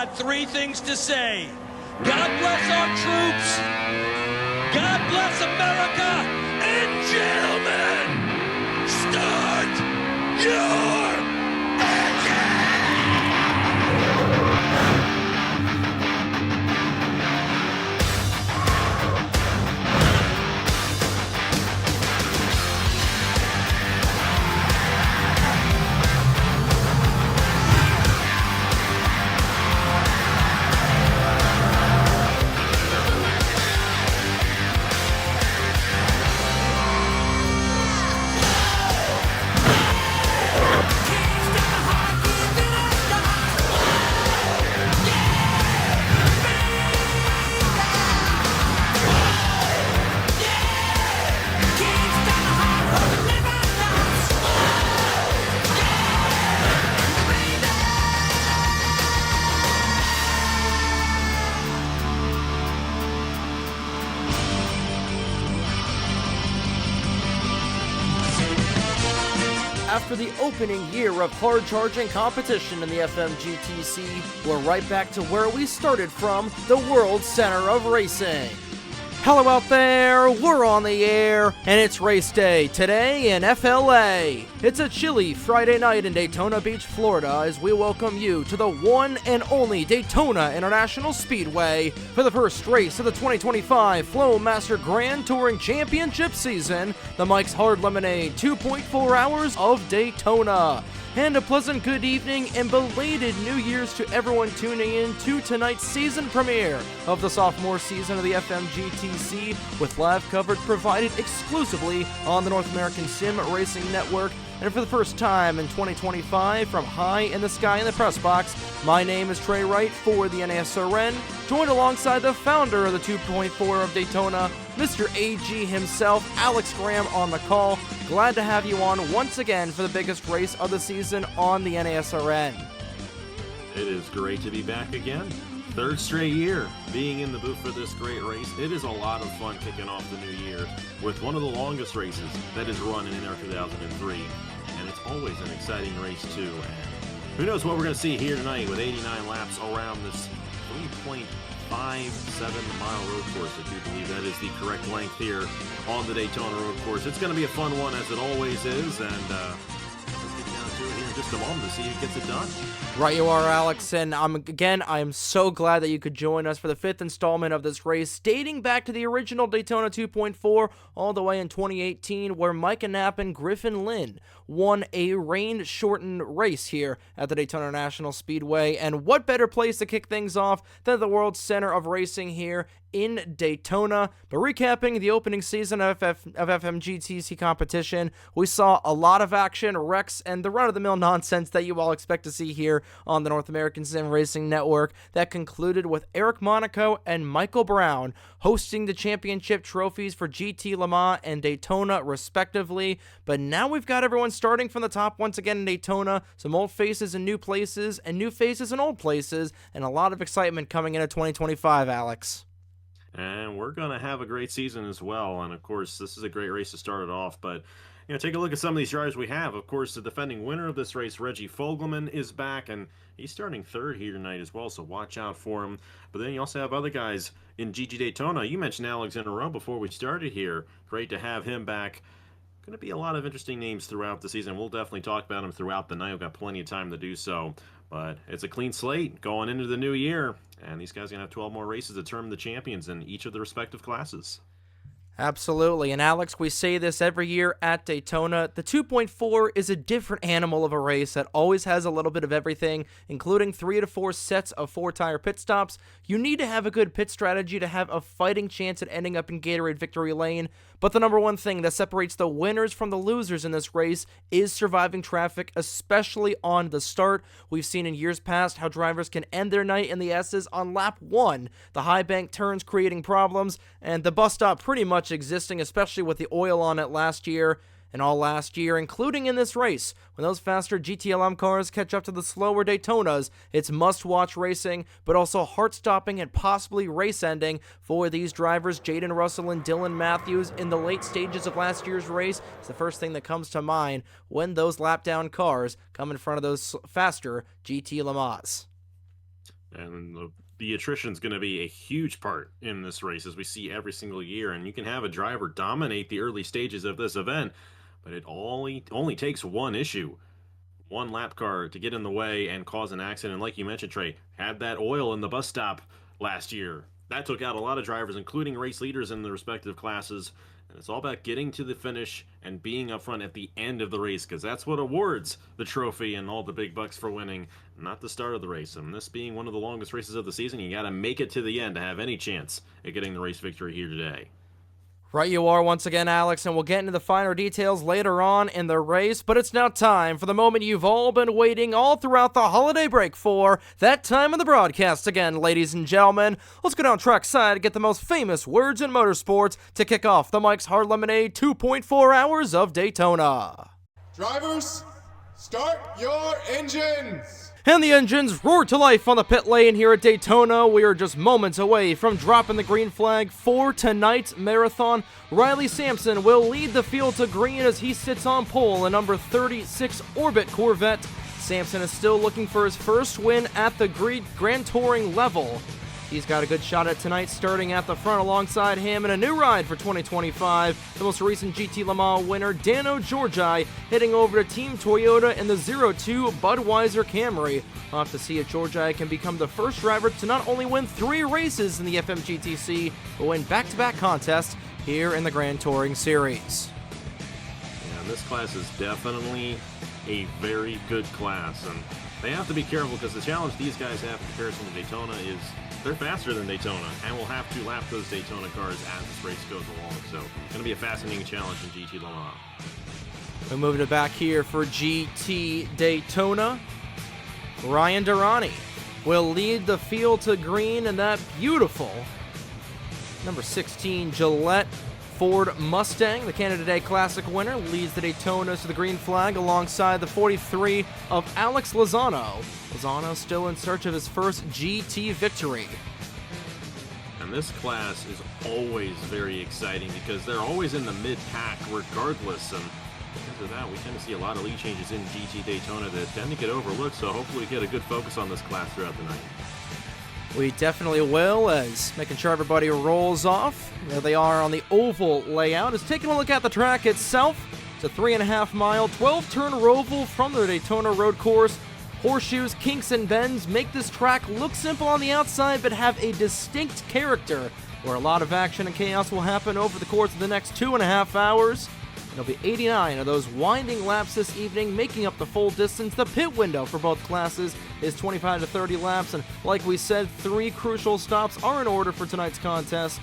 got three things to say. God bless our troops. God bless America. And gentlemen, start your engine! After the opening year of hard-charging competition in the FMGTC, we're right back to where we started from, the World Center of Racing. Hello out there, we're on the air, and it's race day today in FLA. It's a chilly Friday night in Daytona Beach, Florida, as we welcome you to the one and only Daytona International Speedway for the first race of the 2025 Flowmaster Grand Touring Championship season, the Mike's Hard Lemonade 2.4 Hours of Daytona. And a pleasant good evening and belated New Year's to everyone tuning in to tonight's season premiere of the sophomore season of the FMGTC, with live coverage provided exclusively on the North American Sim Racing Network. And for the first time in 2025, from high in the sky in the press box, my name is Trey Wright for the NASRN, joined alongside the founder of the 2.4 of Daytona, Mr. AG himself, Alex Graham on the call. Glad to have you on once again for the biggest race of the season on the NASRN. It is great to be back again. Third straight year being in the booth for this great race. It is a lot of fun kicking off the new year with one of the longest races that is run in NR 2003. And it's always an exciting race too. And who knows what we're going to see here tonight with 89 laps around this 3.57 mile road course. I do believe that is the correct length here on the Daytona road course. It's going to be a fun one, as it always is, and let's get down to it here in just a moment to see who gets it done. Right you are, Alex, and I am so glad that you could join us for the fifth installment of this race, dating back to the original Daytona 2.4 all the way in 2018, where Micah Knapp and Griffin Lynn won a rain-shortened race here at the Daytona National Speedway. And what better place to kick things off than the World Center of Racing here in Daytona. But recapping the opening season of FMGTC competition, we saw a lot of action, wrecks, and the run-of-the-mill nonsense that you all expect to see here on the North American Sim Racing Network, that concluded with Eric Monaco and Michael Brown hosting the championship trophies for GT Le Mans and Daytona respectively. But now we've got everyone starting from the top once again in Daytona, some old faces in new places, and new faces in old places, and a lot of excitement coming into 2025, Alex. And we're going to have a great season as well. And of course, this is a great race to start it off. But, you know, take a look at some of these drivers we have. Of course, the defending winner of this race, Reggie Fogelman, is back, and he's starting third here tonight as well, so watch out for him. But then you also have other guys in GG Daytona. You mentioned Alexander Rowe before we started here. Great to have him back. Going to be a lot of interesting names throughout the season. We'll definitely talk about them throughout the night. We've got plenty of time to do so. But it's a clean slate going into the new year. And these guys are going to have 12 more races to determine the champions in each of the respective classes. Absolutely, and Alex, we say this every year at Daytona, the 2.4 is a different animal of a race that always has a little bit of everything, including 3 to 4 sets of 4-tire pit stops. You need to have a good pit strategy to have a fighting chance at ending up in Gatorade victory lane, but the number one thing that separates the winners from the losers in this race is surviving traffic, especially on the start. We've seen in years past how drivers can end their night in the S's on lap 1, the high bank turns creating problems, and the bus stop pretty much existing, especially with the oil on it last year and all last year, including in this race. When those faster GTLM cars catch up to the slower Daytonas, it's must-watch racing, but also heart-stopping and possibly race-ending for these drivers. Jaden Russell and Dylan Matthews in the late stages of last year's race is the first thing that comes to mind when those lap-down cars come in front of those faster GT Le Mans. And the attrition is going to be a huge part in this race, as we see every single year. And you can have a driver dominate the early stages of this event, but it only takes one issue, one lap car, to get in the way and cause an accident. And like you mentioned, Trey, had that oil in the bus stop last year. That took out a lot of drivers, including race leaders in the respective classes. And it's all about getting to the finish and being up front at the end of the race, because that's what awards the trophy and all the big bucks for winning, not the start of the race. And this being one of the longest races of the season, you got to make it to the end to have any chance at getting the race victory here today. Right you are once again, Alex, and we'll get into the finer details later on in the race, but it's now time for the moment you've all been waiting all throughout the holiday break for, that time of the broadcast again, ladies and gentlemen. Let's go down trackside to get the most famous words in motorsports to kick off the Mike's Hard Lemonade 2.4 hours of Daytona. Drivers, start your engines! And the engines roar to life on the pit lane here at Daytona. We are just moments away from dropping the green flag for tonight's marathon. Riley Sampson will lead the field to green as he sits on pole in number 36 Orbit Corvette. Sampson is still looking for his first win at the Grand Touring level. He's got a good shot at tonight, starting at the front alongside him in a new ride for 2025. The most recent GT Le Mans winner, Dano Georgi, heading over to Team Toyota in the 02 Budweiser Camry. We'll have to see if Georgi can become the first driver to not only win 3 races in the FMGTC, but win back-to-back contests here in the Grand Touring Series. Yeah, this class is definitely a very good class, and they have to be careful because the challenge these guys have in comparison to Daytona is they're faster than Daytona, and will have to lap those Daytona cars as this race goes along. So it's going to be a fascinating challenge in GT Le Mans. We're moving it back here for GT Daytona. Ryan Durrani will lead the field to green in that beautiful number 16 Gillette Ford Mustang. The Canada Day Classic winner leads the Daytonas to the green flag alongside the 43 of Alex Lozano. Lozano still in search of his first GT victory. And this class is always very exciting because they're always in the mid-pack regardless. And because of that, we tend to see a lot of lead changes in GT Daytona that tend to get overlooked. So hopefully we get a good focus on this class throughout the night. We definitely will, as making sure everybody rolls off. There they are on the oval layout. As taking a look at the track itself, it's a 3.5 mile, 12-turn roval from the Daytona road course. Horseshoes, kinks, and bends make this track look simple on the outside, but have a distinct character, where a lot of action and chaos will happen over the course of the next 2.5 hours. There'll be 89 of those winding laps this evening, making up the full distance. The pit window for both classes is 25 to 30 laps, and like we said, 3 crucial stops are in order for tonight's contest.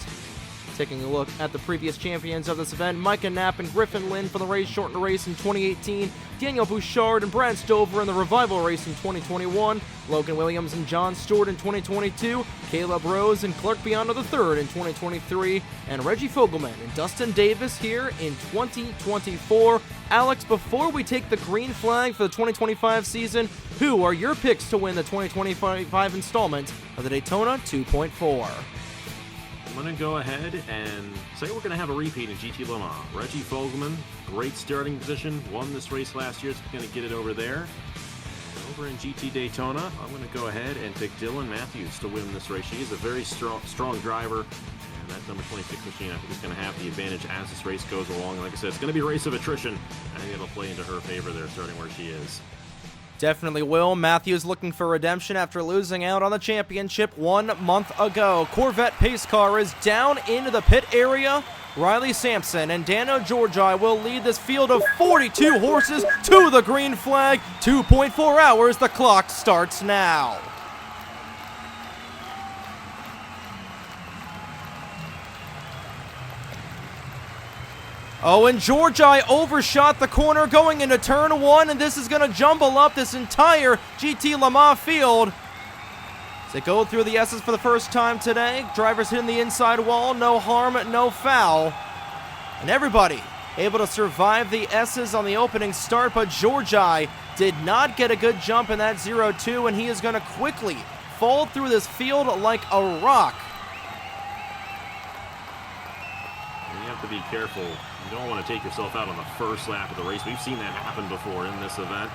Taking a look at the previous champions of this event, Micah Knapp and Griffin Lynn for the race shortened race in 2018, Daniel Bouchard and Brad Stover in the revival race in 2021, Logan Williams and John Stewart in 2022, Caleb Rose and Clark Biondo III in 2023, and Reggie Fogelman and Dustin Davis here in 2024. Alex, before we take the green flag for the 2025 season, who are your picks to win the 2025 installment of the Daytona 2.4? I'm going to go ahead and say we're going to have a repeat in GT Le Mans. Reggie Fogelman, great starting position, won this race last year, so he's going to get it over there. Over in GT Daytona, I'm going to go ahead and pick Dylan Matthews to win this race. He is a very strong driver, and that number 26 machine, I think, is going to have the advantage as this race goes along. Like I said, it's going to be a race of attrition. I think it'll play into her favor there, starting where she is. Definitely will. Matthews looking for redemption after losing out on the championship 1 month ago. Corvette pace car is down into the pit area. Riley Sampson and Dano Georgi will lead this field of 42 horses to the green flag. 2.4 hours. The clock starts now. Oh, and Georgi overshot the corner going into turn 1, and this is going to jumble up this entire GT Le Mans field. As they go through the S's for the first time today, drivers hitting the inside wall, no harm, no foul. And everybody able to survive the S's on the opening start, but Georgi did not get a good jump in that 0-2, and he is going to quickly fall through this field like a rock. You have to be careful. You don't want to take yourself out on the first lap of the race. We've seen that happen before in this event.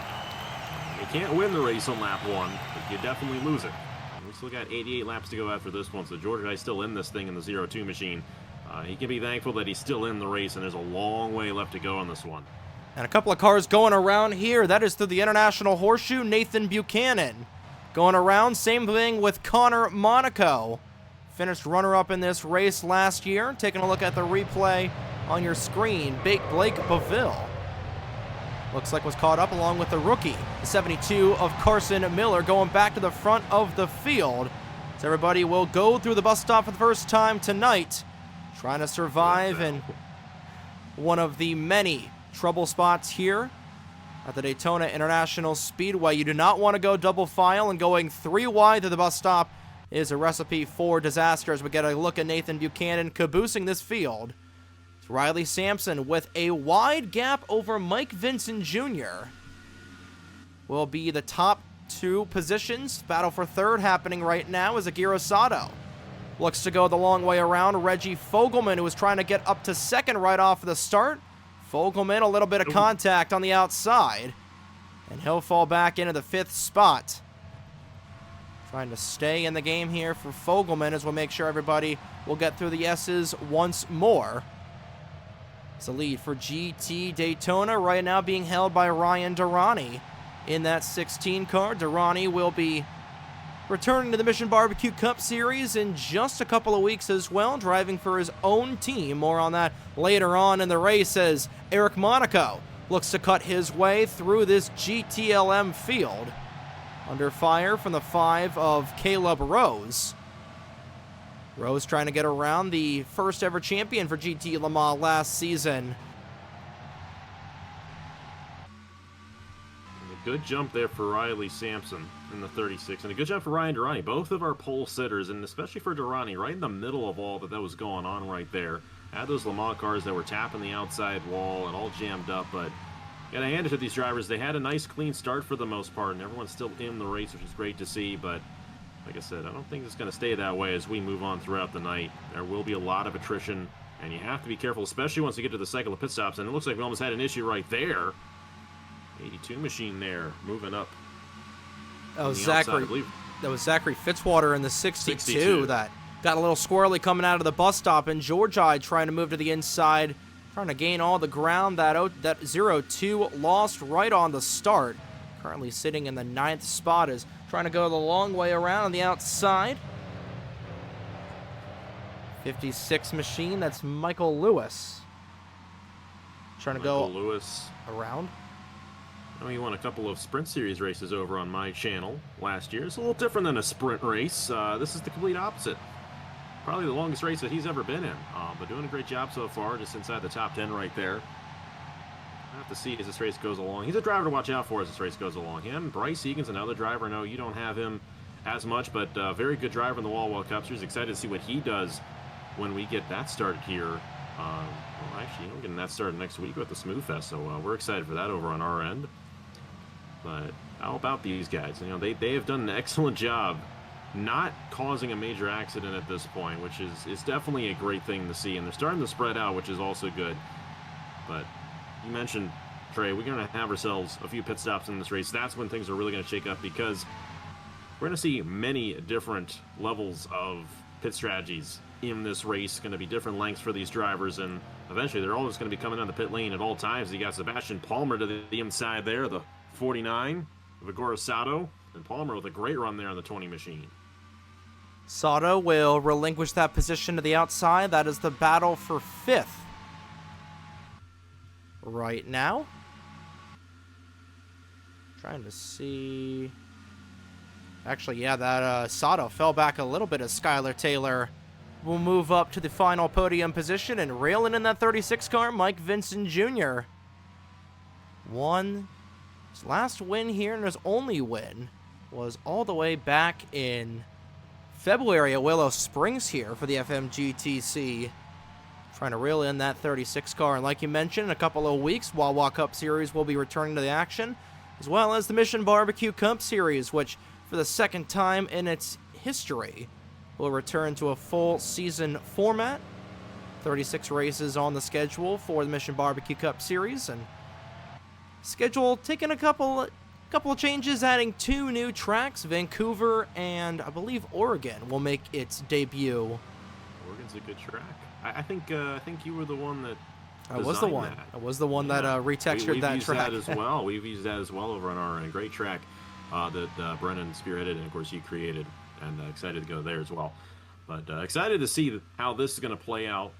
You can't win the race on lap 1, but you definitely lose it. We still got 88 laps to go after this one, so George Guy's still in this thing in the 0-2 machine. He can be thankful that he's still in the race, and there's a long way left to go on this one. And a couple of cars going around here. That is through the International Horseshoe. Nathan Buchanan going around. Same thing with Connor Monaco. Finished runner-up in this race last year. Taking a look at the replay on your screen. Blake Baville looks like was caught up along with the rookie, the 72 of Carson Miller, going back to the front of the field. So everybody will go through the bus stop for the first time tonight, trying to survive in one of the many trouble spots here at the Daytona International Speedway. You do not want to go double file, and going 3 wide to the bus stop is a recipe for disaster as we get a look at Nathan Buchanan caboosing this field. It's Riley Sampson with a wide gap over Mike Vincent Jr. will be the top 2 positions. Battle for third happening right now as Aguirre Sato looks to go the long way around. Reggie Fogelman, who was trying to get up to second right off of the start. Fogelman, a little bit of contact on the outside, and he'll fall back into the 5th spot. Trying to stay in the game here for Fogelman as we'll make sure everybody will get through the S's once more. It's a lead for GT Daytona right now being held by Ryan Durrani in that 16 car. Durrani will be returning to the Mission Barbecue Cup Series in just a couple of weeks as well, driving for his own team. More on that later on in the race as Eric Monaco looks to cut his way through this GTLM field. Under fire from the 5 of Caleb Rose. Rose trying to get around the first ever champion for GT Le Mans last season. A good jump there for Riley Sampson in the 36, and a good job for Ryan Durrani. Both of our pole sitters, and especially for Durrani, right in the middle of all that was going on right there. Had those Le Mans cars that were tapping the outside wall and all jammed up, but gotta hand it to these drivers. They had a nice clean start for the most part, and everyone's still in the race, which is great to see. But like I said, I don't think it's going to stay that way as we move on throughout the night. There will be a lot of attrition, and you have to be careful, especially once you get to the cycle of pit stops. And it looks like we almost had an issue right there. 82 machine there, moving up. That was Zachary Fitzwater in the 62 that got a little squirrely coming out of the bus stop, and Georgi trying to move to the inside, trying to gain all the ground. That 0-2 lost right on the start. Currently sitting in the 9th spot, is trying to go the long way around on the outside. 56 machine, that's Michael Lewis. Trying to go around. I know he won a couple of Sprint Series races over on my channel last year. It's a little different than a sprint race. This is the complete opposite. Probably the longest race that he's ever been in, but doing a great job so far, just inside the top 10 right there. I have to see as this race goes along. He's a driver to watch out for as this race goes along. Him, Bryce Egan's another driver. No, you don't have him as much, but very good driver in the Wall Cup Series. Excited to see what he does when we get that started here. Well, actually, we're getting that started next week with the Smooth Fest, so we're excited for that over on our end. But how about these guys? You know, they have done an excellent job not causing a major accident at this point, which is definitely a great thing to see. And they're starting to spread out, which is also good. But you mentioned, Trey, we're going to have ourselves a few pit stops in this race. That's when things are really going to shake up, because we're going to see many different levels of pit strategies in this race. Going to be different lengths for these drivers, and eventually they're all just going to be coming down the pit lane at all times. You got Sebastian Palmer to the inside there, the 49 of Aguirre Sato, and Palmer with a great run there on the 20 machine. Sato will relinquish that position to the outside. That is the battle for 5th right now. Trying to see. Actually, yeah, that Sato fell back a little bit as Skylar Taylor will move up to the final podium position, and railing in that 36 car, Mike Vincent Jr. won his last win here, and his only win was all the way back in February at Willow Springs here for the FMGTC. Trying to reel in that 36 car, and like you mentioned, in a couple of weeks, Wawa Cup Series will be returning to the action, as well as the Mission Barbecue Cup Series, which for the second time in its history will return to a full season format. 36 races on the schedule for the Mission Barbecue Cup Series, and schedule taking a couple Couple of changes, adding 2 new tracks. Vancouver and I believe Oregon will make its debut. Oregon's a good track. I think you were the one that I was the one. that. I was the one that retextured that track. We've used that as well. We've used that as well over on our end. Great track that Brennan spearheaded, and of course you created, and excited to go there as well. But excited to see how this is going to play out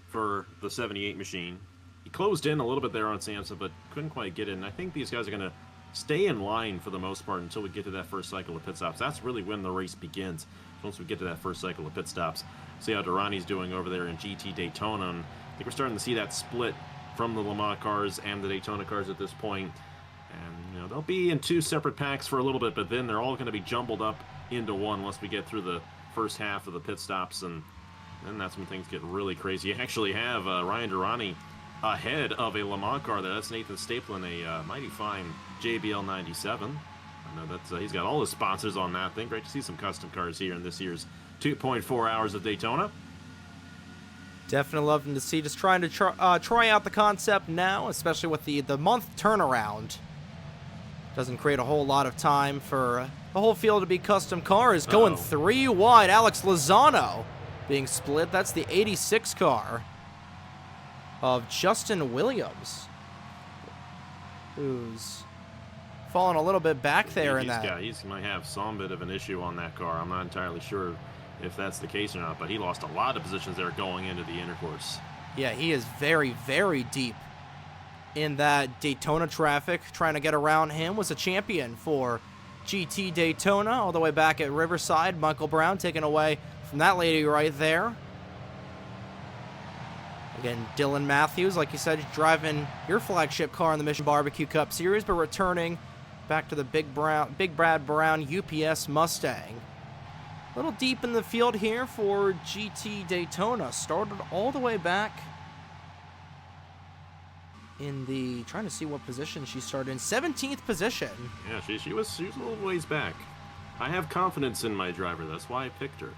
for the 78 machine. He closed in a little bit there on Samson, but couldn't quite get in. I think these guys are going to stay in line for the most part until we get to that first cycle of pit stops. That's really when the race begins. Once we get to that first cycle of pit stops, see how Durrani's doing over there in GT Daytona. And I think we're starting to see that split from the Le Mans cars and the Daytona cars at this point. And they'll be in 2 separate packs for a little bit, but then they're all going to be jumbled up into one once we get through the first half of the pit stops, and then that's when things get really crazy. You actually have Ryan Durrani ahead of a Le Mans car there. That's Nathan Stapleton, a mighty fine JBL 97. I know that's he's got all his sponsors on that thing. Great to see some custom cars here in this year's 2.4 hours of Daytona. Definitely loving to see, just trying to try out the concept now, especially with the month turnaround. Doesn't create a whole lot of time for the whole field to be custom cars. Going 3 wide, Alex Lozano being split. That's the 86 car of Justin Williams, who's fallen a little bit back there in that. Yeah, he might have some bit of an issue on that car. I'm not entirely sure if that's the case or not, but he lost a lot of positions there going into the intercourse. Yeah, he is very, very deep in that Daytona traffic. Trying to get around him. Was a champion for GT Daytona all the way back at Riverside. Michael Brown taken away from that lady right there. Again, Dylan Matthews, like you said, driving your flagship car in the Mission Barbecue Cup Series, but returning back to the Big Brad Brown UPS Mustang. A little deep in the field here for GT Daytona. Started all the way back in the, trying to see what position she started in, 17th position. Yeah, she was a little ways back. I have confidence in my driver. That's why I picked her.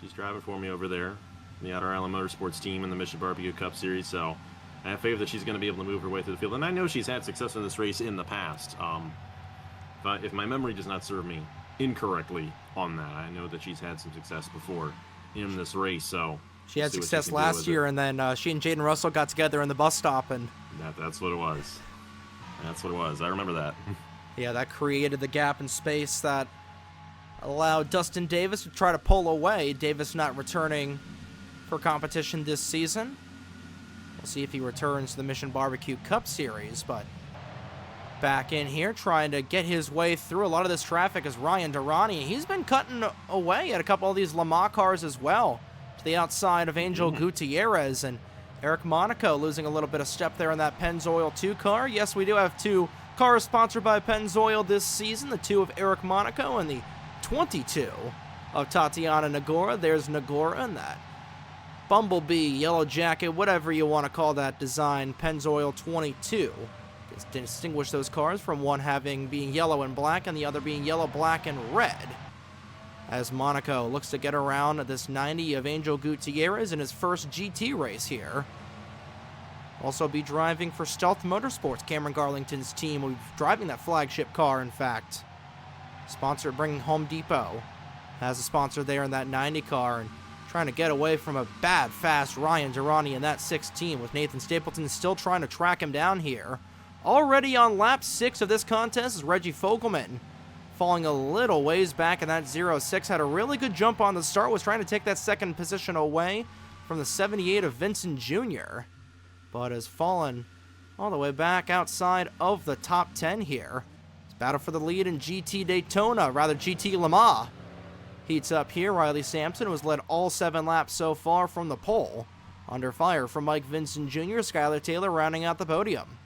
She's driving for me over there, the Outer Island Motorsports team in the Mission Barbecue Cup Series, so I have faith that she's going to be able to move her way through the field. And I know she's had success in this race in the past. If my memory does not serve me incorrectly on that, I know that she's had some success before in this race. So she had success last year, and then she and Jaden Russell got together in the bus stop, and that's what it was. That's what it was. I remember that. Yeah, that created the gap in space that allowed Dustin Davis to try to pull away. Davis not returning for competition this season. We'll see if he returns to the Mission Barbecue Cup Series, but back in here trying to get his way through a lot of this traffic is Ryan Durrani. He's been cutting away at a couple of these Le Mans cars as well, to the outside of Angel Gutierrez, and Eric Monaco losing a little bit of step there in that Pennzoil 2 car. Yes, we do have 2 cars sponsored by Pennzoil this season, the 2 of Eric Monaco and the 22 of Tatiana Nagora. There's Nagora in that Bumblebee, Yellow Jacket, whatever you want to call that design, Pennzoil 22. To distinguish those cars from one being yellow and black and the other being yellow, black, and red. As Monaco looks to get around this 90 of Angel Gutierrez in his first GT race here. Also be driving for Stealth Motorsports, Cameron Garlington's team, will be driving that flagship car, in fact. Sponsor bringing Home Depot as a sponsor there in that 90 car, and trying to get away from a bad, fast Ryan Durrani in that 16, with Nathan Stapleton still trying to track him down here. Already on lap 6 of this contest is Reggie Fogelman, falling a little ways back in that 06. Had a really good jump on the start, was trying to take that second position away from the 78 of Vincent Jr., but has fallen all the way back outside of the top 10 here. It's battle for the lead in GT Daytona, rather GT Le Mans. Heats up here. Riley Sampson, who has led all 7 laps so far from the pole. Under fire from Mike Vincent Jr., Skylar Taylor rounding out the podium.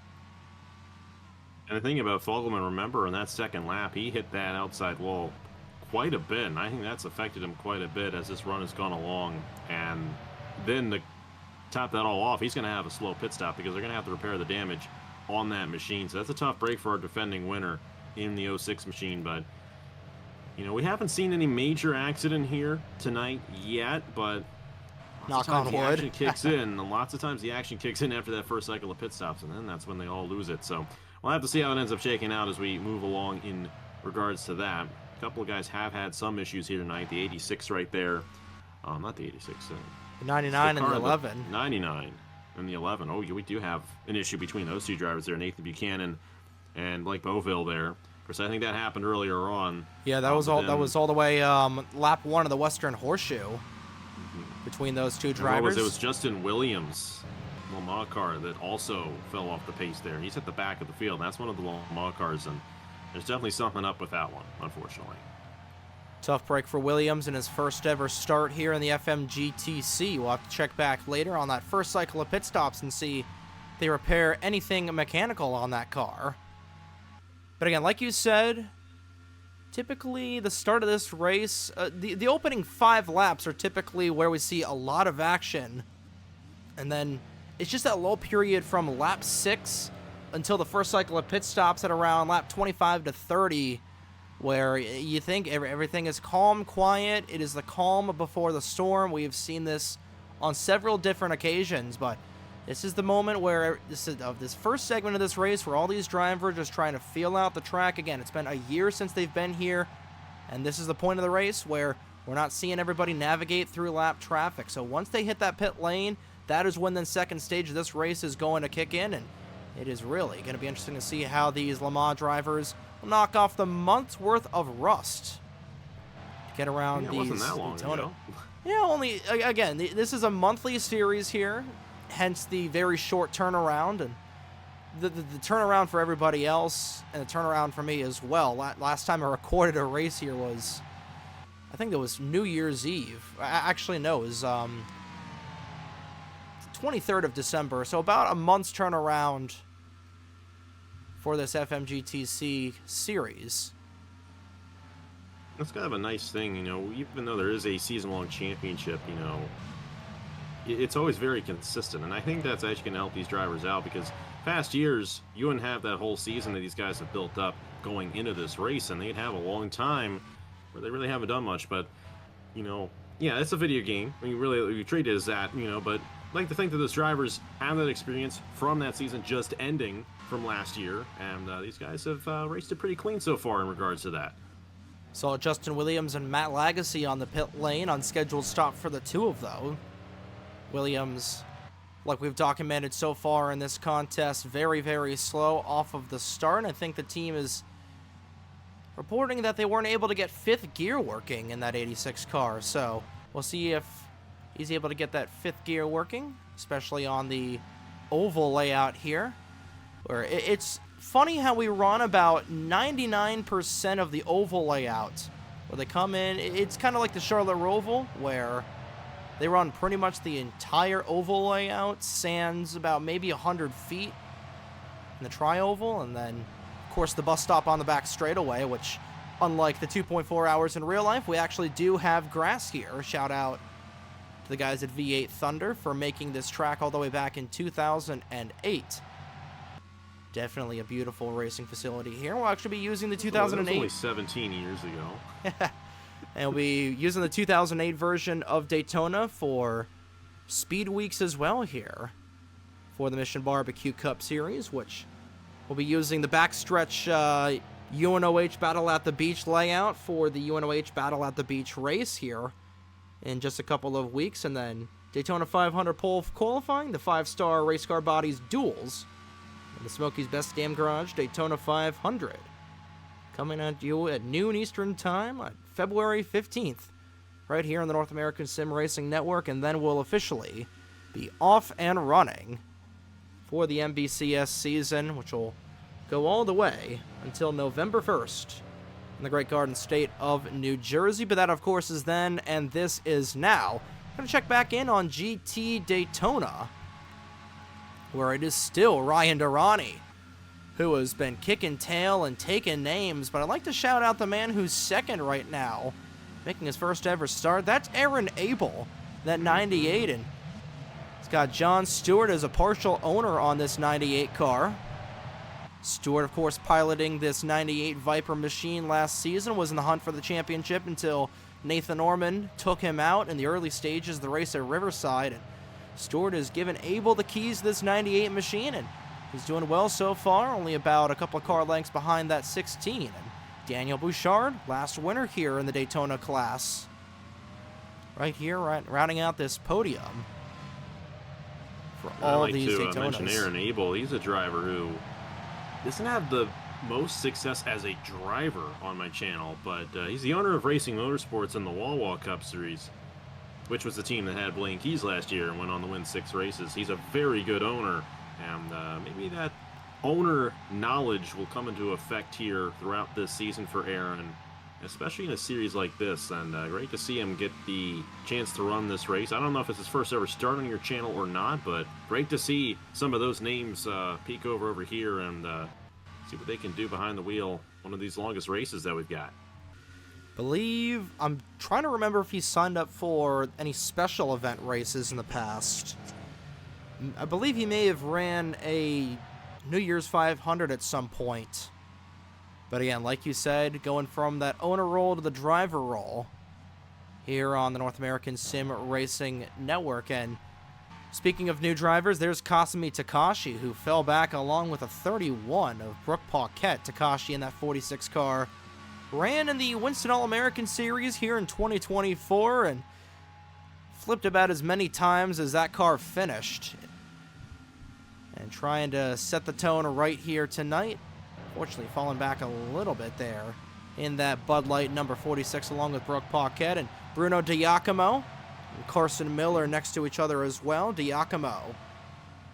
And the thing about Fogelman, remember, in that second lap, he hit that outside wall quite a bit, and I think that's affected him quite a bit as this run has gone along. And then to top that all off, he's going to have a slow pit stop because they're going to have to repair the damage on that machine. So that's a tough break for our defending winner in the 06 machine. But, we haven't seen any major accident here tonight yet, but knock on wood, the action kicks in, and lots of times the action kicks in after that first cycle of pit stops, and then that's when they all lose it. So we'll have to see how it ends up shaking out as we move along in regards to that. A couple of guys have had some issues here tonight. The 86 right there. Not the 86. The 99 and the car, 11. 99 and the 11. Oh, we do have an issue between those two drivers there, Nathan Buchanan and Blake Beauville there. Of course, I think that happened earlier on. Yeah, that was all. That was all the way lap 1 of the Western Horseshoe between those two drivers. It was Justin Williams, Le Mans car, that also fell off the pace there. He's at the back of the field. That's one of the Le Mans cars, and there's definitely something up with that one, unfortunately. Tough break for Williams in his first ever start here in the FMGTC. We'll have to check back later on that first cycle of pit stops and see if they repair anything mechanical on that car. But again, like you said, typically the start of this race, the opening 5 laps are typically where we see a lot of action. And then it's just that low period from lap 6 until the first cycle of pit stops at around lap 25 to 30, where you think everything is calm, quiet. It is the calm before the storm. We've seen this on several different occasions, but this is the moment where this first segment of this race where all these drivers are just trying to feel out the track. Again, it's been a year since they've been here, and this is the point of the race where we're not seeing everybody navigate through lap traffic. So once they hit that pit lane, that is when the second stage of this race is going to kick in, and it is really going to be interesting to see how these Le Mans drivers will knock off the month's worth of rust to get around these. It wasn't that long ago. Yeah, only, again, this is a monthly series here, hence the very short turnaround, and the turnaround for everybody else, and the turnaround for me as well. Last time I recorded a race here was, I think it was New Year's Eve. Actually, no, it was 23rd of December, so about a month's turnaround for this FMGTC series. That's kind of a nice thing, even though there is a season-long championship, it's always very consistent, and I think that's actually going to help these drivers out, because past years, you wouldn't have that whole season that these guys have built up going into this race, and they'd have a long time where they really haven't done much, but, yeah, it's a video game. I mean, really, we treat it as that, but I'd like to think that those drivers have that experience from that season just ending from last year, and these guys have raced it pretty clean so far in regards to that. Saw Justin Williams and Matt Lagacy on the pit lane on scheduled stop for the two of them. Williams, like we've documented so far in this contest, very, very slow off of the start. I think the team is reporting that they weren't able to get 5th gear working in that 86 car, so we'll see if he's able to get that 5th gear working, especially on the oval layout here, where it's funny how we run about 99% of the oval layout, where they come in. It's kind of like the Charlotte Roval, where they run pretty much the entire oval layout, sans about maybe 100 feet in the tri-oval, and then, of course, the bus stop on the back straightaway, which, unlike the 2.4 hours in real life, we actually do have grass here. Shout out to the guys at V8 Thunder for making this track all the way back in 2008. Definitely a beautiful racing facility here. We'll actually be using the 2008. That was only 17 years ago. And we'll be using the 2008 version of Daytona for Speed Weeks as well here for the Mission Barbecue Cup Series, which we'll be using the backstretch UNOH Battle at the Beach layout for the UNOH Battle at the Beach race here in just a couple of weeks, and then Daytona 500 pole qualifying, the 5-star race car bodies duels, and the Smokies Best Damn Garage Daytona 500. Coming at you at noon Eastern Time on February 15th, right here on the North American Sim Racing Network, and then we'll officially be off and running for the MBCS season, which will go all the way until November 1st in the Great Garden State of New Jersey. But that, of course, is then, and this is now. I'm going to check back in on GT Daytona, where it is still Ryan Durrani who has been kicking tail and taking names, but I'd like to shout out the man who's second right now, making his first ever start. That's Aaron Abel, that 98, and he's got John Stewart as a partial owner on this 98 car. Stewart, of course, piloting this 98 Viper machine last season, was in the hunt for the championship until Nathan Orman took him out in the early stages of the race at Riverside, and Stewart has given Abel the keys to this 98 machine, and He's doing well so far, only about a couple of car lengths behind that 16. And Daniel Bouchard, last winner here in the Daytona class. Right here, rounding out this podium for all these Daytonas. I mention Aaron Abel. He's a driver who doesn't have the most success as a driver on my channel, but he's the owner of Racing Motorsports in the Wall Cup Series, which was the team that had Blaine Keys last year and went on to win 6 races. He's a very good owner, and maybe that owner knowledge will come into effect here throughout this season for Aaron, especially in a series like this. And great to see him get the chance to run this race. I don't know if it's his first ever start on your channel or not, but great to see some of those names peek over here and see what they can do behind the wheel. One of these longest races that we've got. I'm trying to remember if he signed up for any special event races in the past. I believe he may have ran a New Year's 500 at some point. But again, like you said, going from that owner role to the driver role here on the North American Sim Racing Network. And speaking of new drivers, there's Kasumi Takashi, who fell back along with a 31 of Brooke Paquette. Takashi in that 46 car ran in the Winston All-American Series here in 2024 and flipped about as many times as that car finished. And trying to set the tone right here tonight. Fortunately, falling back a little bit there in that Bud Light number 46 along with Brooke Paquette and Bruno Diacomo and Carson Miller next to each other as well. Diacomo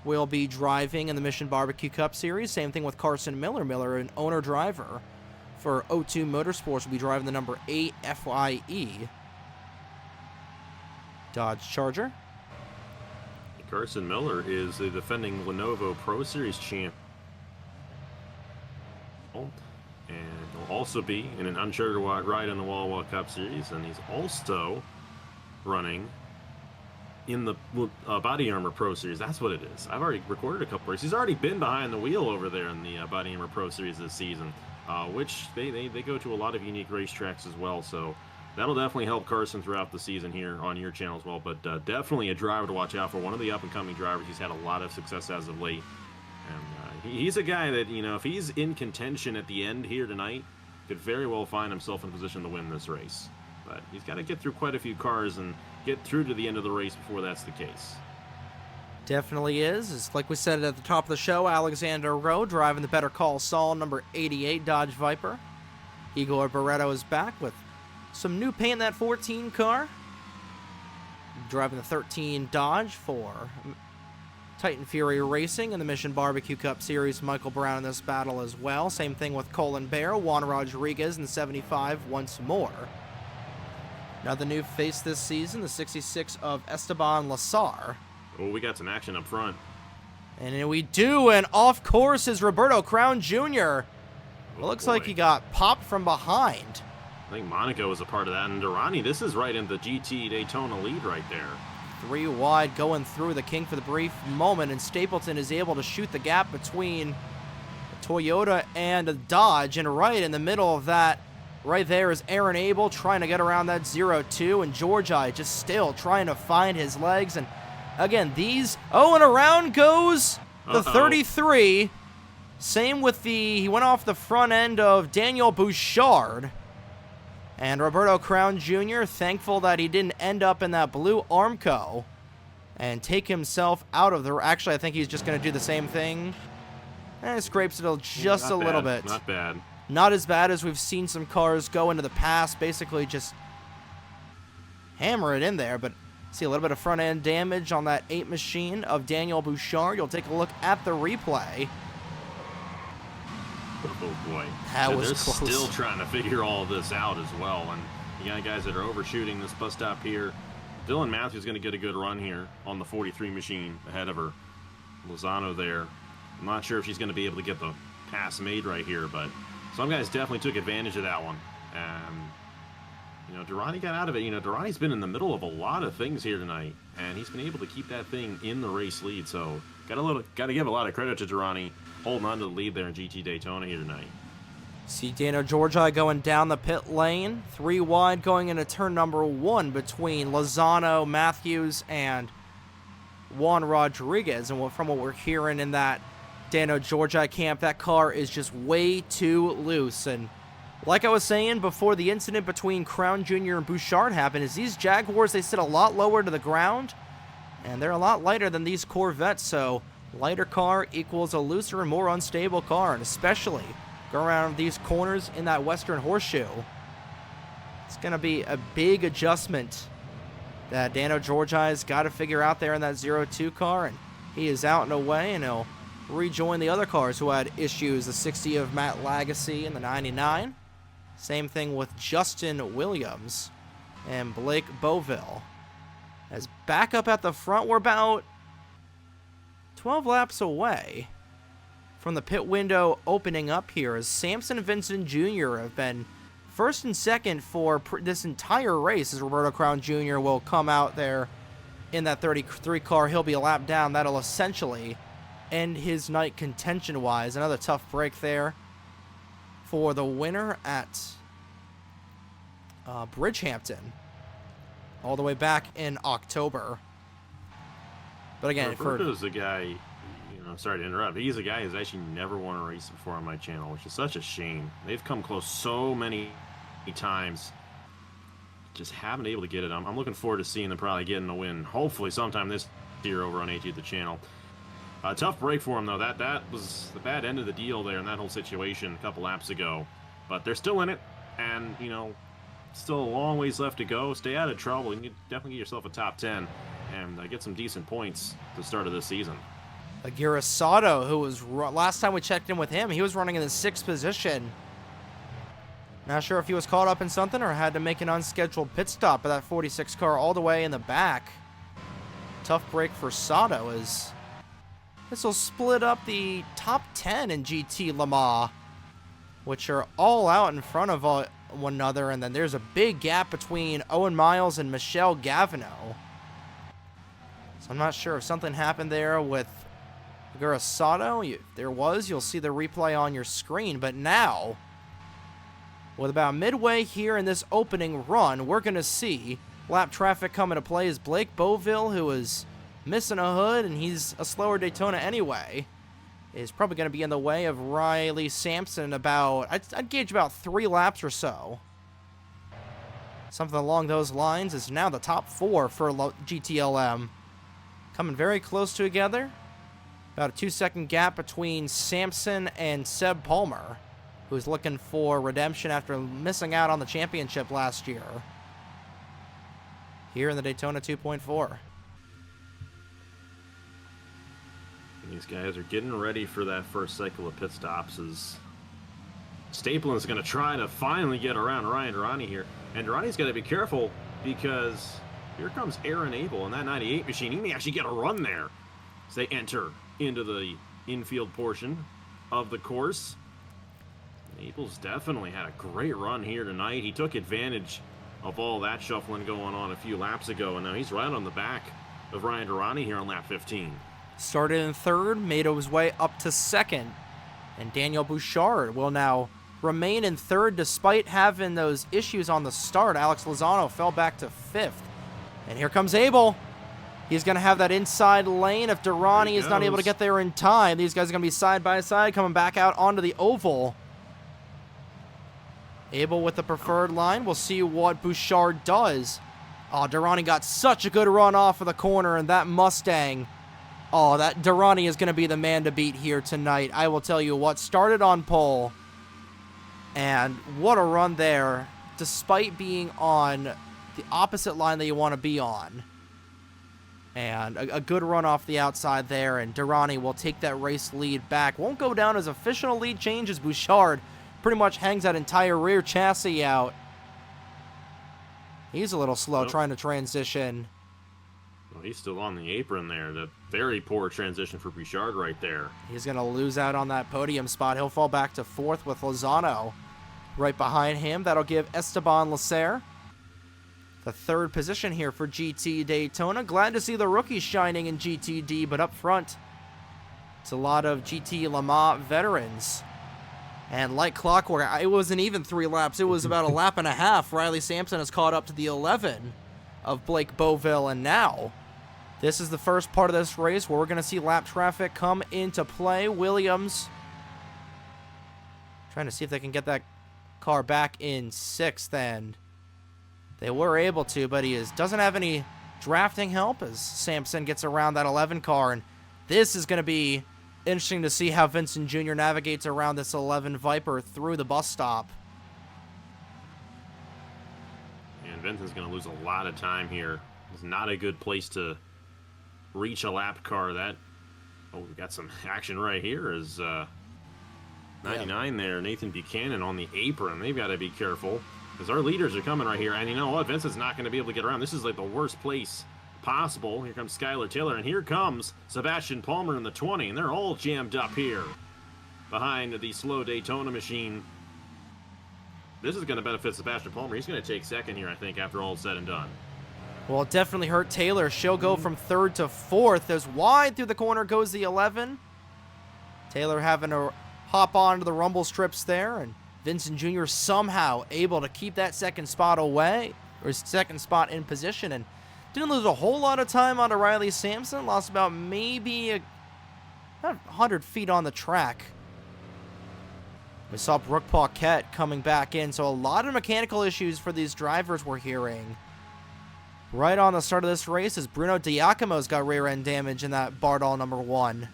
will be driving in the Mission Barbecue Cup Series. Same thing with Carson Miller. Miller, an owner driver for O2 Motorsports, will be driving the number 8 FIE Dodge Charger. Carson Miller is the defending Lenovo Pro Series champ. And he'll also be in an uncharted ride in the Wall Cup Series, and he's also running in the Body Armor Pro Series. That's what it is. I've already recorded a couple races. He's already been behind the wheel over there in the Body Armor Pro Series this season, which they go to a lot of unique racetracks as well, so that'll definitely help Carson throughout the season here on your channel as well. But definitely a driver to watch out for. One of the up-and-coming drivers. He's had a lot of success as of late. And he's a guy that, you know, if he's in contention at the end here tonight, could very well find himself in position to win this race. But he's got to get through quite a few cars and get through to the end of the race before that's the case. Definitely is. It's like we said at the top of the show, Alexander Rowe driving the Better Call Saul number 88 Dodge Viper. Igor Barreto is back with some new paint in that 14 car. Driving the 13 Dodge for Titan Fury Racing in the Mission Barbecue Cup Series. Michael Brown in this battle as well. Same thing with Colin Bear, Juan Rodriguez in 75 once more. Another new face this season, the 66 of Esteban Lazar. Oh, we got some action up front. And we do, and off course is Roberto Crown Jr. Looks like he got popped from behind. I think Monaco was a part of that. And Durrani, this is right in the GT Daytona lead right there. 3 wide going through the King for the brief moment, and Stapleton is able to shoot the gap between a Toyota and a Dodge. And right in the middle of that, right there is Aaron Abel trying to get around that 0-2, and Georgi just still trying to find his legs. And again, and around goes the 33. Same with he went off the front end of Daniel Bouchard. And Roberto Crown Jr., thankful that he didn't end up in that blue Armco and take himself out of the... Actually, I think he's just going to do the same thing. And scrapes it just a little bit. Not bad. Not as bad as we've seen some cars go into the past. Basically just hammer it in there. But see a little bit of front end damage on that 8 machine of Daniel Bouchard. You'll take a look at the replay. Oh boy. That was they're close. Still trying to figure all of this out as well. And you got guys that are overshooting this bus stop here. Dylan Matthews is going to get a good run here on the 43 machine ahead of her. Lozano there. I'm not sure if she's going to be able to get the pass made right here, but some guys definitely took advantage of that one. You know, Durrani got out of it. You know, Durrani's been in the middle of a lot of things here tonight, and he's been able to keep that thing in the race lead. So got to give a lot of credit to Durrani holding on to the lead there in GT Daytona here tonight. See Dano Georgi going down the pit lane. 3 wide going into turn number 1 between Lozano, Matthews, and Juan Rodriguez. And from what we're hearing in that Dano Georgi camp. That car is just way too loose. And like I was saying before the incident between Crown Jr. and Bouchard happened, is these Jaguars, they sit a lot lower to the ground, and they're a lot lighter than these Corvettes, so lighter car equals a looser and more unstable car, and especially go around these corners in that Western Horseshoe. It's going to be a big adjustment that Dano Georgi's got to figure out there in that 02 car, and he is out and away, and he'll rejoin the other cars who had issues, the 60 of Matt Lagasse and the 99. Same thing with Justin Williams and Blake Beauville. As back up at the front, we're about 12 laps away from the pit window opening up here, as Samson and Vincent Jr. have been first and second for this entire race, as Roberto Crown Jr. will come out there in that 33 car. He'll be a lap down. That'll essentially end his night contention-wise. Another tough break there for the winner at Bridgehampton, all the way back in October. But again, Roberto's a guy, sorry to interrupt, he's a guy who's actually never won a race before on my channel, which is such a shame. They've come close so many times, just haven't been able to get it. I'm looking forward to seeing them probably getting a win, hopefully sometime this year over on AT the channel. Tough break for him, though. That was the bad end of the deal there in that whole situation a couple laps ago. But they're still in it, and, still a long ways left to go. Stay out of trouble. You need to definitely get yourself a top 10 and get some decent points at the start of this season. Aguirre Sato, who was, last time we checked in with him, he was running in the 6th position. Not sure if he was caught up in something or had to make an unscheduled pit stop of that 46 car all the way in the back. Tough break for Sato, as this will split up the top 10 in GT Le Mans, which are all out in front of one another, and then there's a big gap between Owen Miles and Michelle Gavino. So I'm not sure if something happened there with Aguirre Sato. If there was, you'll see the replay on your screen. But now, with about midway here in this opening run, we're going to see lap traffic come into play as Blake Beauville, who is missing a hood, and he's a slower Daytona anyway, is probably going to be in the way of Riley Sampson about, I'd gauge about 3 laps or so. Something along those lines is now the top 4 for GTLM. Coming very close together. About a 2-second gap between Sampson and Seb Palmer, who's looking for redemption after missing out on the championship last year. Here in the Daytona 2.4. These guys are getting ready for that first cycle of pit stops, as Stapleton's going to try to finally get around Ryan Durrani here. And Durrani's got to be careful, because here comes Aaron Abel in that 98 machine. He may actually get a run there as they enter into the infield portion of the course. Abel's definitely had a great run here tonight. He took advantage of all that shuffling going on a few laps ago, and now he's right on the back of Ryan Durrani here on lap 15. Started in 3rd, made his way up to 2nd, and Daniel Bouchard will now remain in 3rd despite having those issues on the start. Alex Lozano fell back to 5th. And here comes Abel. He's going to have that inside lane if Durrani is not able to get there in time. These guys are going to be side by side coming back out onto the oval. Abel with the preferred line. We'll see what Bouchard does. Oh, Durrani got such a good run off of the corner, and that Mustang. Oh, that Durrani is going to be the man to beat here tonight. I will tell you what, started on pole, and what a run there, despite being on the opposite line that you want to be on. And a good run off the outside there, and Durrani will take that race lead back. Won't go down as official lead change, as Bouchard pretty much hangs that entire rear chassis out. He's a little slow trying to transition. Well, he's still on the apron there. The very poor transition for Bouchard right there. He's going to lose out on that podium spot. He'll fall back to 4th with Lozano right behind him. That'll give Esteban Lasser the 3rd position here for GT Daytona. Glad to see the rookies shining in GTD, but up front, it's a lot of GT Le Mans veterans. And like clockwork, it wasn't even 3 laps. It was about a lap and a half. Riley Sampson has caught up to the 11 of Blake Beauville, and now This is the first part of this race where we're going to see lap traffic come into play. Williams trying to see if they can get that car back in 6th, and they were able to, but he doesn't have any drafting help as Sampson gets around that 11 car, and this is going to be interesting to see how Vincent Jr. navigates around this 11 Viper through the bus stop. And Vincent's going to lose a lot of time here. It's not a good place to reach a lap car. We've got some action right here as 99 there, Nathan Buchanan on the apron. They've got to be careful because our leaders are coming right here. And you know what? Vincent's not going to be able to get around. This is like the worst place possible. Here comes Skylar Taylor, and here comes Sebastian Palmer in the 20, and they're all jammed up here behind the slow Daytona machine. This is going to benefit Sebastian Palmer. He's going to take 2nd here, I think, after all is said and done. Well, it definitely hurt Taylor. She'll go from 3rd to 4th as wide through the corner goes the 11. Taylor having to hop onto the rumble strips there, and Vincent Jr. somehow able to keep that 2nd spot away, or 2nd spot in position, and didn't lose a whole lot of time onto Riley Sampson. Lost about maybe about 100 feet on the track. We saw Brooke Paquette coming back in, so a lot of mechanical issues for these drivers we're hearing. Right on the start of this race as Bruno Diacomo's got rear end damage in that Bardall number 1.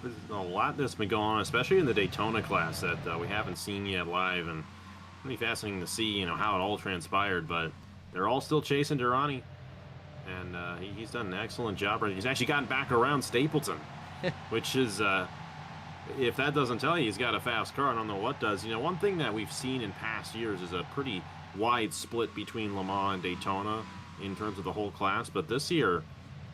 There's a lot that's been going on, especially in the Daytona class that we haven't seen yet live, and it'll be fascinating to see, how it all transpired. But they're all still chasing Durrani, and he's done an excellent job. He's actually gotten back around Stapleton, which is, if that doesn't tell you he's got a fast car, I don't know what does. One thing that we've seen in past years is a pretty wide split between Le Mans and Daytona in terms of the whole class, but this year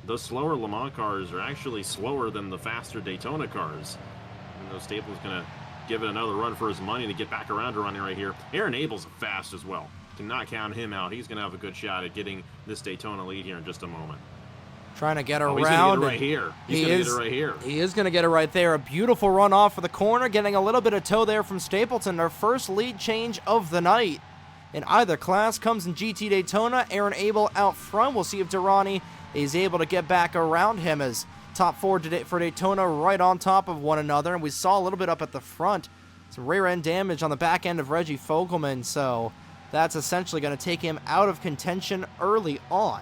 those slower Le Mans cars are actually slower than the faster Daytona cars. And those Staples going to give it another run for his money to get back around to running right here. Aaron Abel's fast as well. Cannot count him out. He's going to have a good shot at getting this Daytona lead here in just a moment. Trying to get around. He's going to get it right here. He's going to get it right here. He is going to get it right there. A beautiful run off of the corner, getting a little bit of tow there from Stapleton. Their first lead change of the night in either class comes in GT Daytona. Aaron Abel out front. We'll see if Durrani is able to get back around him as top 4 for Daytona right on top of one another. And we saw a little bit up at the front, some rear end damage on the back end of Reggie Fogelman, so that's essentially going to take him out of contention early on.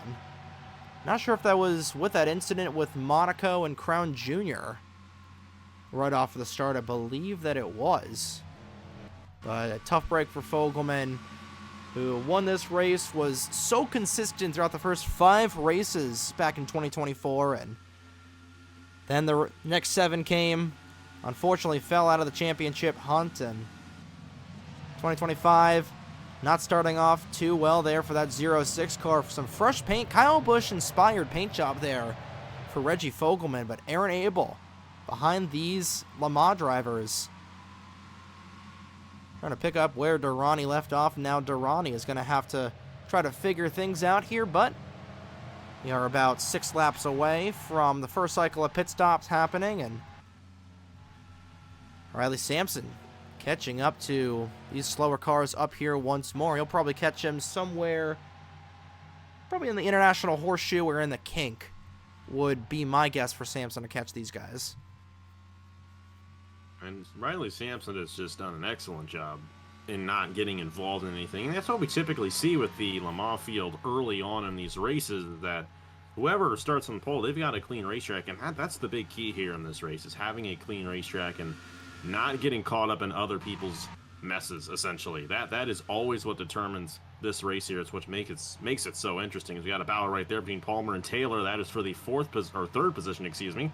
Not sure if that was with that incident with Monaco and Crown Jr. right off of the start. I believe that it was. But a tough break for Fogelman, who won this race, was so consistent throughout the first 5 races back in 2024, and then the next 7 came, unfortunately fell out of the championship hunt, and 2025 not starting off too well there for that 06 car. Some fresh paint, Kyle Busch inspired paint job there for Reggie Fogelman, but Aaron Abel behind these Le Mans drivers, trying to pick up where Durrani left off. Now Durrani is going to have to try to figure things out here, but we are about 6 laps away from the first cycle of pit stops happening, and Riley Sampson catching up to these slower cars up here once more. He'll probably catch him somewhere, probably in the International Horseshoe or in the Kink, would be my guess for Sampson to catch these guys. And Riley Sampson has just done an excellent job in not getting involved in anything. And that's what we typically see with the Le Mans field early on in these races, that whoever starts on the pole, they've got a clean racetrack. And that's the big key here in this race, is having a clean racetrack and not getting caught up in other people's messes, essentially. That is always what determines this race here. It's what makes it so interesting. Is we got a battle right there between Palmer and Taylor. That is for the third position, excuse me.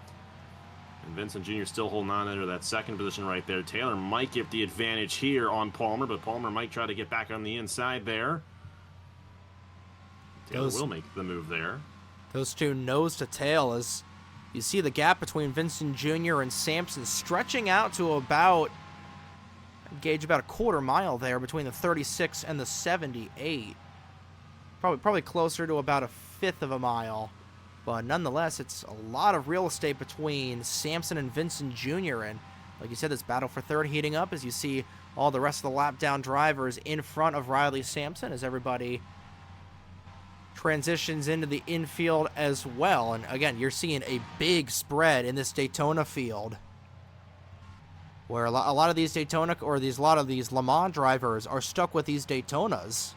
And Vincent Jr. still holding on under that 2nd position right there. Taylor might get the advantage here on Palmer, but Palmer might try to get back on the inside there. Taylor will make the move there. Those two nose to tail as you see the gap between Vincent Jr. and Sampson stretching out to about, I'd gauge about a quarter mile there between the 36 and the 78. Probably closer to about a 1/5 of a mile. But nonetheless, it's a lot of real estate between Sampson and Vincent Jr. And like you said, this battle for 3rd heating up as you see all the rest of the lap down drivers in front of Riley Sampson as everybody transitions into the infield as well. And again, you're seeing a big spread in this Daytona field, where a lot of these Daytona, or a lot of these Le Mans drivers are stuck with these Daytonas.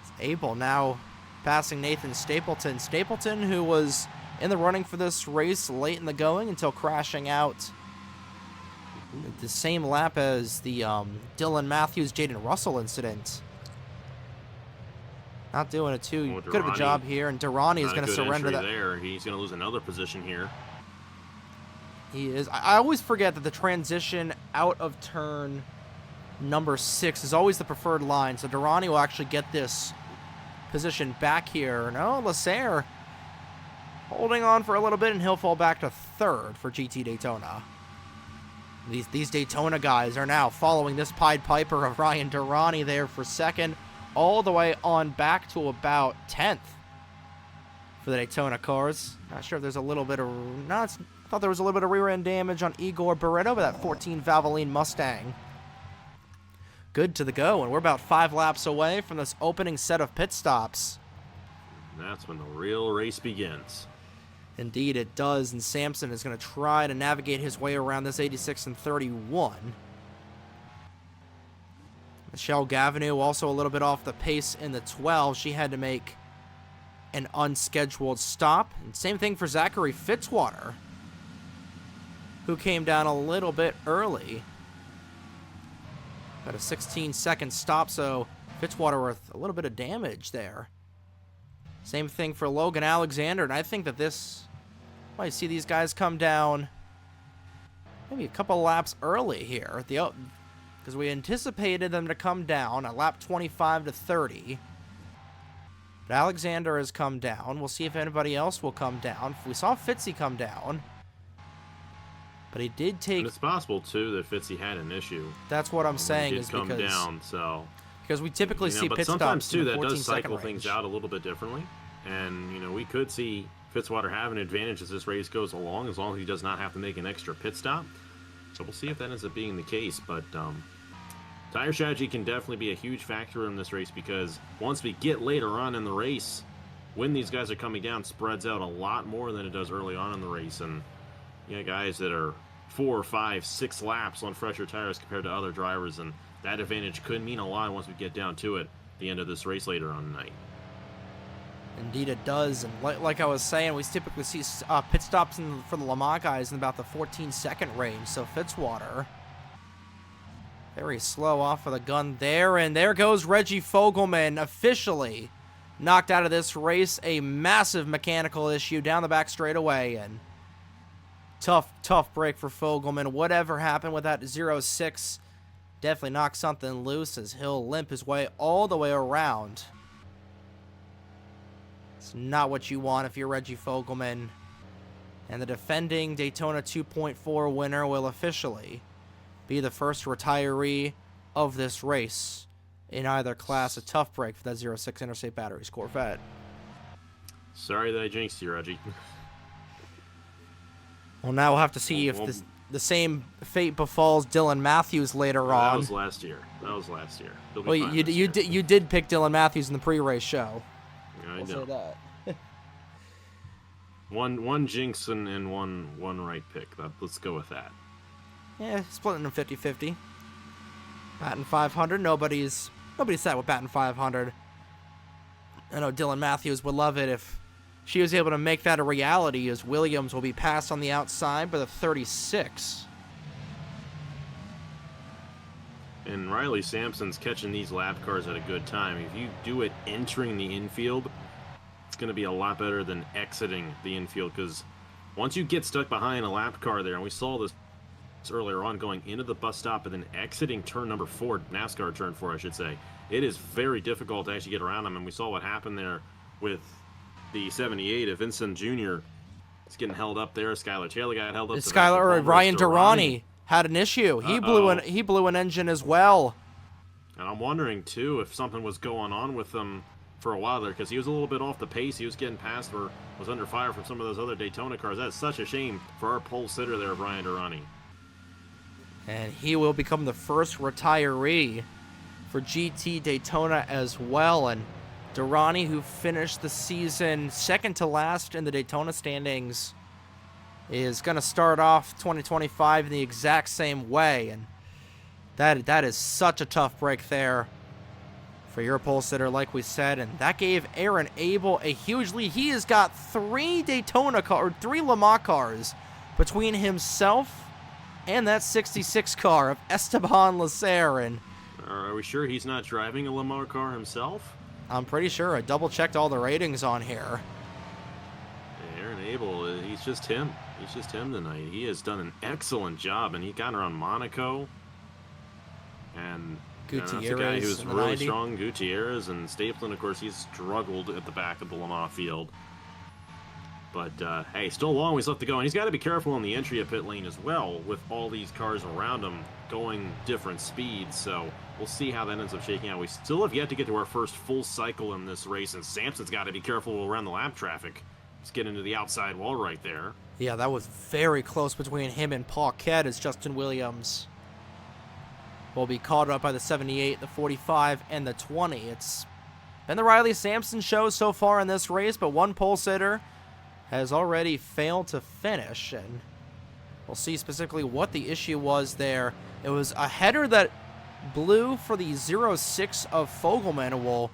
It's Abel now passing Nathan Stapleton. Stapleton, who was in the running for this race late in the going until crashing out the same lap as the Dylan Matthews, Jaden Russell incident. Not doing it too good of a job here, and Durrani is going to surrender that. There, he's going to lose another position here. He is. I always forget that the transition out of turn number 6 is always the preferred line, so Durrani will actually get this position back here. No, Lasserre holding on for a little bit, and he'll fall back to 3rd for GT Daytona. These Daytona guys are now following this Pied Piper of Ryan Durrani there for 2nd, all the way on back to about 10th for the Daytona cars. Not sure if there's a little bit of... I thought there was a little bit of rear-end damage on Igor Barreto, but that 14 Valvoline Mustang. Good to the go, and we're about 5 laps away from this opening set of pit stops. And that's when the real race begins. Indeed it does, and Sampson is going to try to navigate his way around this 86 and 31. Michelle Gavinou also a little bit off the pace in the 12. She had to make an unscheduled stop. And same thing for Zachary Fitzwater, who came down a little bit early. Got a 16-second stop, so Fitzwater with a little bit of damage there. Same thing for Logan Alexander, and I think that this might see these guys come down maybe a couple laps early here, because we anticipated them to come down at lap 25 to 30. But Alexander has come down. We'll see if anybody else will come down. We saw Fitzy come down, but he did take... And it's possible, too, that Fitzy had an issue. That's what I'm saying, is come because... down, so... Because we typically see but pit sometimes, stops in too, the that does 14-second cycle range. things out a little bit differently. And, we could see Fitzwater have an advantage as this race goes along, as long as he does not have to make an extra pit stop. So we'll see if that ends up being the case. But tire strategy can definitely be a huge factor in this race, because once we get later on in the race, when these guys are coming down, spreads out a lot more than it does early on in the race. And, guys that are 4, 5, 6 laps on fresher tires compared to other drivers, and that advantage could mean a lot once we get down to it at the end of this race later on tonight. Indeed it does, and like I was saying, we typically see pit stops for the Le Mans guys in about the 14-second range, so Fitzwater very slow off of the gun there, and there goes Reggie Fogelman, officially knocked out of this race. A massive mechanical issue down the back straightaway, and tough break for Fogelman. Whatever happened with that 0-6 definitely knocked something loose, as he'll limp his way all the way around. It's not what you want if you're Reggie Fogelman. And the defending Daytona 2.4 winner will officially be the first retiree of this race in either class. A tough break for that 0-6 Interstate Batteries Corvette. Sorry that I jinxed you, Reggie. Well, now we'll have to see if the same fate befalls Dylan Matthews later on. That was last year. Well, you did pick Dylan Matthews in the pre-race show. Yeah, I know. Say that. One jinx and one right pick. Let's go with that. Yeah, splitting them 50-50. Batting 500. Nobody's set with batting 500. I know Dylan Matthews would love it if she was able to make that a reality, as Williams will be passed on the outside by the 36. And Riley Sampson's catching these lap cars at a good time. If you do it entering the infield, it's going to be a lot better than exiting the infield, because once you get stuck behind a lap car there, and we saw this earlier on going into the bus stop and then exiting turn number 4, NASCAR turn 4, I should say, it is very difficult to actually get around them. And we saw what happened there with the 78 of Vincent Jr. It's getting held up there. Skylar Taylor got held up. Ryan Durrani had an issue. He blew an engine as well. And I'm wondering too if something was going on with him for a while there, because he was a little bit off the pace. He was getting past or was under fire from some of those other Daytona cars. That's such a shame for our pole sitter there, Ryan Durrani. And he will become the first retiree for GT Daytona as well. And Durrani, who finished the season second to last in the Daytona standings, is going to start off 2025 in the exact same way. And that is such a tough break there for your pole sitter, like we said. And that gave Aaron Abel a huge lead. He has got 3 Le Mans cars between himself and that 66 car of Esteban Lasser. And are we sure he's not driving a Le Mans car himself? I'm pretty sure. I double-checked all the ratings on here. Aaron Abel, he's just him. He's just him tonight. He has done an excellent job, and he got around Monaco. And that's a guy who's really 90. strong. Gutierrez and Stapleton, of course, he's struggled at the back of the Le Mans field. But, hey, still a long ways left to go. And he's got to be careful in the entry of pit lane as well, with all these cars around him going different speeds. So we'll see how that ends up shaking out. We still have yet to get to our first full cycle in this race, and Sampson's got to be careful around the lap traffic. Let's get into the outside wall right there. Yeah, that was very close between him and Paquette, as Justin Williams will be caught up by the 78, the 45, and the 20. It's been the Riley Sampson show so far in this race, but one pole sitter has already failed to finish, and we'll see specifically what the issue was there. It was a header that blew for the 06 of Fogelman. We'll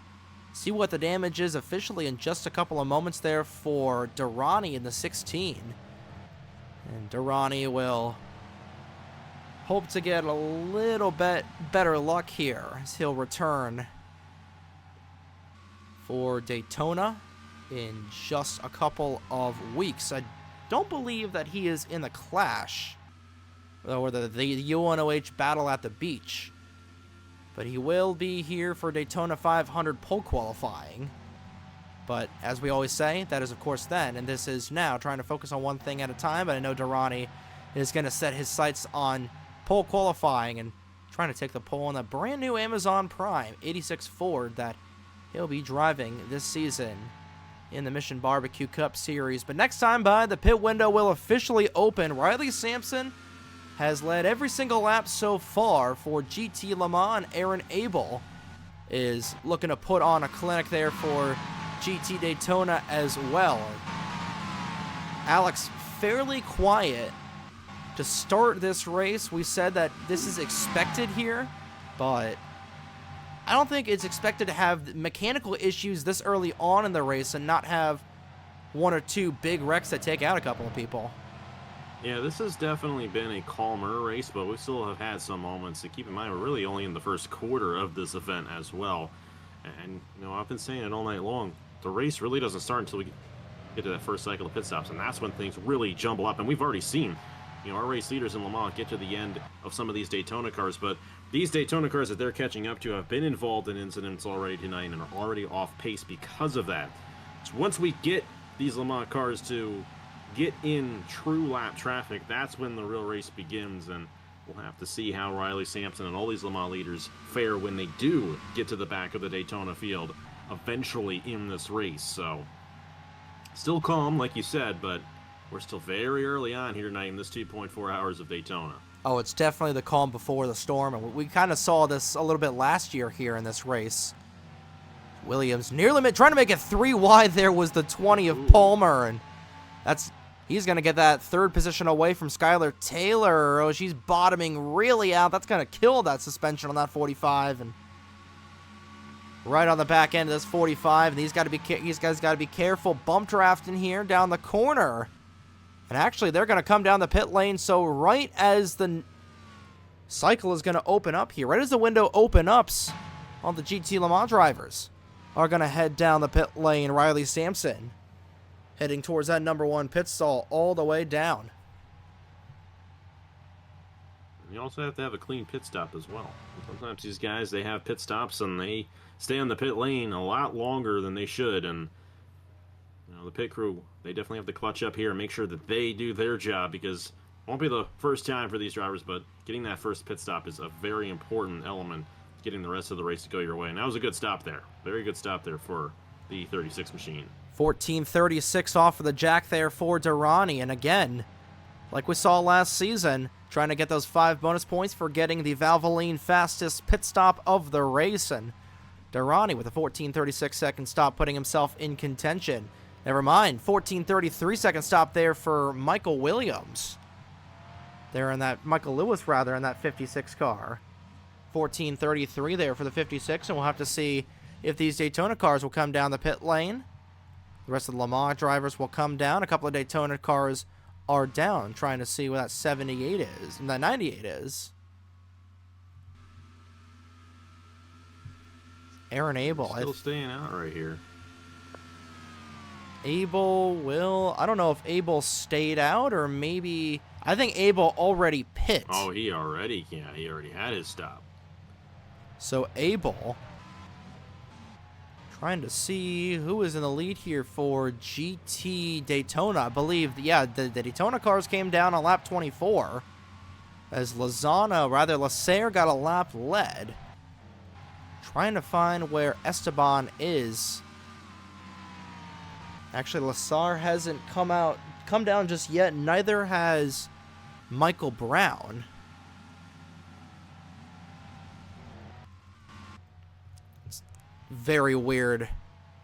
see what the damage is officially in just a couple of moments there for Durrani in the 16. And Durrani will hope to get a little bit better luck here as he'll return for Daytona in just a couple of weeks. I don't believe that he is in the Clash or the UNOH battle at the beach, but he will be here for Daytona 500 pole qualifying. But as we always say, that is of course then, and this is now, trying to focus on one thing at a time. But I know Durrani is going to set his sights on pole qualifying and trying to take the pole on that brand new Amazon Prime 86 Ford that he'll be driving this season in the Mission Barbecue Cup Series. But next time by, the pit window will officially open. Riley Sampson has led every single lap so far for GT Le Mans, and Aaron Abel is looking to put on a clinic there for GT Daytona as well. Alex, fairly quiet to start this race. We said that this is expected here, but I don't think it's expected to have mechanical issues this early on in the race and not have one or two big wrecks that take out a couple of people. Yeah, this has definitely been a calmer race, but we still have had some moments. To keep in mind, we're really only in the first quarter of this event as well. And, you know, I've been saying it all night long. The race really doesn't start until we get to that first cycle of pit stops, and that's when things really jumble up. And we've already seen, you know, our race leaders in Le Mans get to the end of some of these Daytona cars, but these Daytona cars that they're catching up to have been involved in incidents already tonight and are already off pace because of that. So once we get these Le Mans cars to get in true lap traffic, that's when the real race begins, and we'll have to see how Riley Sampson and all these Le Mans leaders fare when they do get to the back of the Daytona field eventually in this race. So still calm, like you said, but we're still very early on here tonight in this 2.4 hours of Daytona. Oh, it's definitely the calm before the storm, and we kind of saw this a little bit last year here in this race. Williams nearly trying to make it 3 wide. There was the 20 of Palmer, and he's going to get that third position away from Skylar Taylor. Oh, she's bottoming really out. That's going to kill that suspension on that 45, and right on the back end of this 45. And these guys got to be careful. Bump draft in here down the corner. And actually, they're going to come down the pit lane, so right as the cycle is going to open up here, right as the window open ups, all the GT Le Mans drivers are going to head down the pit lane. Riley Sampson heading towards that number 1 pit stall all the way down. You also have to have a clean pit stop as well. Sometimes these guys, they have pit stops and they stay on the pit lane a lot longer than they should, and you know, the pit crew, they definitely have to clutch up here and make sure that they do their job, because it won't be the first time for these drivers, but getting that first pit stop is a very important element, getting the rest of the race to go your way. And that was a good stop there. Very good stop there for the 36 machine. 14:36 off of the jack there for Durrani. And again, like we saw last season, trying to get those 5 bonus points for getting the Valvoline fastest pit stop of the race. And Durrani with a 14:36 second stop, putting himself in contention. Never mind, 14:33 second stop there for Michael Williams. Michael Lewis rather, in that 56 car. 14:33 there for the 56, and we'll have to see if these Daytona cars will come down the pit lane. The rest of the Le Mans drivers will come down. A couple of Daytona cars are down, trying to see what that 78 is, and that 98 is. Aaron Abel. Still staying out right here. Abel will... I don't know if Abel stayed out or maybe... I think Abel already pit. Oh, he already had his stop. So Abel... Trying to see who is in the lead here for GT Daytona. I believe, yeah, the Daytona cars came down on lap 24. As Lasser got a lap led. Trying to find where Esteban is. Actually, Lasser hasn't come down just yet. Neither has Michael Brown. It's very weird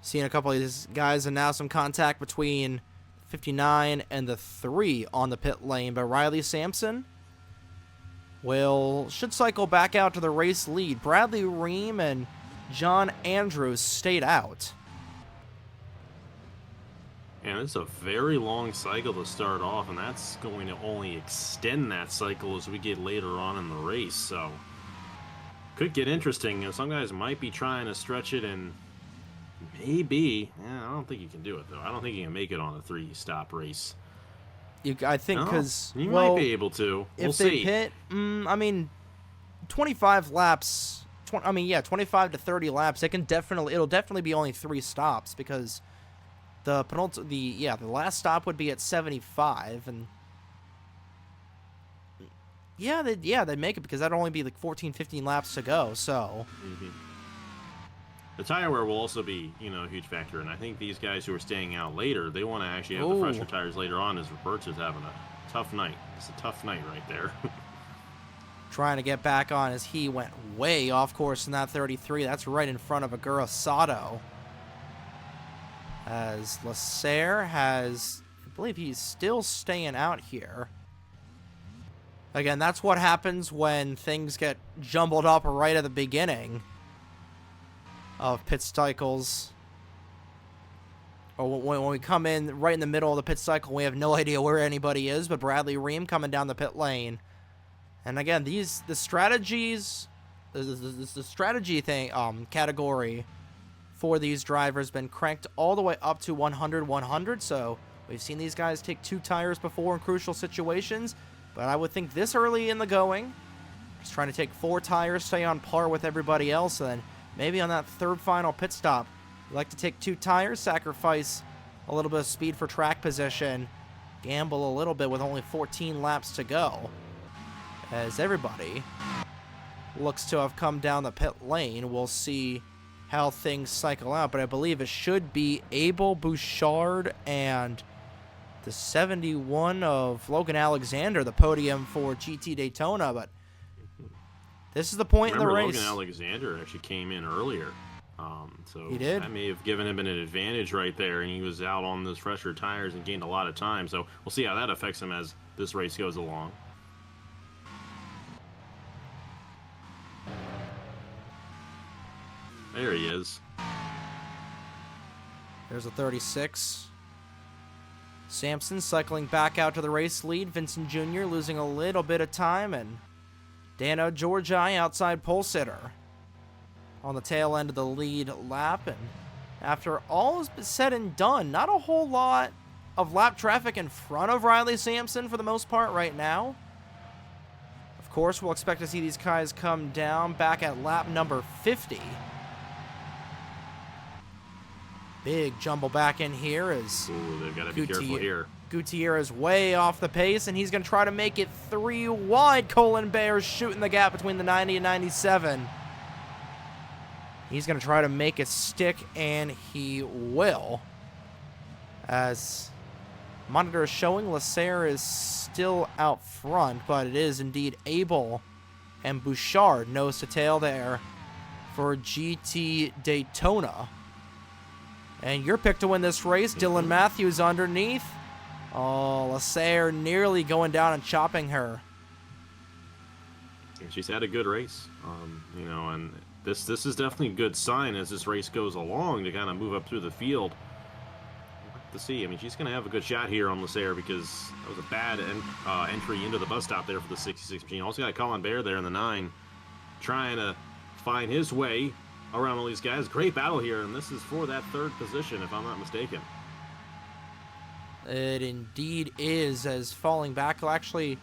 seeing a couple of these guys, and now some contact between 59 and the 3 on the pit lane. But Riley Sampson should cycle back out to the race lead. Bradley Ream and John Andrews stayed out. And it's a very long cycle to start off, and that's going to only extend that cycle as we get later on in the race. So could get interesting. Some guys might be trying to stretch it, and maybe. I don't think you can do it, though. I don't think you can make it on a 3-stop race. I think because you might be able to. We'll if they see. pit, 25 laps. 25 to 30 laps. It'll definitely be only 3 stops because the last stop would be at 75, and they'd make it because that'd only be like 14, 15 laps to go. So. Mm-hmm. The tire wear will also be, a huge factor, and I think these guys who are staying out later, they want to actually have the fresher tires later on, as Roberts is having a tough night. It's a tough night right there. Trying to get back on as he went way off course in that 33. That's right in front of Agura Sato. As Lasser I believe he's still staying out here. Again, that's what happens when things get jumbled up right at the beginning of pit cycles, or when we come in right in the middle of the pit cycle, we have no idea where anybody is. But Bradley Ream coming down the pit lane, and again, the strategy thing category for these drivers been cranked all the way up to 100. So we've seen these guys take 2 tires before in crucial situations, but I would think this early in the going, just trying to take 4 tires, stay on par with everybody else, and then maybe on that 3rd final pit stop, you like to take 2 tires, sacrifice a little bit of speed for track position, gamble a little bit with only 14 laps to go. As everybody looks to have come down the pit lane, we'll see how things cycle out. But I believe it should be Abel Bouchard and the 71 of Logan Alexander, the podium for GT Daytona. But this is the point in the race. Logan Alexander actually came in earlier. So he did. That may have given him an advantage right there, and he was out on those fresher tires and gained a lot of time. So we'll see how that affects him as this race goes along. There he is. There's a 36. Sampson cycling back out to the race lead. Vincent Jr. losing a little bit of time, and Dano Georgi outside pole sitter on the tail end of the lead lap. And after all is said and done, not a whole lot of lap traffic in front of Riley Sampson for the most part right now. Of course, we'll expect to see these guys come down back at lap number 50. Big jumble back in here as they've got to be careful here. Gutierrez way off the pace, and he's going to try to make it 3 wide. Colin Bears shooting the gap between the 90 and 97. He's going to try to make it stick, and he will. As monitor is showing, Lasser is still out front, but it is indeed Abel and Bouchard nose to tail there for GT Daytona. And your pick to win this race, Dylan Matthews underneath. Oh, Lasser nearly going down and chopping her. She's had a good race, you know, and this is definitely a good sign as this race goes along to kind of move up through the field. We'll have to see. I mean, she's going to have a good shot here on Lasser because that was a bad entry into the bus stop there for the 66 machine. Also got Colin Bear there in the 9, trying to find his way around all these guys. Great battle here, and this is for that 3rd position, if I'm not mistaken. It indeed is, as falling back will actually...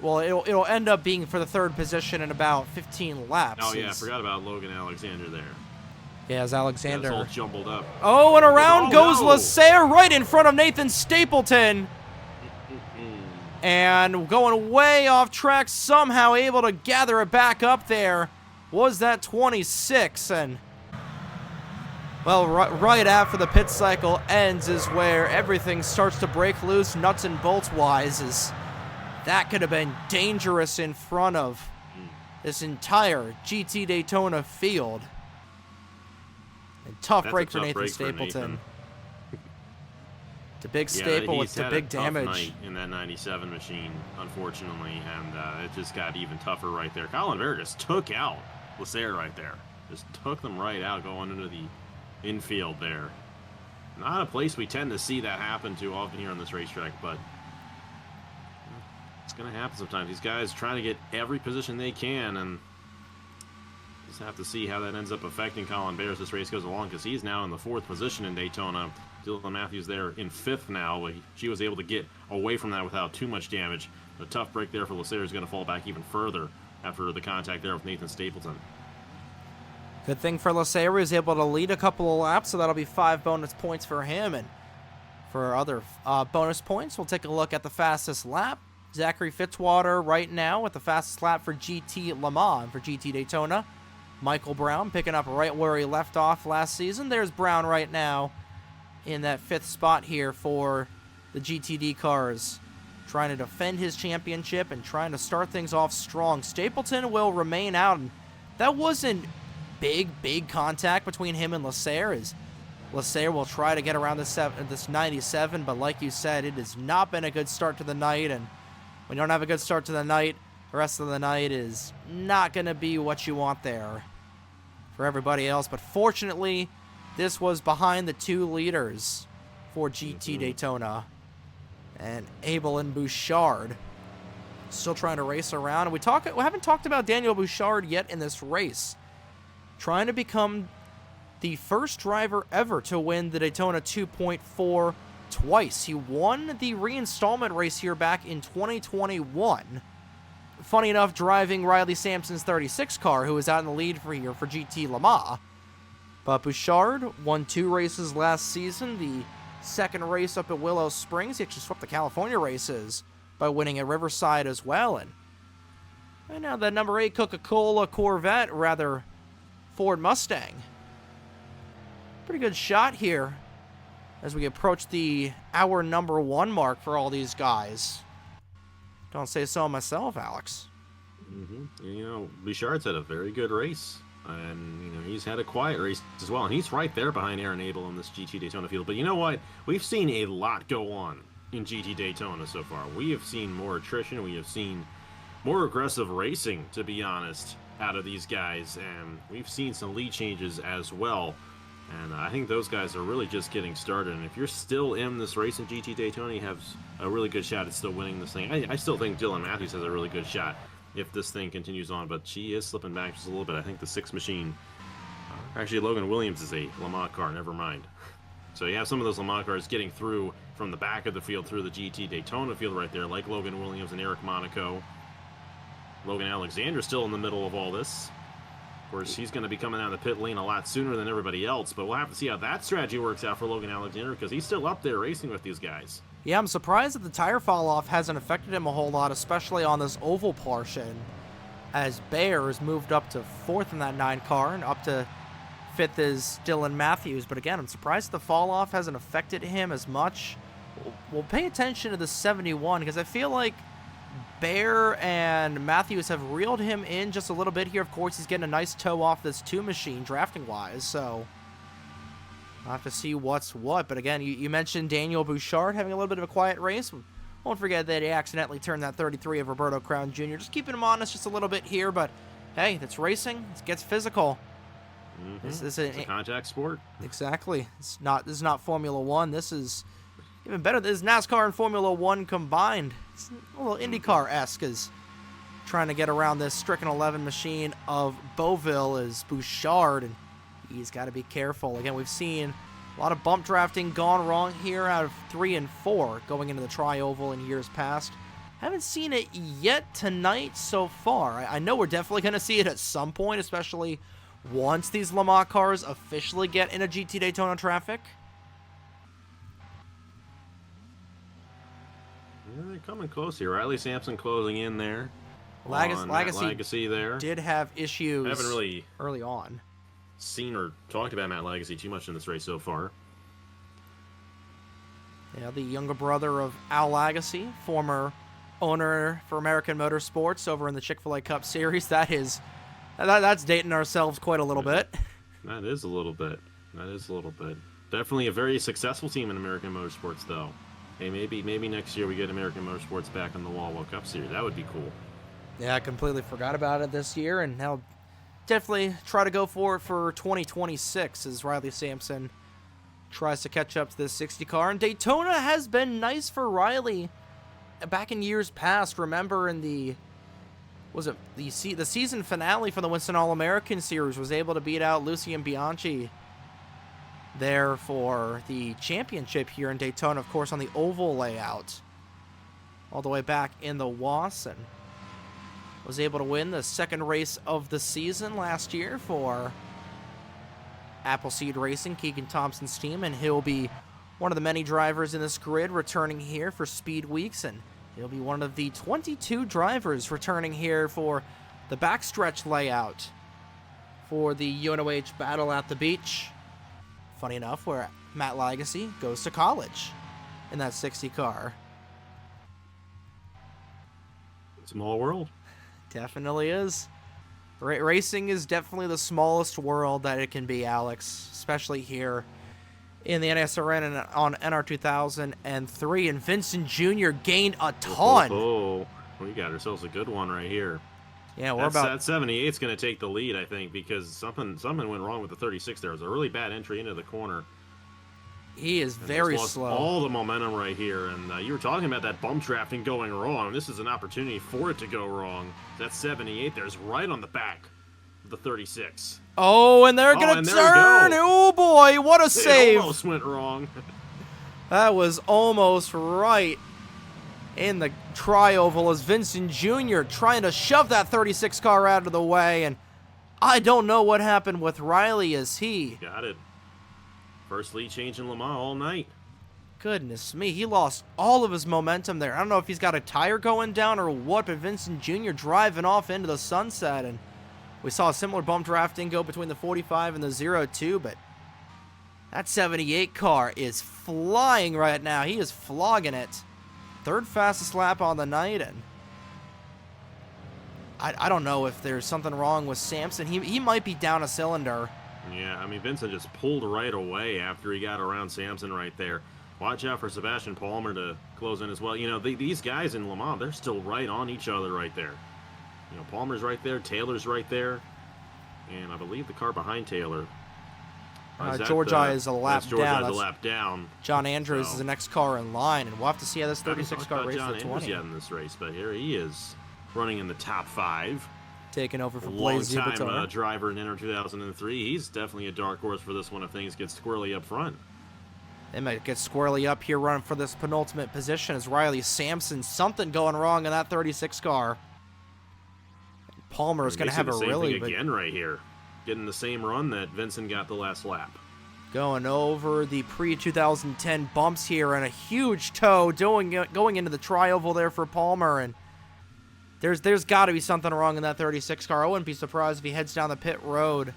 Well, it'll end up being for the 3rd position in about 15 laps. Oh, yeah, I forgot about Logan Alexander there. Yeah, as Alexander... Yeah, it's all jumbled up. Oh, and around goes no. Lasser right in front of Nathan Stapleton. And going way off track, somehow able to gather it back up there. Was that 26? And, well, right after the pit cycle ends is where everything starts to break loose, nuts and bolts wise, as that could have been dangerous in front of this entire GT Daytona field. And tough break for Nathan Stapleton. The big staple with the big damage. Night in that 97 machine, unfortunately, and it just got even tougher right there. Colin Bear just took out Lasser right there. Just took them right out going into the infield there. Not a place we tend to see that happen too often here on this racetrack, but it's going to happen sometimes. These guys trying to get every position they can, and just have to see how that ends up affecting Colin Bear as this race goes along, because he's now in the 4th position in Daytona. Dylan Matthews there in 5th now, but she was able to get away from that without too much damage. A tough break there for Lasser is going to fall back even further after the contact there with Nathan Stapleton. Good thing for Lasser, he was able to lead a couple of laps, so that'll be 5 bonus points for him. And for other bonus points, we'll take a look at the fastest lap. Zachary Fitzwater right now with the fastest lap for GT Le Mans for GT Daytona. Michael Brown picking up right where he left off last season. There's Brown right now in that 5th spot here for the GTD cars, trying to defend his championship and trying to start things off strong. Stapleton will remain out, and that wasn't big contact between him and Lasser, as Lasser will try to get around this 97, but like you said, it has not been a good start to the night, and when you don't have a good start to the night, the rest of the night is not going to be what you want there for everybody else. But fortunately, this was behind the 2 leaders for GT Daytona. And Abel and Bouchard still trying to race around. And we haven't talked about Daniel Bouchard yet in this race. Trying to become the first driver ever to win the Daytona 2.4 twice. He won the reinstallment race here back in 2021. Funny enough, driving Riley Sampson's 36 car, who was out in the lead for GT Le Mans. But Bouchard won 2 races last season. The 2nd race up at Willow Springs. He actually swept the California races by winning at Riverside as well. And now the number 8 Coca-Cola Corvette, rather Ford Mustang. Pretty good shot here as we approach the hour number 1 mark for all these guys. Don't say so myself, Alex. You know, Bouchard's had a very good race. And, you know, he's had a quiet race as well. And he's right there behind Aaron Abel in this GT Daytona field. But you know what? We've seen a lot go on in GT Daytona so far. We have seen more attrition. We have seen more aggressive racing, to be honest, out of these guys. And we've seen some lead changes as well. And I think those guys are really just getting started. And if you're still in this race in GT Daytona, you have a really good shot at still winning this thing. I still think Dylan Matthews has a really good shot if this thing continues on, but she is slipping back just a little bit. I think the 6 machine, actually Logan Williams is a Le Mans car, never mind. So you have some of those Le Mans cars getting through from the back of the field through the GT Daytona field right there, like Logan Williams and Eric Monaco. Logan Alexander still in the middle of all this. Of course, he's going to be coming out of the pit lane a lot sooner than everybody else, but we'll have to see how that strategy works out for Logan Alexander, because he's still up there racing with these guys. Yeah, I'm surprised that the tire fall-off hasn't affected him a whole lot, especially on this oval portion, as Bears moved up to 4th in that 9 car, and up to 5th is Dylan Matthews. But again, I'm surprised the fall-off hasn't affected him as much. We'll pay attention to the 71, because I feel like Bear and Matthews have reeled him in just a little bit here. Of course, he's getting a nice tow off this 2 machine, drafting-wise, so I'll have to see what's what. But again, you mentioned Daniel Bouchard having a little bit of a quiet race. Won't forget that he accidentally turned that 33 of Roberto Crown Jr. Just keeping him honest just a little bit here, but hey, it's racing. It gets physical. This is It's a contact sport. Exactly. This is not Formula One. This is even better. This is NASCAR and Formula One combined. It's a little IndyCar-esque, as trying to get around this stricken 11 machine of Beauville is Bouchard, and he's got to be careful. Again, we've seen a lot of bump drafting gone wrong here out of 3 and 4 going into the Tri-Oval in years past. Haven't seen it yet tonight so far. I know we're definitely going to see it at some point, especially once these Le Mans cars officially get into GT Daytona traffic. Yeah, they're coming close here. Riley Sampson closing in there. Legacy there. Did have issues I haven't really early on. seen or talked about Matt Legacy too much in this race so far. Yeah, the younger brother of Al Legacy, former owner for American Motorsports over in the Chick-fil-A Cup Series. That's dating ourselves quite a little bit. That is a little bit. Definitely a very successful team in American Motorsports, though. Hey, maybe next year we get American Motorsports back in the World Cup Series. That would be cool. Yeah, I completely forgot about it this year, and I'll definitely try to go for it for 2026 as Riley Sampson tries to catch up to this 60 car. And Daytona has been nice for Riley back in years past. Remember in the season finale for the Winston All-American Series, was able to beat out Lucien Bianchi there for the championship here in Daytona, of course, on the oval layout, all the way back in the WAS, and was able to win the second race of the season last year for Appleseed Racing, Keegan Thompson's team, and he'll be one of the many drivers in this grid returning here for Speed Weeks, and he'll be one of the 22 drivers returning here for the backstretch layout for the UNOH Battle at the Beach. Funny enough, where Matt Legacy goes to college in that 60 car. Small world. Definitely is. Racing is definitely the smallest world that it can be, Alex, especially here in the NSRN and on NR2003. And Vincent Jr. gained a ton. Oh, we got ourselves a good one right here. Yeah, that 78's going to take the lead, I think, because something went wrong with the 36 there. It was a really bad entry into the corner. He is very slow. All the momentum right here, and you were talking about that bump drafting going wrong. This is an opportunity for it to go wrong. That 78 there's right on the back of the 36. Oh, and they're going to turn. Oh, boy, what a save. It almost went wrong. That was almost right in the Tri-Oval as Vincent Jr. trying to shove that 36 car out of the way, and I don't know what happened with Riley as he got it. First lead change in Le Mans all night. Goodness me, he lost all of his momentum there. I don't know if he's got a tire going down or what, but Vincent Jr. driving off into the sunset, and we saw a similar bump drafting go between the 45 and the 02, but that 78 car is flying right now. He is flogging it. Third fastest lap on the night, and I don't know if there's something wrong with Sampson. He might be down a cylinder. Yeah, I mean, Vincent just pulled right away after he got around Sampson right there. Watch out for Sebastian Palmer to close in as well. You know, these guys in Le Mans, they're still right on each other right there. You know, Palmer's right there, Taylor's right there, and I believe the car behind Taylor. Georgia is a lap down. Georgia is a lap down. John Andrews is the next car in line, and we'll have to see how this 36 car race John for 20. Andrews yet in this race, but here he is running in the top 5. Taking over for Blaise Zubatar. Long-time driver in Inter 2003. He's definitely a dark horse for this one if things get squirrely up front. They might get squirrely up here running for this penultimate position as Riley Sampson. Something going wrong in that 36 car. Palmer is going to have a really big again right here, getting the same run that Vincent got the last lap. Going over the pre-2010 bumps here and a huge tow going into the Tri-Oval there for Palmer, and there's got to be something wrong in that 36 car. I wouldn't be surprised if he heads down the pit road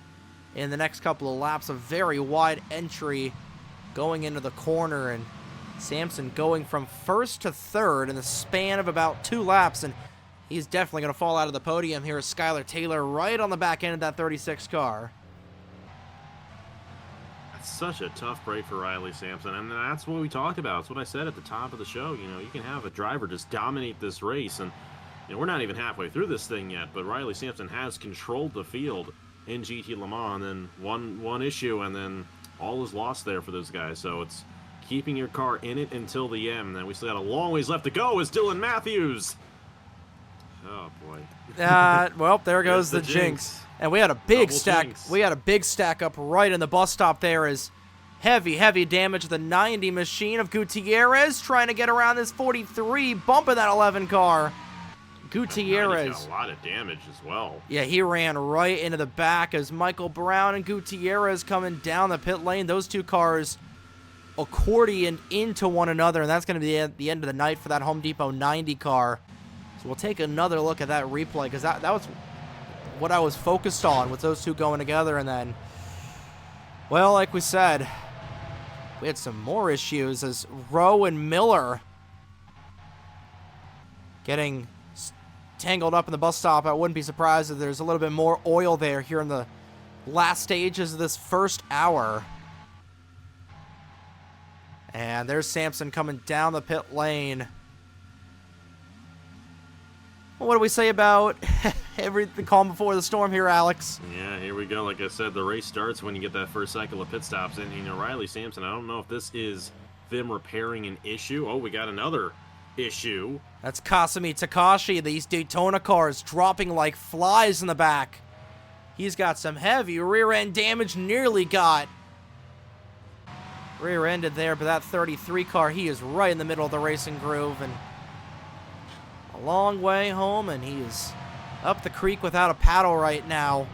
in the next couple of laps. A very wide entry going into the corner, and Sampson going from first to third in the span of about 2 laps, and he's definitely going to fall out of the podium here. Skylar Taylor right on the back end of that 36 car. That's such a tough break for Riley Sampson, and that's what we talked about. It's what I said at the top of the show. You know, you can have a driver just dominate this race, and you know, we're not even halfway through this thing yet, but Riley Sampson has controlled the field in GT Le Mans, and then one issue, and then all is lost there for those guys. So it's keeping your car in it until the end. And we still got a long ways left to go as Dylan Matthews. Oh boy. Well, there goes the jinx. And we had a big stack. Jinx. We had a big stack up right in the bus stop there. As heavy damage to the 90 machine of Gutierrez trying to get around this 43, bumping that 11 car. Gutierrez got a lot of damage as well. Yeah, he ran right into the back as Michael Brown and Gutierrez coming down the pit lane. Those two cars accordioned into one another, and that's going to be the end of the night for that Home Depot 90 car. So we'll take another look at that replay, because that was what I was focused on, with those two going together. And then, well, like we said, we had some more issues as Rowe and Miller getting tangled up in the bus stop. I wouldn't be surprised if there's a little bit more oil there here in the last stages of this first hour. And there's Sampson coming down the pit lane. What do we say about everything calm before the storm here, Alex? Yeah, here we go. Like I said, the race starts when you get that first cycle of pit stops. And, you know, Riley Sampson, I don't know if this is them repairing an issue. Oh, we got another issue. That's Kasumi Takashi. These Daytona cars dropping like flies in the back. He's got some heavy rear end damage, nearly got rear ended there, but that 33 car, he is right in the middle of the racing groove, and a long way home, and he is up the creek without a paddle right now.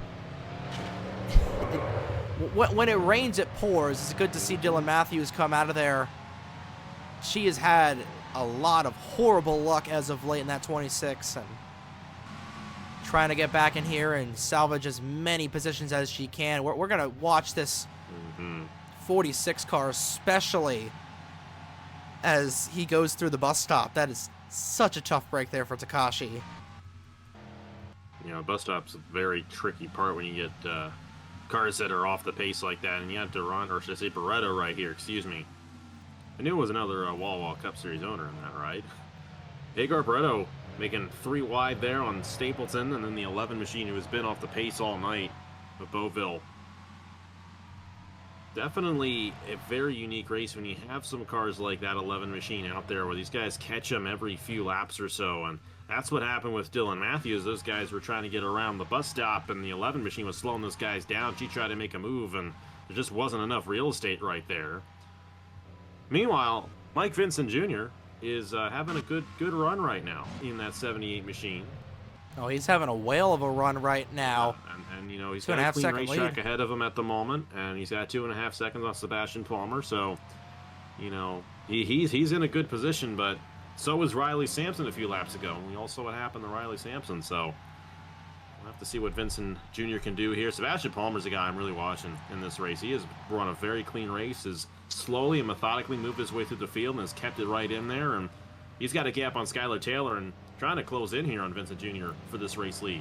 When it rains, it pours. It's good to see Dylan Matthews come out of there. She has had a lot of horrible luck as of late in that 26, and trying to get back in here and salvage as many positions as she can. We're going to watch this 46 car, especially as he goes through the bus stop. That is such a tough break there for Takashi. You know, bus stop's a very tricky part when you get cars that are off the pace like that, and you have to run, or should I say Barretto right here, excuse me. I knew it was another Wall Cup Series owner in that ride. Hagar Barretto making 3 wide there on Stapleton, and then the 11 machine who has been off the pace all night of Beauville. Definitely a very unique race when you have some cars like that 11 machine out there where these guys catch them every few laps or so, and that's what happened with Dylan Matthews. Those guys were trying to get around the bus stop, and the 11 machine was slowing those guys down. She tried to make a move, and there just wasn't enough real estate right there. Meanwhile, Mike Vincent Jr. is having a good run right now in that 78 machine. Oh, he's having a whale of a run right now. And you know, he's got a clean racetrack ahead of him at the moment, and he's got 2.5 seconds on Sebastian Palmer. So, you know, he's in a good position, but so was Riley Sampson a few laps ago. And we all saw what happened to Riley Sampson, so we'll have to see what Vincent Jr. can do here. Sebastian Palmer's a guy I'm really watching in this race. He has run a very clean race, has slowly and methodically moved his way through the field and has kept it right in there, and he's got a gap on Skylar Taylor and trying to close in here on Vincent Jr. for this race lead.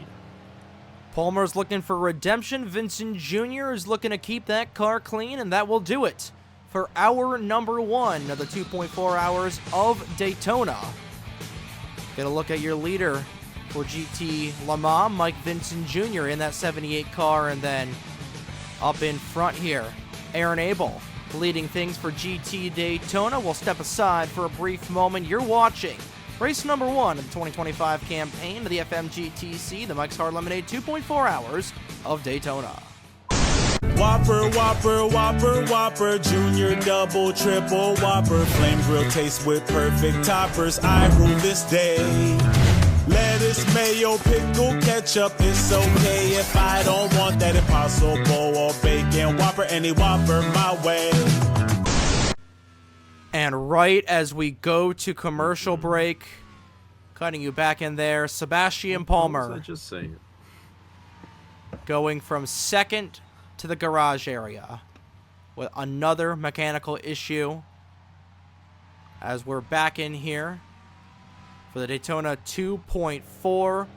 Palmer's looking for redemption. Vincent Jr. is looking to keep that car clean, and that will do it for hour number 1 of the 2.4 hours of Daytona. Get a look at your leader for GT Le Mans, Mike Vincent Jr. in that 78 car, and then up in front here, Aaron Abel leading things for GT Daytona. We'll step aside for a brief moment. You're watching race number 1 of the 2025 campaign of the FMGTC, the Mike's Hard Lemonade 2.4 hours of Daytona. Whopper, Whopper, Whopper, Whopper, Junior, Double, Triple, Whopper, Flame Grill taste with perfect toppers. I rule this day. Lettuce, mayo, pickle, ketchup, it's okay if I don't want that Impossible or bacon Whopper, any Whopper my way. And right as we go to commercial break, cutting you back in there, Sebastian Palmer. What was I just saying? Going from second to the garage area with another mechanical issue. as we're back in here for the Daytona 2.4.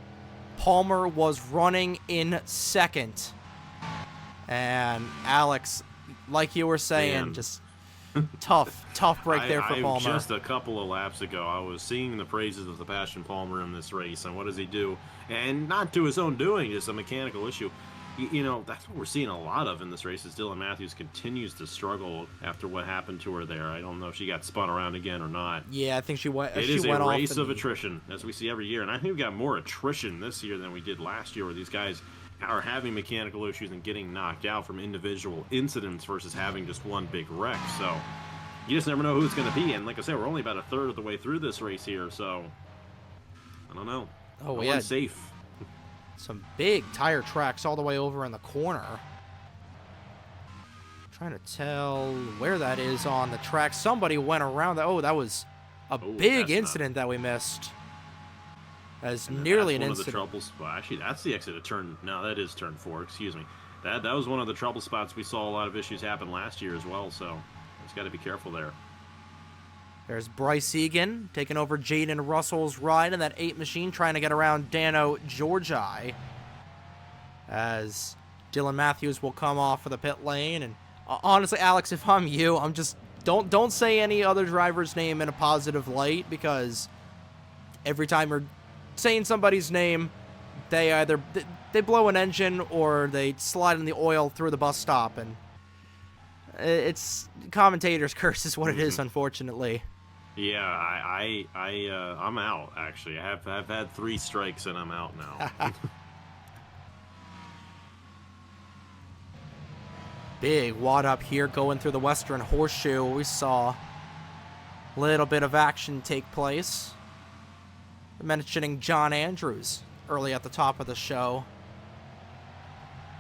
Palmer was running in second. And Alex, like you were saying, just tough break there for Palmer. Just a couple of laps ago, I was singing the praises of Sebastian Palmer in this race, and what does he do? And not to his own doing, just a mechanical issue. You know, that's what we're seeing a lot of in this race, is Dylan Matthews continues to struggle after what happened to her there. I don't know if she got spun around again or not. Yeah, I think she went. It is a race of attrition, as we see every year, and I think we got more attrition this year than we did last year, where these guys are having mechanical issues and getting knocked out from individual incidents versus having just one big wreck. So you just never know who it's going to be, and like I said, we're only about a third of the way through this race here, so I don't know. Oh, no yeah. one's safe. Some big tire tracks all the way over in the corner. Trying to tell where that is on the track. Somebody went around that. Oh, that was a big incident that we missed. As nearly an incident. One of the troubles. Well, actually, that's the exit of turn. No, that is turn 4. Excuse me. That was one of the trouble spots. We saw a lot of issues happen last year as well. So just got to be careful there. There's Bryce Egan taking over Jaden Russell's ride in that 8 machine, trying to get around Dano Georgi. As Dylan Matthews will come off of the pit lane. And honestly, Alex, if I'm you, I'm just don't say any other driver's name in a positive light, because every time you're saying somebody's name, they either they blow an engine or they slide in the oil through the bus stop, and it's commentator's curse is what it is, unfortunately. Yeah, I'm out, actually. I've had 3 strikes and I'm out now. Big wad up here going through the Western Horseshoe. We saw a little bit of action take place. Mentioning John Andrews early at the top of the show,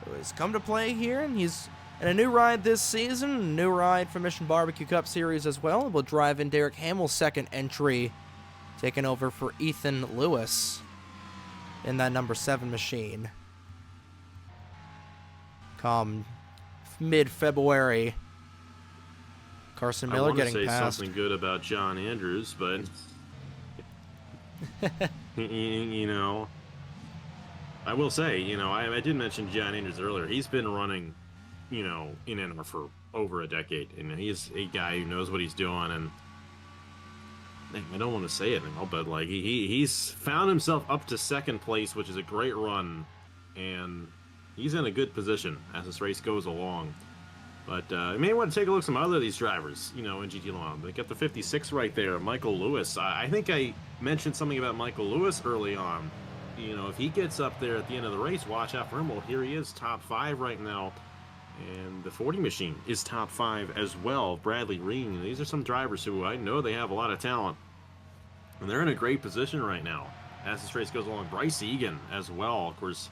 who has come to play here, and he's in a new ride this season, a new ride for Mission Barbecue Cup Series as well. We'll drive in Derek Hamill's second entry, taking over for Ethan Lewis in that number 7 machine. Come mid-February, Carson Miller getting passed. I want to say something good about John Andrews, but you know, I will say, you know, I did mention John Andrews earlier. He's been running, you know, in NR for over a decade, and he's a guy who knows what he's doing. And I don't want to say it, but like he's found himself up to 2nd place, which is a great run, and he's in a good position as this race goes along. But you may want to take a look at some other of these drivers, you know, in GT Le Mans. They got the 56 right there, Michael Lewis. I think I mentioned something about Michael Lewis early on. You know, if he gets up there at the end of the race, watch out for him. Well, here he is, top 5 right now. And the 40 machine is top 5 as well. Bradley Ring. These are some drivers who I know they have a lot of talent. And they're in a great position right now as this race goes along. Bryce Egan as well, of course.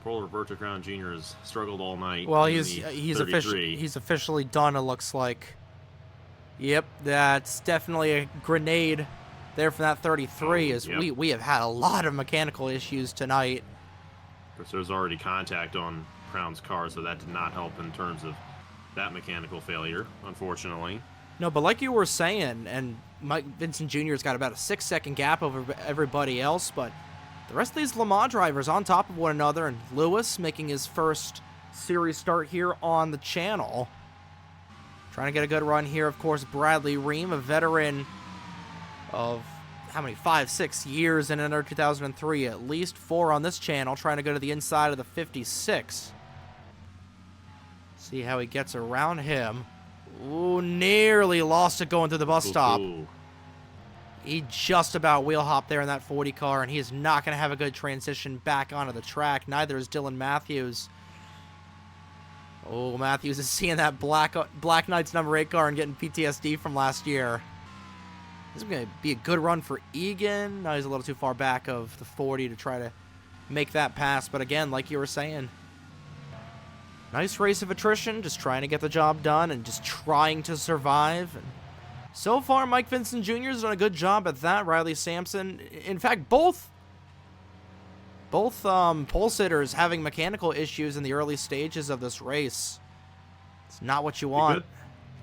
Paul Roberto Crown Jr. has struggled all night. Well, he's officially done, it looks like. Yep, that's definitely a grenade there for that 33. We have had a lot of mechanical issues tonight. Of course, there's already contact on Crown's car, so that did not help in terms of that mechanical failure, unfortunately. No, but like you were saying, and Mike Vincent Jr.'s got about a 6-second gap over everybody else, but the rest of these Le Mans drivers on top of one another, and Lewis making his first series start here on the channel. Trying to get a good run here, of course, Bradley Ream, a veteran of how many, 5-6 years in NR 2003, at least 4 on this channel, trying to go to the inside of the 56. See how he gets around him. Ooh, nearly lost it going through the bus stop. He just about wheel hopped there in that 40 car, and he is not going to have a good transition back onto the track. Neither is Dylan Matthews. Oh, Matthews is seeing that Black Knights number 8 car and getting PTSD from last year. This is going to be a good run for Egan. Now he's a little too far back of the 40 to try to make that pass. But again, like you were saying, nice race of attrition, just trying to get the job done and just trying to survive. And so far, Mike Vincent Jr. has done a good job at that. Riley Sampson, in fact, both pole sitters having mechanical issues in the early stages of this race. It's not what you want.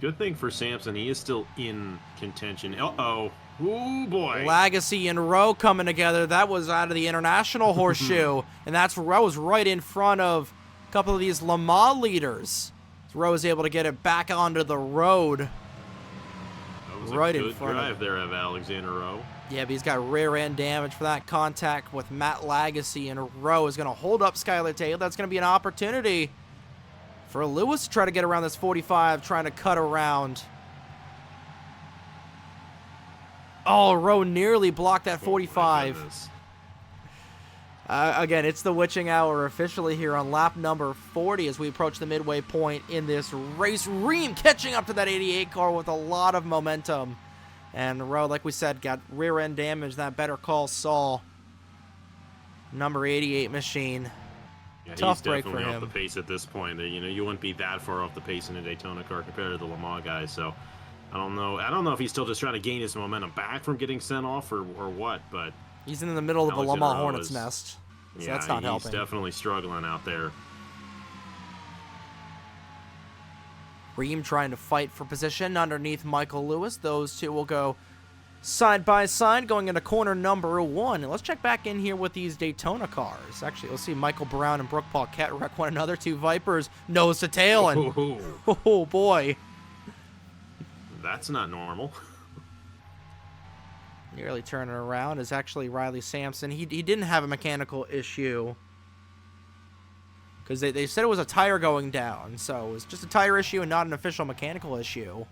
Good thing for Sampson, he is still in contention. Uh-oh. Ooh, boy. Legacy and Rowe coming together. That was out of the International Horseshoe, and that was right in front of a couple of these Le Mans leaders. Rowe was able to get it back onto the road. That was right a in good front drive there of Alexander Rowe. Yeah, but he's got rear end damage for that contact with Matt Lagacy, and Rowe is going to hold up Skylar Taylor. That's going to be an opportunity for Lewis to try to get around this 45, trying to cut around. Oh, Rowe nearly blocked that 45. Again, it's the witching hour officially here on lap number 40 as we approach the midway point in this race. Ream catching up to that 88 car with a lot of momentum. And Rowe, like we said, got rear end damage. That Better Call Saul, number 88 machine. Yeah, Tough he's break definitely for off him. the pace at this point. You know, you wouldn't be that far off the pace in a Daytona car compared to the Le Mans guys. So I don't know if he's still just trying to gain his momentum back from getting sent off or what. But He's in the middle of the Le Alexander Mans Rowe Hornet's is- nest. So yeah, that's not he's helping. definitely struggling out there. Ream trying to fight for position underneath Michael Lewis. Those two will go side by side going into corner number 1. And let's check back in here with these Daytona cars. Actually, let's see Michael Brown and Brooke Paquette wreck one another. Two Vipers nose to tail. And Ooh, oh boy, that's not normal. nearly turning around is actually Riley Sampson. He didn't have a mechanical issue because they said it was a tire going down. So it was just a tire issue and not an official mechanical issue.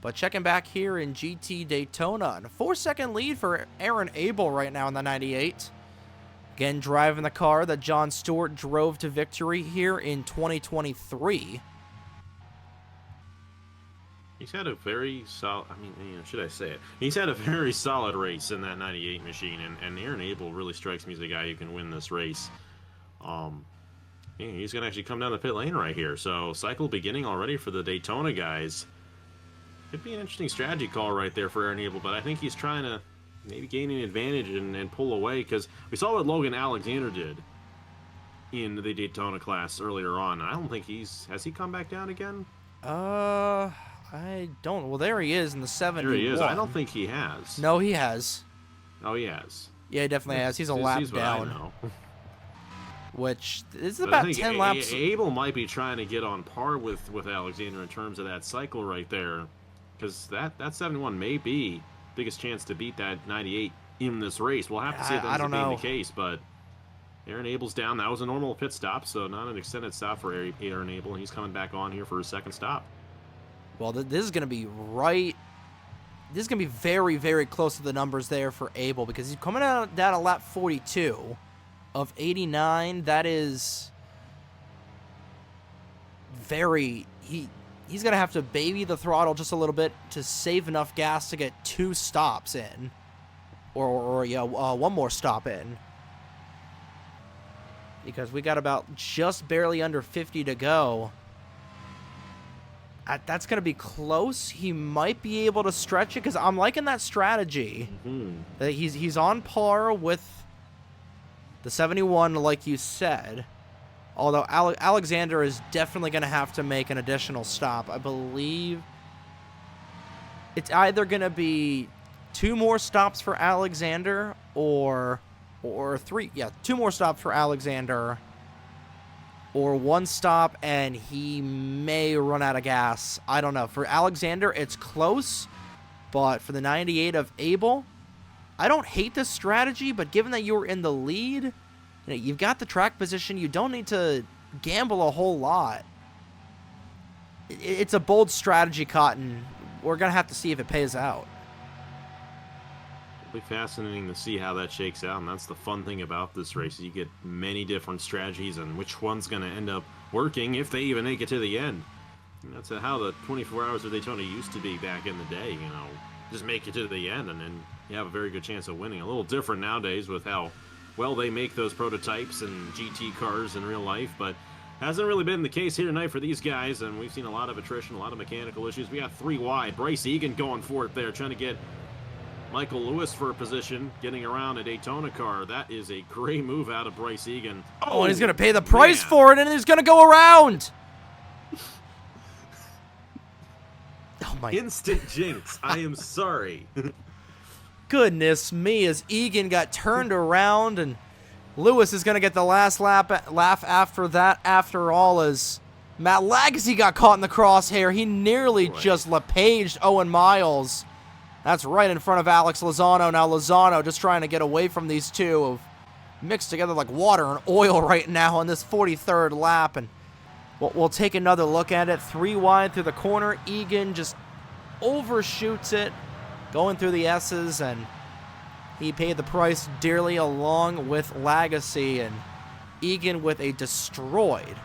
But checking back here in GT Daytona, and a 4-second lead for Aaron Abel right now in the 98. Again, driving the car that John Stewart drove to victory here in 2023. He's had a very solid, should I say it? He's had a very solid race in that 98 machine, and Aaron Abel really strikes me as a guy who can win this race. He's going to actually come down the pit lane right here. So, cycle beginning already for the Daytona guys. Could be an interesting strategy call right there for Aaron Abel, but I think he's trying to maybe gain an advantage and pull away, because we saw what Logan Alexander did in the Daytona class earlier on. I don't think has he come back down again? I don't. Well, there he is in the 71. There he is. I don't think he has. No, he has. Oh, he has. Yeah, he definitely has. He's a lap He's what I down, know. which is But I about think 10 laps. Abel might be trying to get on par with Alexander in terms of that cycle right there, because that 71 may be biggest chance to beat that 98 in this race. We'll have to see if I that's don't being know. the case, but Aaron Abel's down. That was a normal pit stop, so not an extended stop for Aaron Abel, and he's coming back on here for his second stop. Well, this is going to be right. This is going to be very, very close to the numbers there for Abel, because he's coming out down at lap 42 of 89. That is very. He's going to have to baby the throttle just a little bit to save enough gas to get 2 stops in, or one more stop in, because we got about just barely under 50 to go. That's going to be close. He might be able to stretch it, because I'm liking that strategy. That he's on par with the 71, like you said. Although Alexander is definitely going to have to make an additional stop. I believe it's either going to be 2 more stops for Alexander or 3. Yeah, 2 more stops for Alexander, or 1 stop and he may run out of gas. I don't know. For Alexander, it's close, but for the 98 of Abel, I don't hate this strategy, but given that you were in the lead, you've got the track position, you don't need to gamble a whole lot. It's a bold strategy, Cotton. We're going to have to see if it pays out. It'll be fascinating to see how that shakes out, and that's the fun thing about this race. You get many different strategies, and which one's going to end up working if they even make it to the end. And that's how the 24 Hours of Daytona used to be back in the day. Just make it to the end, and then you have a very good chance of winning. A little different nowadays with how well they make those prototypes and GT cars in real life, but hasn't really been the case here tonight for these guys, and we've seen a lot of attrition, a lot of mechanical issues. We got 3 wide. Bryce Egan going for it there, trying to get Michael Lewis for a position, getting around a Daytona car. That is a great move out of Bryce Egan. Oh, and he's going to pay the price man. for it, and he's going to go around. my instant jinx. I am sorry. goodness me, as Egan got turned around, and Lewis is going to get the last laugh after that, after all, as Matt Lagasse got caught in the crosshair. He nearly just LePaged Owen Miles. That's right in front of Alex Lozano. Now Lozano just trying to get away from these two, of mixed together like water and oil right now on this 43rd lap. And we'll take another look at it. 3 wide through the corner. Egan just overshoots it, going through the S's, and he paid the price dearly along with Lagasse. And Egan with a destroyed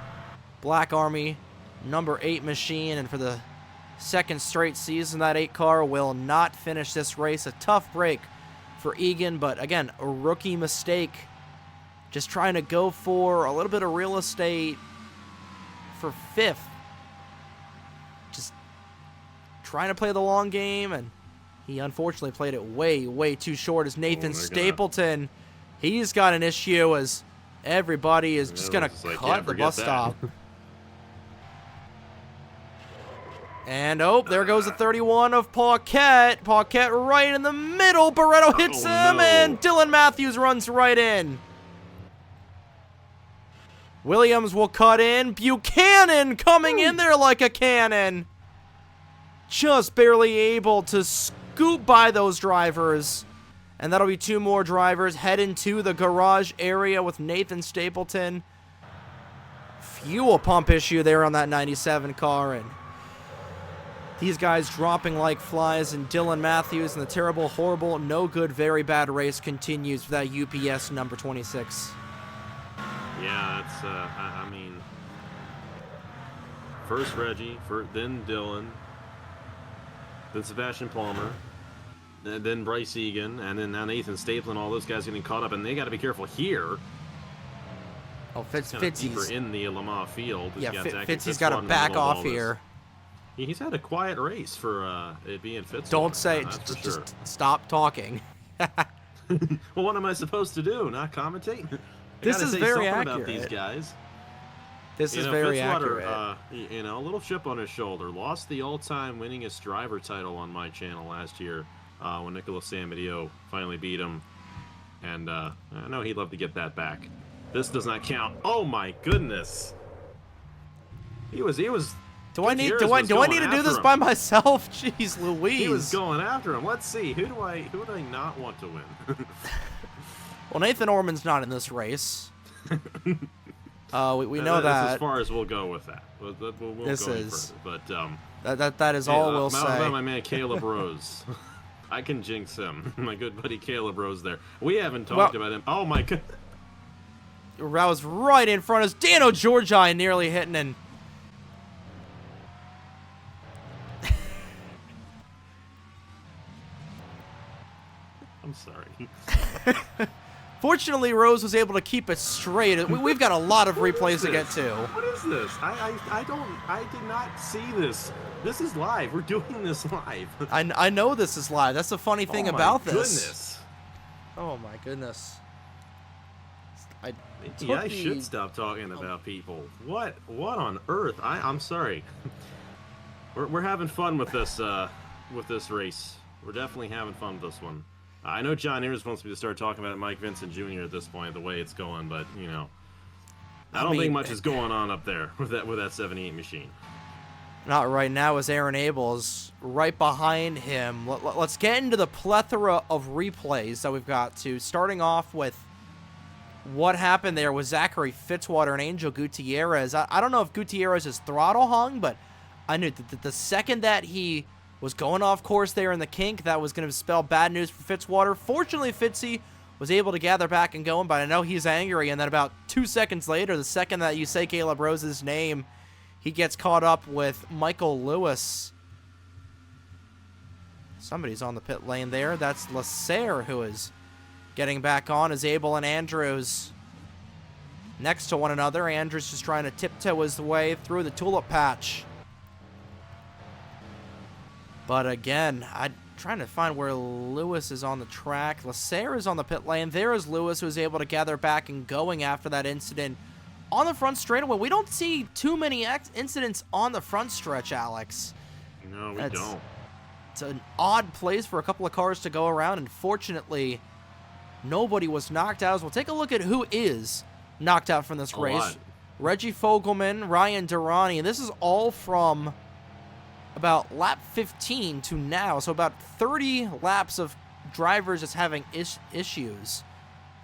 Black Army number 8 machine, and for the second straight season, that 8 car will not finish this race. A tough break for Egan, but again, a rookie mistake. Just trying to go for a little bit of real estate for 5th. Just trying to play the long game, and he unfortunately played it way too short, as Nathan Stapleton, he's got an issue, as everybody is just going to cut the bus stop. And, oh, there goes the 31 of Paquette. Paquette right in the middle. Barretto hits him, and Dylan Matthews runs right in. Williams will cut in. Buchanan coming in there like a cannon. Just barely able to scoop by those drivers. And that'll be 2 more drivers heading to the garage area with Nathan Stapleton. Fuel pump issue there on that 97 car, and these guys dropping like flies, and Dylan Matthews and the terrible, horrible, no good, very bad race continues for that UPS number 26. Yeah, it's, I mean, first Reggie, then Dylan, then Sebastian Palmer, then Bryce Egan, and then now Nathan Stapleton, all those guys getting caught up, and they got to be careful here. Oh, Fitzy's in the Le Mans field. Yeah, Fitzy's got to back off here. He's had a quiet race for it being Fitz. Don't say, just stop talking. Well, what am I supposed to do? Not commentate? This is very accurate. About these guys. This is very accurate. You know, a little chip on his shoulder. Lost the all-time winningest driver title on my channel last year when Nicolas Samadio finally beat him. And I know he'd love to get that back. This does not count. Oh my goodness. He was. Do I need to do this by myself? Jeez Louise. He was going after him. Let's see. Who do I not want to win? Well, Nathan Orman's not in this race. We know that. That's as far as we'll go with that. We'll this go is. Further, but that is all we'll say. About my man Caleb Rose. I can jinx him. My good buddy Caleb Rose there. We haven't talked about him. Oh my god. That was right in front of us. Dano Georgi nearly hitting, and I'm sorry. fortunately, Rose was able to keep it straight. We've got a lot of replays to get to. What is this? I did not see this. This is live. We're doing this live. I know this is live. That's the funny thing about this. Goodness. Oh my goodness. I should stop talking about people. What on earth? I'm sorry. We're having fun with this race. We're definitely having fun with this one. I know John Ayers wants me to start talking about Mike Vincent Jr. at this point, the way it's going, but you know, I don't think much is going on up there with that 78 machine. Not right now, as Aaron Abel is right behind him. Let's get into the plethora of replays that we've got to. Starting off with what happened there with Zachary Fitzwater and Angel Gutierrez. I don't know if Gutierrez's throttle hung, but I knew that the second that he was going off course there in the kink, that was going to spell bad news for Fitzwater. Fortunately, Fitzy was able to gather back and going, but I know he's angry. And then about 2 seconds later, the second that you say Caleb Rose's name, he gets caught up with Michael Lewis. Somebody's on the pit lane there. That's Lasserre who is getting back on, as Abel and Andrews next to one another. Andrews just trying to tiptoe his way through the tulip patch. But again, I'm trying to find where Lewis is on the track. Lasserre is on the pit lane. There is Lewis, who was able to gather back and going after that incident on the front straightaway. We don't see too many incidents on the front stretch, Alex. No, we don't. It's an odd place for a couple of cars to go around, and fortunately, nobody was knocked out. We'll take a look at who is knocked out from this race. Lot. Reggie Fogelman, Ryan Durrani, and this is all from about lap 15 to now, so about 30 laps of drivers just having issues.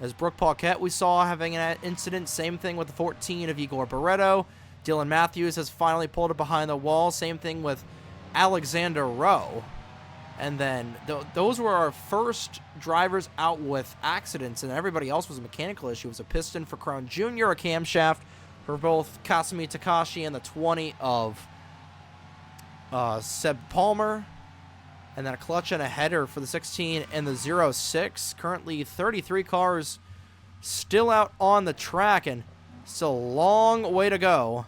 As Brooke Paquette we saw having an incident, same thing with the 14 of Igor Barreto. Dylan Matthews has finally pulled it behind the wall, same thing with Alexander Rowe. And then those were our first drivers out with accidents, and everybody else was a mechanical issue. It was a piston for Crown Jr., a camshaft for both Kasumi Takashi and the 20 of Seb Palmer, and then a clutch and a header for the 16 and the 06. Currently 33 cars still out on the track, and still a long way to go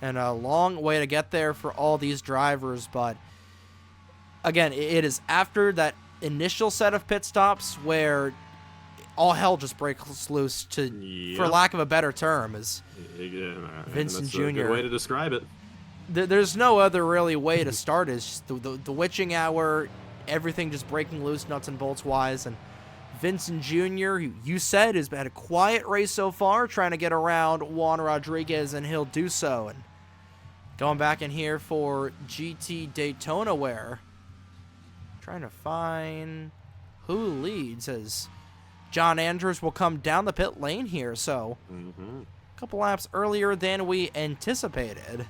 and a long way to get there for all these drivers. But again, it is after that initial set of pit stops where all hell just breaks loose, for lack of a better term, as Vincent Jr. That's a good way to describe it. There's no other really way to start. It's just the witching hour, everything just breaking loose nuts and bolts wise. And Vincent Jr., who you said has had a quiet race so far, trying to get around Juan Rodriguez, and he'll do so. And going back in here for GT Daytona, where trying to find who leads, as John Andrews will come down the pit lane here. So a couple laps earlier than we anticipated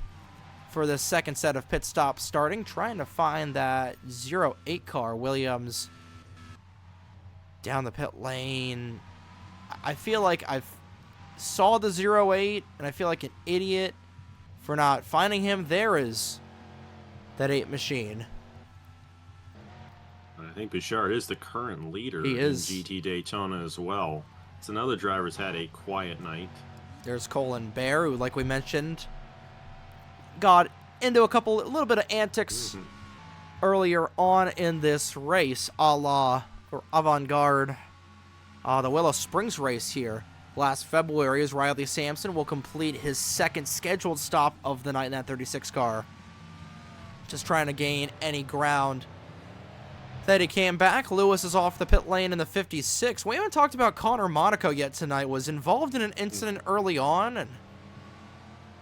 for the second set of pit stops starting. Trying to find that 08 car, Williams, down the pit lane. I feel like I saw the 08, and I feel like an idiot for not finding him. There is that 8 machine. I think Bouchard is the current leader in GT Daytona as well. It's another driver's had a quiet night. There's Colin Bear, who, like we mentioned, got into a little bit of antics earlier on in this race, a la or avant-garde, the Willow Springs race here last February, as Riley Sampson will complete his second scheduled stop of the night in that 36 car, just trying to gain any ground that he came back. Lewis is off the pit lane in the 56. We haven't talked about Connor Monaco yet tonight. Was involved in an incident early on, and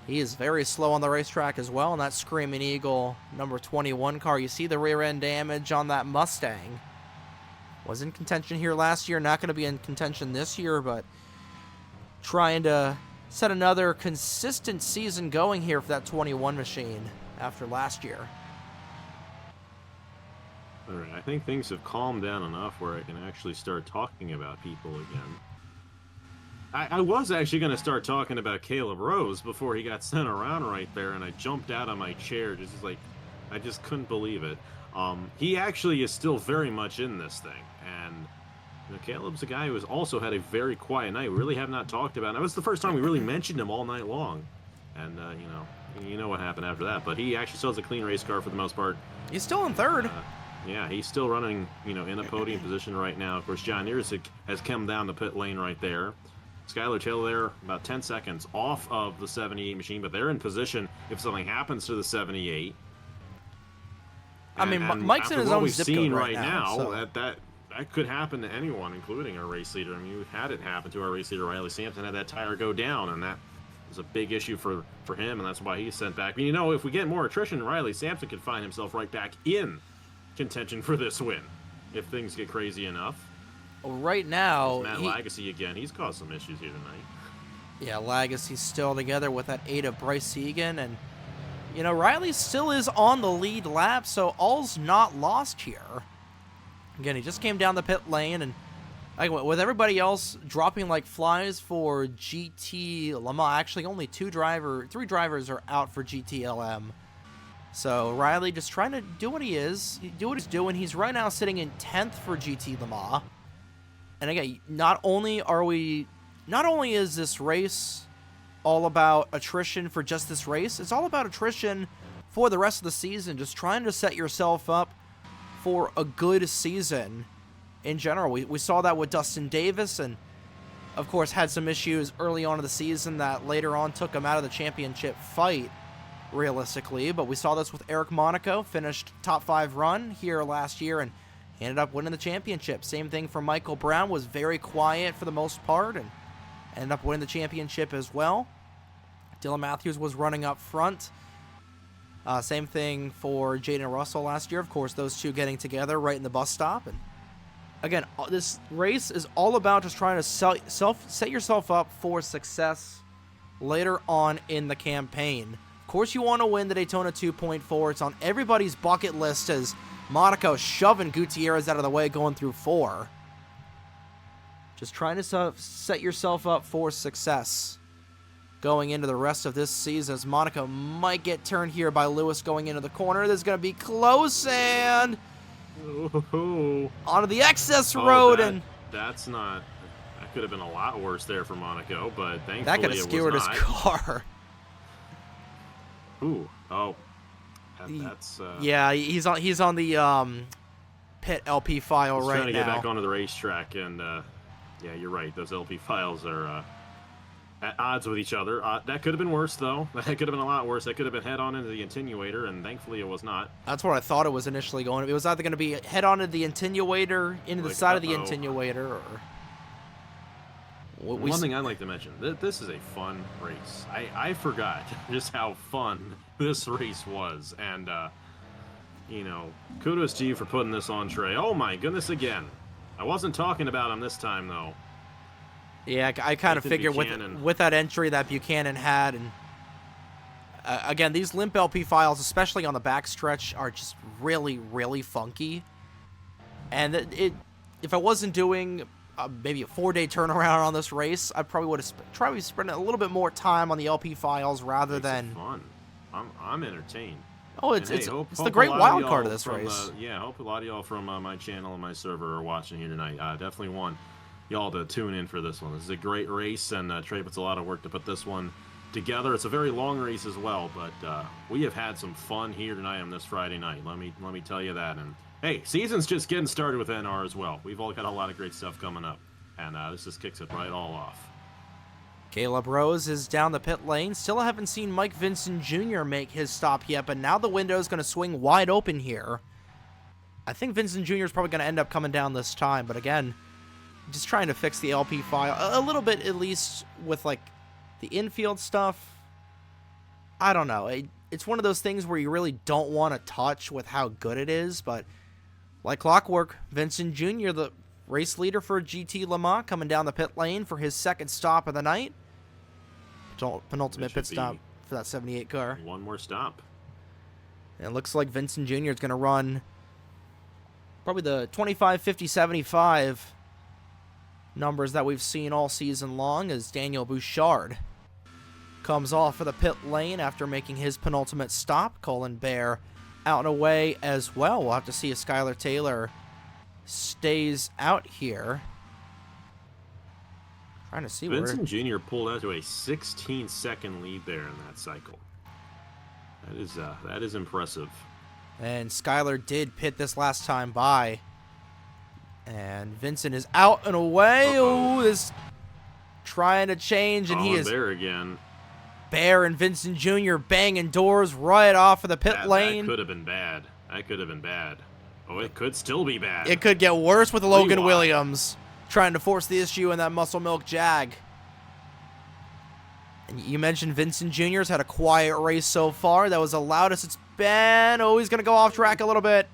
he is very slow on the racetrack as well. And that Screaming Eagle number 21 car, you see the rear end damage on that Mustang. Was in contention here last year, not going to be in contention this year, but trying to set another consistent season going here for that 21 machine after last year. All right, I think things have calmed down enough where I can actually start talking about people again. I was actually going to start talking about Caleb Rose before he got sent around right there, and I jumped out of my chair, just like, I just couldn't believe it. He actually is still very much in this thing, and you know, Caleb's a guy who has also had a very quiet night. We really have not talked about him. That was the first time we really mentioned him all night long, and you know what happened after that. But he actually still has a clean race car for the most part. He's still in third. Yeah, he's still running, in a podium position right now. Of course, John Neersick has come down the pit lane right there. Skylar Taylor there, about 10 seconds off of the 78 machine, but they're in position if something happens to the 78. And Mike's in his own zip code right now. So. That could happen to anyone, including our race leader. I mean, we've had it happen to our race leader, Riley Sampson, had that tire go down, and that was a big issue for him, and that's why he's sent back. But, if we get more attrition, Riley Sampson could find himself right back in contention for this win if things get crazy enough. Right now, Matt Lagacy again, he's caused some issues here tonight. Yeah, Lagacy's still together with that 8 of Bryce Egan, and Riley still is on the lead lap, so all's not lost here. Again, he just came down the pit lane, and with everybody else dropping like flies for GT Le Mans, actually only 3 drivers are out for GTLM. So Riley just trying to do what he's doing. He's right now sitting in 10th for GT Le Mans. And again, not only is this race all about attrition for just this race, it's all about attrition for the rest of the season. Just trying to set yourself up for a good season in general. We saw that with Dustin Davis, and of course had some issues early on in the season that later on took him out of the championship fight. realistically, but we saw this with Eric Monaco, finished top 5 run here last year and ended up winning the championship. Same thing for Michael Brown, was very quiet for the most part and ended up winning the championship as well. Dylan Matthews was running up front. Same thing for Jaden Russell last year. Of course, those two getting together right in the bus stop. And again, this race is all about just trying to set yourself up for success later on in the campaign. Of course, you want to win the Daytona 2.4. It's on everybody's bucket list as Monaco shoving Gutierrez out of the way going through 4. Just trying to set yourself up for success going into the rest of this season, as Monaco might get turned here by Lewis going into the corner. This is going to be close, and onto the excess road. That's not... That could have been a lot worse there for Monaco, but thankfully that could have skewered his car. Ooh, oh. That's... yeah, he's on the pit LP file right now. Trying to get back onto the racetrack, and yeah, you're right. Those LP files are at odds with each other. That could have been worse, though. That could have been a lot worse. That could have been head-on into the attenuator, and thankfully it was not. That's what I thought it was initially going. It was either going to be head-on into the attenuator, into the side of the attenuator, or... One thing I'd like to mention, this is a fun race. I forgot just how fun this race was, and, you know, kudos to you for putting this on, Trey. Oh, my goodness, again. I wasn't talking about him this time, though. Yeah, I kind of figured with that entry that Buchanan had, and again, these limp LP files, especially on the backstretch, are just really, really funky. And if I wasn't doing maybe a 4-day turnaround on this race, I probably would have tried to spend a little bit more time on the LP files rather than fun. I'm entertained. Oh, it's the great wild card of this race. Yeah, I hope a lot of y'all from my channel and my server are watching here tonight. Definitely want y'all to tune in for this one. This is a great race, and Trey puts a lot of work to put this one together. It's a very long race as well, but we have had some fun here tonight on this Friday night. Let me tell you that. And hey, season's just getting started with NR as well. We've all got a lot of great stuff coming up, and this just kicks it right all off. Caleb Rose is down the pit lane. Still haven't seen Mike Vincent Jr. make his stop yet, but now the window is going to swing wide open here. I think Vincent Jr. is probably going to end up coming down this time, but again, just trying to fix the LP file a little bit, at least with like the infield stuff. I don't know. It's one of those things where you really don't want to touch with how good it is, but like clockwork, Vincent Jr., the race leader for GT Le Mans, coming down the pit lane for his second stop of the night. Penultimate pit stop for that 78 car. One more stop. And it looks like Vincent Jr. is going to run probably the 25, 50, 75 numbers that we've seen all season long, as Daniel Bouchard comes off for the pit lane after making his penultimate stop. Colin Bear out and away as well. We'll have to see if Skylar Taylor stays out here. Trying to see Vincent Jr. pulled out to a 16-second lead there in that cycle. That is impressive. And Skylar did pit this last time by. And Vincent is out and away. Oh, this trying to change, and he is there again. Bear and Vincent Jr. banging doors right off of the pit lane. That could have been bad. That could have been bad. Oh, it could still be bad. It could get worse with Logan Williams trying to force the issue in that Muscle Milk Jag. And you mentioned Vincent Jr.'s had a quiet race so far. That was the loudest it's been. Oh, he's going to go off track a little bit.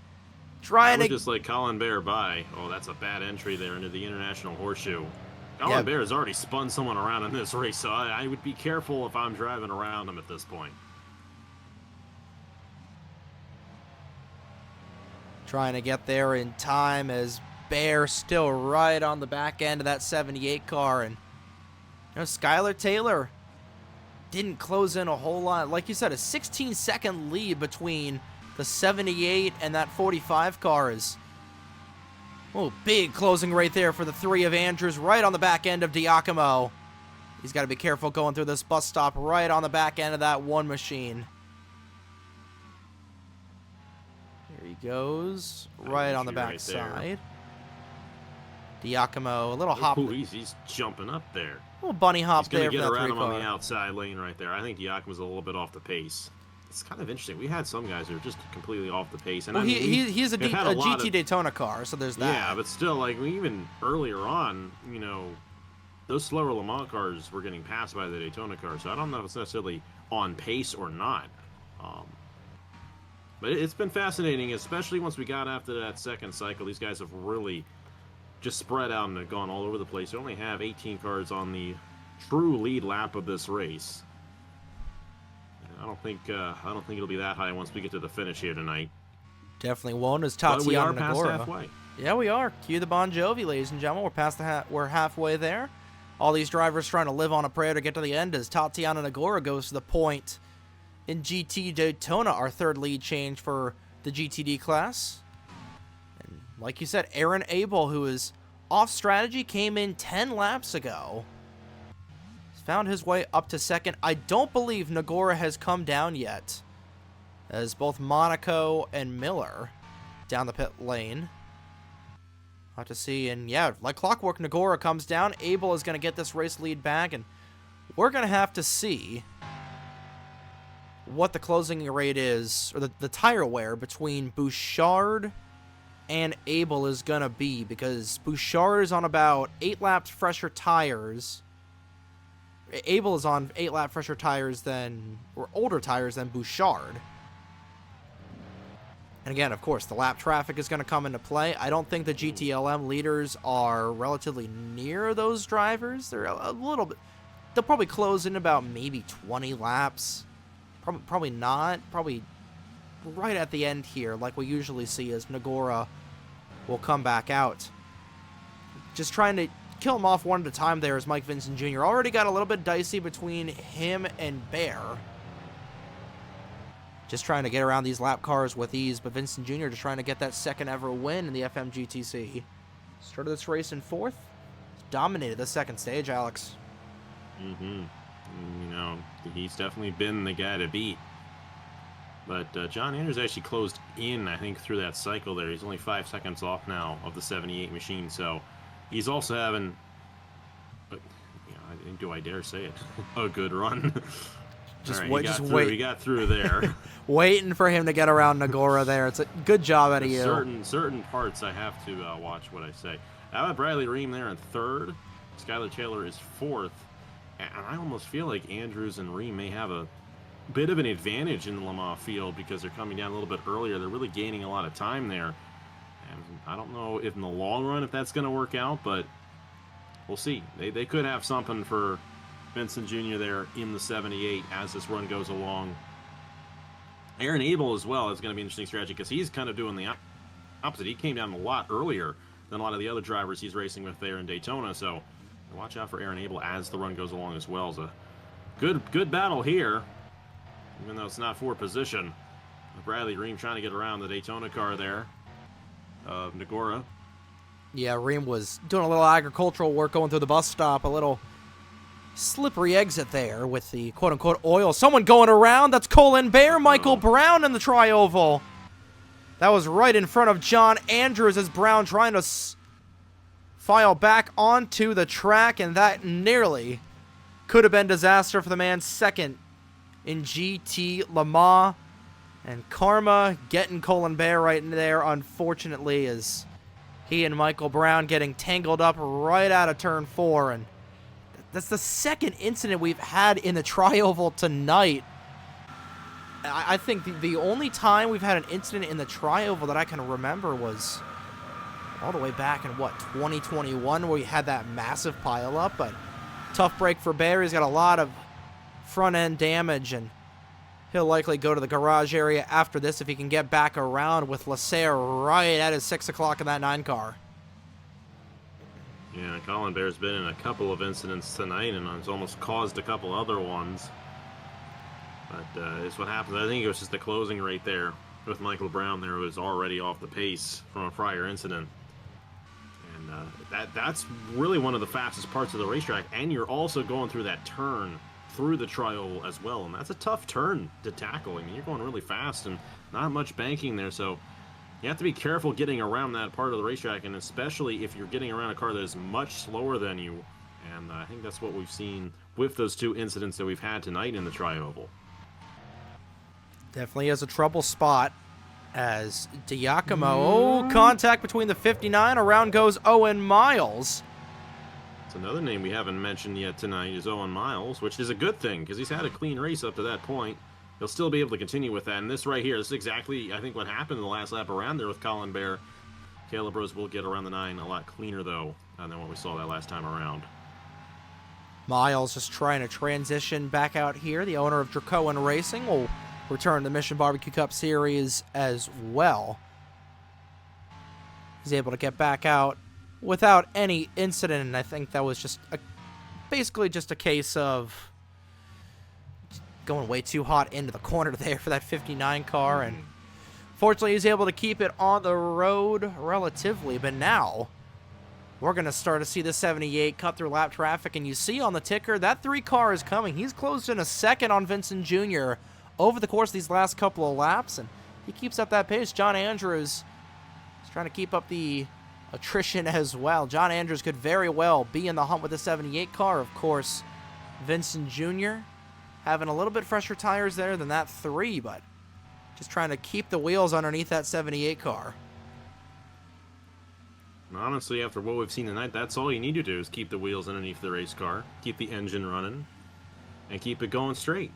Trying to just like Colin Bear by. Oh, that's a bad entry there into the International Horseshoe. Colin Bear has already spun someone around in this race, so I would be careful if I'm driving around him at this point. Trying to get there in time, as Bear still right on the back end of that 78 car. And you know, Skylar Taylor didn't close in a whole lot. Like you said, a 16-second lead between the 78 and that 45 car is... Oh, big closing right there for the three of Andrews, right on the back end of Diacomo. He's got to be careful going through this bus stop right on the back end of that one machine. Here he goes, right on the back side. Diacomo, a little hop. Ooh, he's jumping up there. A little bunny hop there. He's going to get around him on the outside lane right there. I think Diacomo's a little bit off the pace. it's kind of interesting. We had some guys that are just completely off the pace. And Well, I mean, he's a GT Daytona car, so there's that. Yeah, but still, like, even earlier on, you know, those slower Le Mans cars were getting passed by the Daytona car, so I don't know if it's necessarily on pace or not. But it's been fascinating, especially once we got after that second cycle. These guys have really just spread out and have gone all over the place. They only have 18 cars on the true lead lap of this race. I don't think it'll be that high once we get to the finish here tonight. Definitely won't, as Tatiana But we are past Nagora. halfway. Yeah, we are. Cue the Bon Jovi, ladies and gentlemen. We're past we're halfway there. All these drivers trying to live on a prayer to get to the end as Tatiana Nagora goes to the point in GT Daytona, our third lead change for the GTD class. And like you said, Aaron Abel, who is off strategy, came in 10 laps ago. He's found his way up to second. I don't believe Nagora has come down yet, as both Monaco and Miller down the pit lane. I'll have to see. And yeah, like clockwork, Nagora comes down. Abel is going to get this race lead back, and we're going to have to see what the closing rate is, or the tire wear between Bouchard and Abel is going to be, because Bouchard is on about 8 laps fresher tires. Abel is on 8 lap fresher tires than, or older tires than Bouchard. And again, of course, the lap traffic is going to come into play. I don't think the GTLM leaders are relatively near those drivers. They're a little bit, they'll probably close in about maybe 20 laps. Probably not. Probably right at the end here, like we usually see, as Nagora will come back out. Just trying to kill him off one at a time there as Mike Vincent Jr. already got a little bit dicey between him and Bear. Just trying to get around these lap cars with ease, but Vincent Jr. just trying to get that second ever win in the FMGTC. Started this race in 4th. Dominated the second stage, Alex. Mm-hmm. You know, he's definitely been the guy to beat. But John Andrews actually closed in, I think, through that cycle there. He's only 5 seconds off now of the 78 machine, so he's also having, do I dare say it, a good run. Just right, wait, wait. He got through there. Waiting for him to get around Nagora there. It's a good job out of you. Certain parts I have to watch what I say. How about Bradley Ream there in 3rd? Skylar Taylor is 4th. And I almost feel like Andrews and Ream may have a bit of an advantage in the Le Mans field because they're coming down a little bit earlier. They're really gaining a lot of time there. And I don't know if in the long run if that's going to work out, but we'll see. They could have something for Vincent Jr. there in the 78 as this run goes along. Aaron Abel as well is going to be an interesting strategy because he's kind of doing the opposite. He came down a lot earlier than a lot of the other drivers he's racing with there in Daytona, so watch out for Aaron Abel as the run goes along as well. It's a good battle here, even though it's not for position. Bradley Ream trying to get around the Daytona car there of Nagora. Yeah, Ream was doing a little agricultural work going through the bus stop, a little slippery exit there with the quote-unquote oil. Someone going around. That's Colin Bear, Michael Brown in the tri-oval. That was right in front of John Andrews as Brown trying to file back onto the track, and that nearly could have been disaster for the man second in GT Le Mans. And karma getting Colin Bear right in there, unfortunately, as he and Michael Brown getting tangled up right out of turn 4. And that's the second incident we've had in the tri-oval tonight. I think the only time we've had an incident in the tri-oval that I can remember was all the way back in, 2021, where we had that massive pileup. But tough break for Bear. He's got a lot of front-end damage, and he'll likely go to the garage area after this if he can get back around with Lasser right at his 6 o'clock in that 9 car. Yeah, Colin Bear's been in a couple of incidents tonight and has almost caused a couple other ones. But it's what happens. I think it was just the closing right there with Michael Brown there, who was already off the pace from a prior incident. And that's really one of the fastest parts of the racetrack. And you're also going through that turn through the tri-oval as well. And that's a tough turn to tackle. I mean, you're going really fast and not much banking there. So you have to be careful getting around that part of the racetrack, and especially if you're getting around a car that is much slower than you. And I think that's what we've seen with those 2 incidents that we've had tonight in the tri-oval. Definitely is a trouble spot as Diacomo. Contact between the 59. Around goes Owen Miles. It's another name we haven't mentioned yet tonight is Owen Miles, which is a good thing because he's had a clean race up to that point. He'll still be able to continue with that. And this right here, this is exactly, I think, what happened in the last lap around there with Colin Bear. Caleb Rose will get around the 9 a lot cleaner, though, than what we saw that last time around. Miles just trying to transition back out here. The owner of Dracoan Racing will return to the Mission Barbecue Cup Series as well. He's able to get back out without any incident, and I think that was just basically just a case of going way too hot into the corner there for that 59 car, and fortunately he's able to keep it on the road relatively. But now we're going to start to see the 78 cut through lap traffic, and you see on the ticker that 3 car is coming. He's closed in a second on Vincent Jr. over the course of these last couple of laps, and he keeps up that pace. John Andrews is trying to keep up the attrition as well. John Andrews could very well be in the hunt with the 78 car. Of course, Vincent Jr. having a little bit fresher tires there than that 3, but just trying to keep the wheels underneath that 78 car. Honestly, after what we've seen tonight, that's all you need to do is keep the wheels underneath the race car, keep the engine running, and keep it going straight.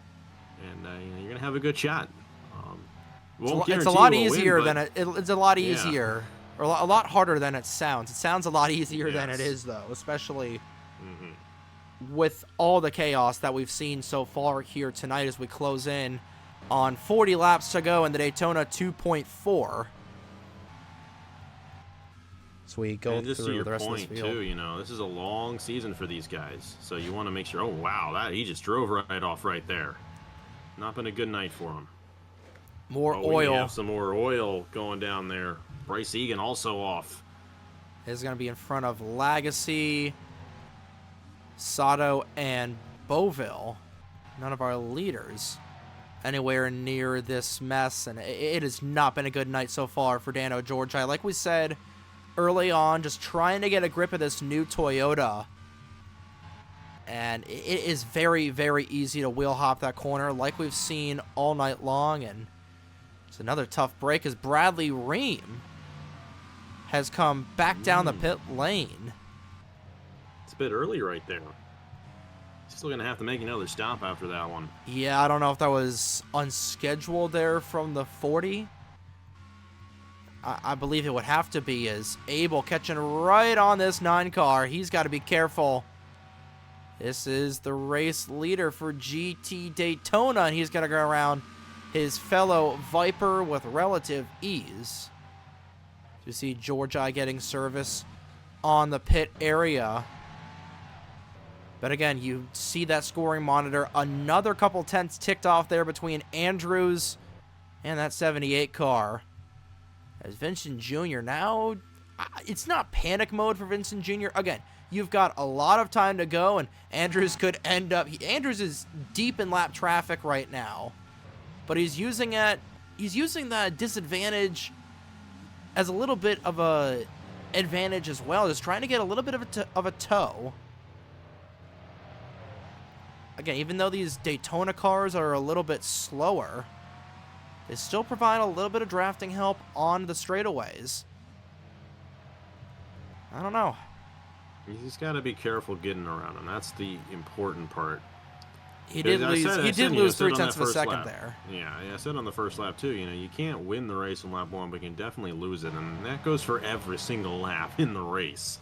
And you're going to have a good shot. It's a lot easier than it's a lot easier, or a lot harder than it sounds. It sounds a lot easier than it is, though, especially with all the chaos that we've seen so far here tonight as we close in on 40 laps to go in the Daytona 2.4. So we go through the rest of this field. Too, you know, this is a long season for these guys, so you want to make sure. Oh wow, he just drove right off right there. Not been a good night for him. More oil. We have some more oil going down there. Bryce Egan also off. Is going to be in front of Lagacy, Sato, and Beauville. None of our leaders anywhere near this mess, and it has not been a good night so far for Dano Georgi. Like we said early on, just trying to get a grip of this new Toyota, and it is very, very easy to wheel hop that corner like we've seen all night long. And it's another tough break as Bradley Ream has come back down the pit lane. It's a bit early right there. Still going to have to make another stop after that one. Yeah, I don't know if that was unscheduled there from the 40. I believe it would have to be, as Abel catching right on this 9 car. He's got to be careful. This is the race leader for GT Daytona, and he's going to go around his fellow Viper with relative ease. You see Georgi getting service on the pit area. But again, you see that scoring monitor. Another couple tenths ticked off there between Andrews and that 78 car. As Vincent Jr. now, it's not panic mode for Vincent Jr. Again, you've got a lot of time to go, and Andrews could end up... Andrews is deep in lap traffic right now. But he's using that disadvantage as a little bit of a advantage as well. Just trying to get a little bit of a tow. Again, even though these Daytona cars are a little bit slower, they still provide a little bit of drafting help on the straightaways. I don't know. You just got to be careful getting around him. That's the important part. He did lose 3/10 of a second there. Yeah, I said on the first lap too, you can't win the race in lap 1, but you can definitely lose it, and that goes for every single lap in the race.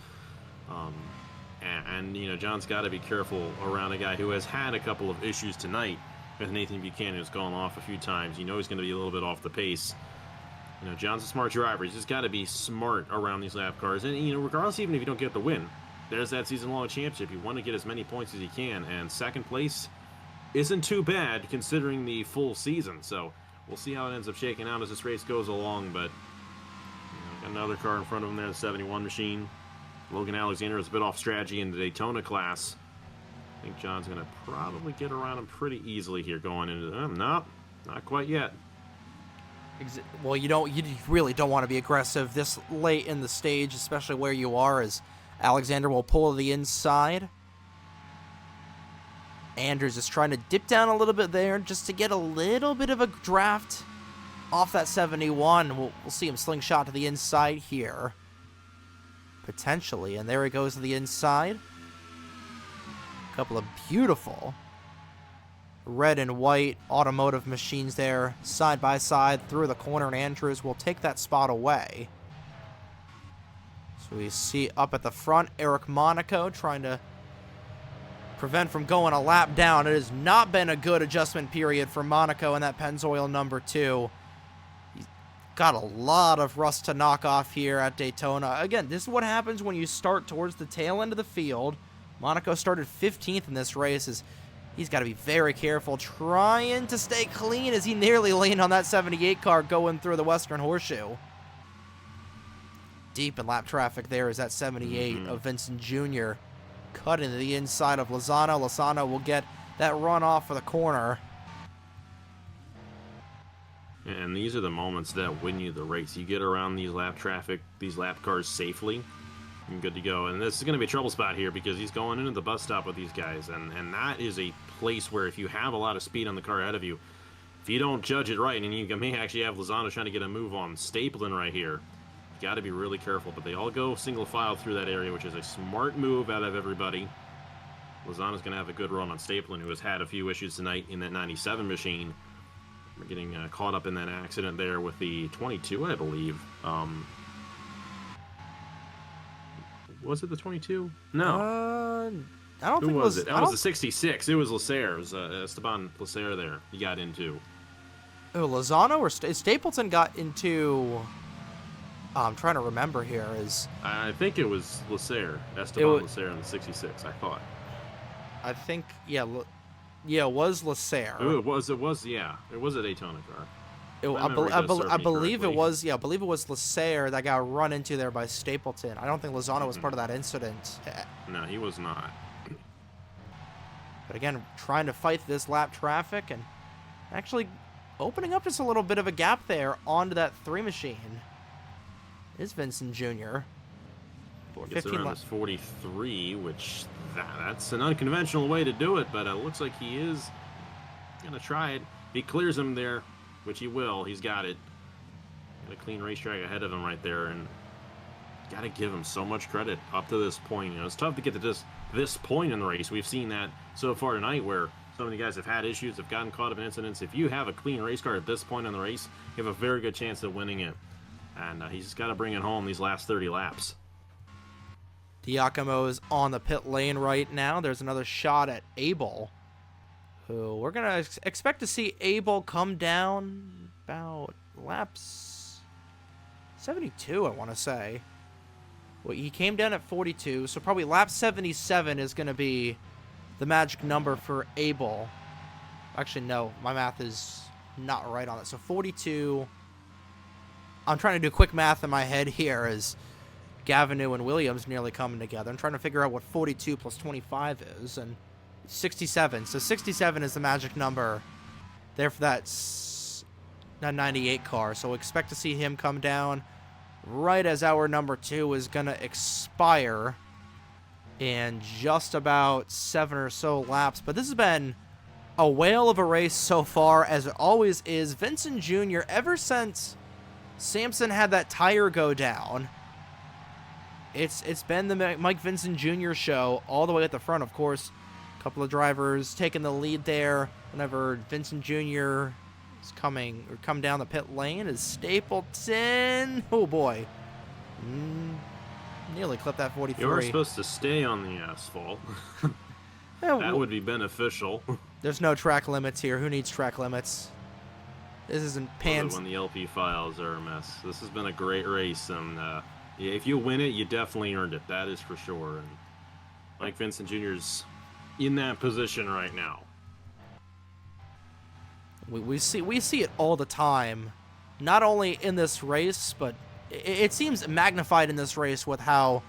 And John's got to be careful around a guy who has had a couple of issues tonight with Nathan Buchanan, who's gone off a few times. He's going to be a little bit off the pace. John's a smart driver. He's just got to be smart around these lap cars. And, regardless, even if you don't get the win, there's that season-long championship. You want to get as many points as you can, and second place isn't too bad considering the full season. So we'll see how it ends up shaking out as this race goes along. But got another car in front of him there, the 71 machine. Logan Alexander is a bit off strategy in the Daytona class. I think John's going to probably get around him pretty easily here going into them. No, not quite yet. Well, you really don't want to be aggressive this late in the stage, especially where you are, as Alexander will pull to the inside. Andrews is trying to dip down a little bit there just to get a little bit of a draft off that 71. We'll see him slingshot to the inside here. Potentially. And there he goes to the inside. A couple of beautiful red and white automotive machines there, side by side through the corner, and Andrews will take that spot away. So we see up at the front, Eric Monaco trying to prevent from going a lap down. It has not been a good adjustment period for Monaco in that Pennzoil number 2. He's got a lot of rust to knock off here at Daytona. Again, this is what happens when you start towards the tail end of the field. Monaco started 15th in this race. He's got to be very careful, trying to stay clean as he nearly leaned on that 78 car going through the Western Horseshoe. Deep in lap traffic there is that 78 of Vincent Jr. cutting to the inside of Lozano. Lozano will get that run off for the corner. And these are the moments that win you the race. You get around these lap cars safely, and good to go. And this is going to be a trouble spot here because he's going into the bus stop with these guys. And that is a place where if you have a lot of speed on the car ahead of you, if you don't judge it right, and you may actually have Lozano trying to get a move on Stapleton right here, you got to be really careful. But they all go single file through that area, which is a smart move out of everybody. Lozano's going to have a good run on Stapleton, who has had a few issues tonight in that 97 machine. We're getting caught up in that accident there with the 22, I believe. Was it the 22? No. I don't think Who was it? That I was don't- the 66. It was Lacer. It was Esteban Lacer there. He got into. Oh, Lozano or Stapleton got into... I'm trying to remember here. I think it was Lacer. Esteban Lacer in the 66, I thought. I think, yeah, it was Lacer. Oh, it was, yeah. It was a Daytona car. I believe it was Lacer that got run into there by Stapleton. I don't think Lozano was part of that incident. No, he was not. But again, trying to fight this lap traffic and actually opening up just a little bit of a gap there onto that 3 machine is Vincent Jr. Gets around his 43, which that's an unconventional way to do it, but it looks like he is going to try it. He clears him there, which he will. He's got it. Got a clean racetrack ahead of him right there, and got to give him so much credit up to this point. You know, it's tough to get to this point in the race. We've seen that so far tonight where so many guys have had issues, have gotten caught up in incidents. If you have a clean race car at this point in the race, you have a very good chance of winning it. And he's just got to bring it home these last 30 laps. Diacomo is on the pit lane right now. There's another shot at Abel, who we're going to expect to see Abel come down about laps 72, I want to say. Well, he came down at 42, so probably lap 77 is going to be the magic number for Abel. Actually, no, my math is not right on it. So 42. I'm trying to do quick math in my head here as Gavinu and Williams nearly coming together. I'm trying to figure out what 42 plus 25 is, and 67. So 67 is the magic number there for that 98 car. So expect to see him come down right as our number 2 is going to expire in just about 7 or so laps. But this has been a whale of a race so far, as it always is. Vincent Jr., ever since Samson had that tire go down, it's been the Mike Vincent Jr. show all the way at the front. Of course, a couple of drivers taking the lead there whenever Vincent Jr. is come down the pit lane is Stapleton. Oh boy, nearly clipped that 43. You were supposed to stay on the asphalt. That would be beneficial. There's no track limits here. Who needs track limits? This isn't pans. When the LP files are a mess. This has been a great race, and if you win it, you definitely earned it. That is for sure. And Mike Vincent Jr.'s in that position right now. We see it all the time, not only in this race, but it seems magnified in this race with how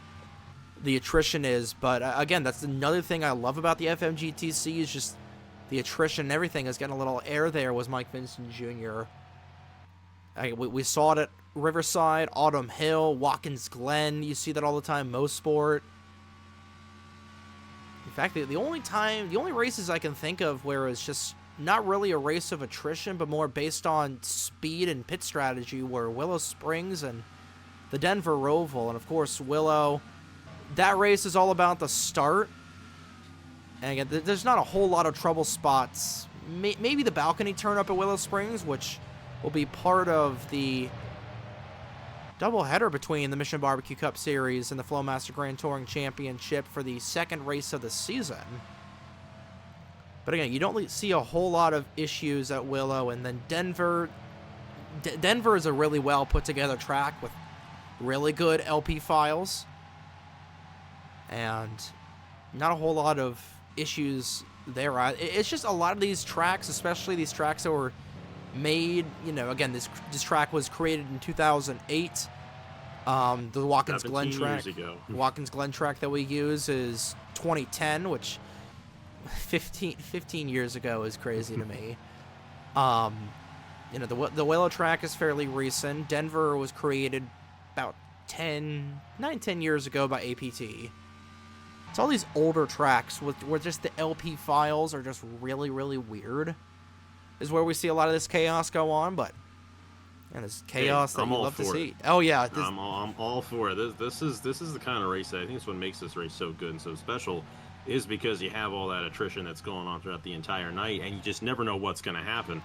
the attrition is. But again, that's another thing I love about the FMGTC is just the attrition and everything is getting a little air there. Was Mike Vincent Jr. We saw it at Riverside, Autumn Hill, Watkins Glen. You see that all the time. Mosport. fact, the only races I can think of where it's just not really a race of attrition, but more based on speed and pit strategy were Willow Springs and the Denver Roval. And of course, Willow, that race is all about the start. And again, there's not a whole lot of trouble spots. Maybe the balcony turn up at Willow Springs, which will be part of the doubleheader between the Mission Barbecue Cup Series and the Flowmaster Grand Touring Championship for the second race of the season. But again, you don't see a whole lot of issues at Willow. And then Denver. Denver is a really well put together track with really good LP files. And not a whole lot of issues there. It's just a lot of these tracks, especially these tracks that were made, again, this track was created in 2008. The Watkins Glen track. Watkins Glen track that we use is 2010, which 15 years ago is crazy to me. The Willow track is fairly recent. Denver was created about 10 years ago by APT. It's all these older tracks where just the LP files are just really, really weird. Is where we see a lot of this chaos go on, but this chaos that you love to see. Oh yeah, I'm all for it. This is the kind of race that I think is what makes this race so good and so special, is because you have all that attrition that's going on throughout the entire night, and you just never know what's going to happen.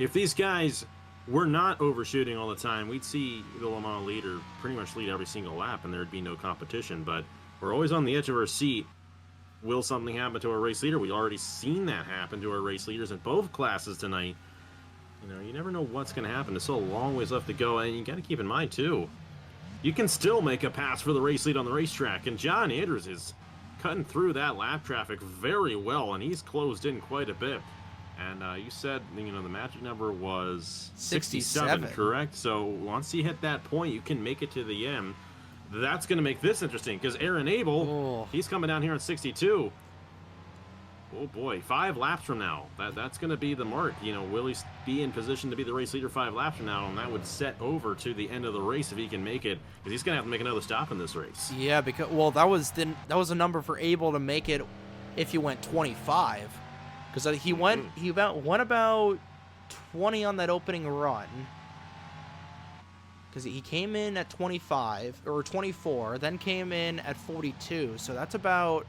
If these guys were not overshooting all the time, we'd see the Le Mans leader pretty much lead every single lap, and there'd be no competition. But we're always on the edge of our seat. Will something happen to our race leader? We've already seen that happen to our race leaders in both classes tonight. You never know what's going to happen. There's still a long ways left to go, and you got to keep in mind, too, you can still make a pass for the race lead on the racetrack, and John Andrews is cutting through that lap traffic very well, and he's closed in quite a bit. And you said, the magic number was 67, correct? So once you hit that point, you can make it to the end. That's going to make this interesting, because Aaron Abel, he's coming down here on 62. Oh boy, 5 laps from now. That's going to be the mark. Will he be in position to be the race leader 5 laps from now? And that would set over to the end of the race if he can make it, because he's going to have to make another stop in this race. Yeah, because that was a number for Abel to make it if you went 25, because he went about 20 on that opening run. Because he came in at 25 or 24, then came in at 42. So that's about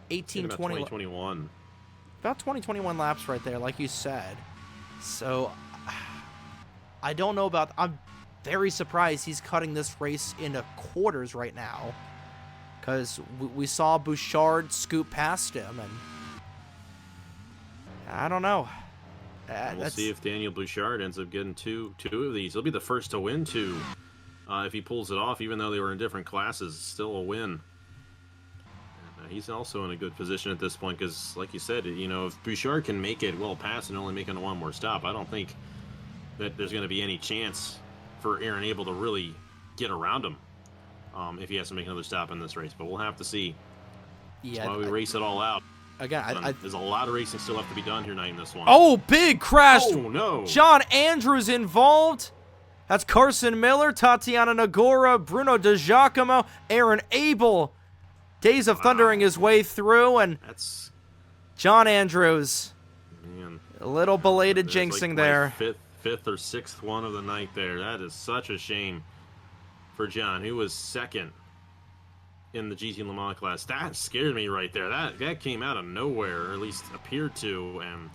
2021. About 21 laps right there, like you said. So I don't know about. I'm very surprised he's cutting this race into quarters right now, because we saw Bouchard scoop past him, and I don't know. We'll see if Daniel Bouchard ends up getting two of these. He'll be the first to win 2 if he pulls it off, even though they were in different classes. Still a win. And, he's also in a good position at this point because, like you said, if Bouchard can make it well past and only making one more stop, I don't think that there's going to be any chance for Aaron Abel to really get around him if he has to make another stop in this race. But we'll have to see. Yeah, that's why we race it all out. Again, there's a lot of racing still left to be done here tonight in this one. Oh, big crash! Oh, no. John Andrews involved. That's Carson Miller, Tatiana Nagora, Bruno Di Giacomo, Aaron Abel. Days of thundering his way through, and that's John Andrews. Man, a little belated jinxing like there. Fifth or sixth one of the night there. That is such a shame for John, who was second in the GT Le Mans class. That scared me right there. That came out of nowhere, or at least appeared to, and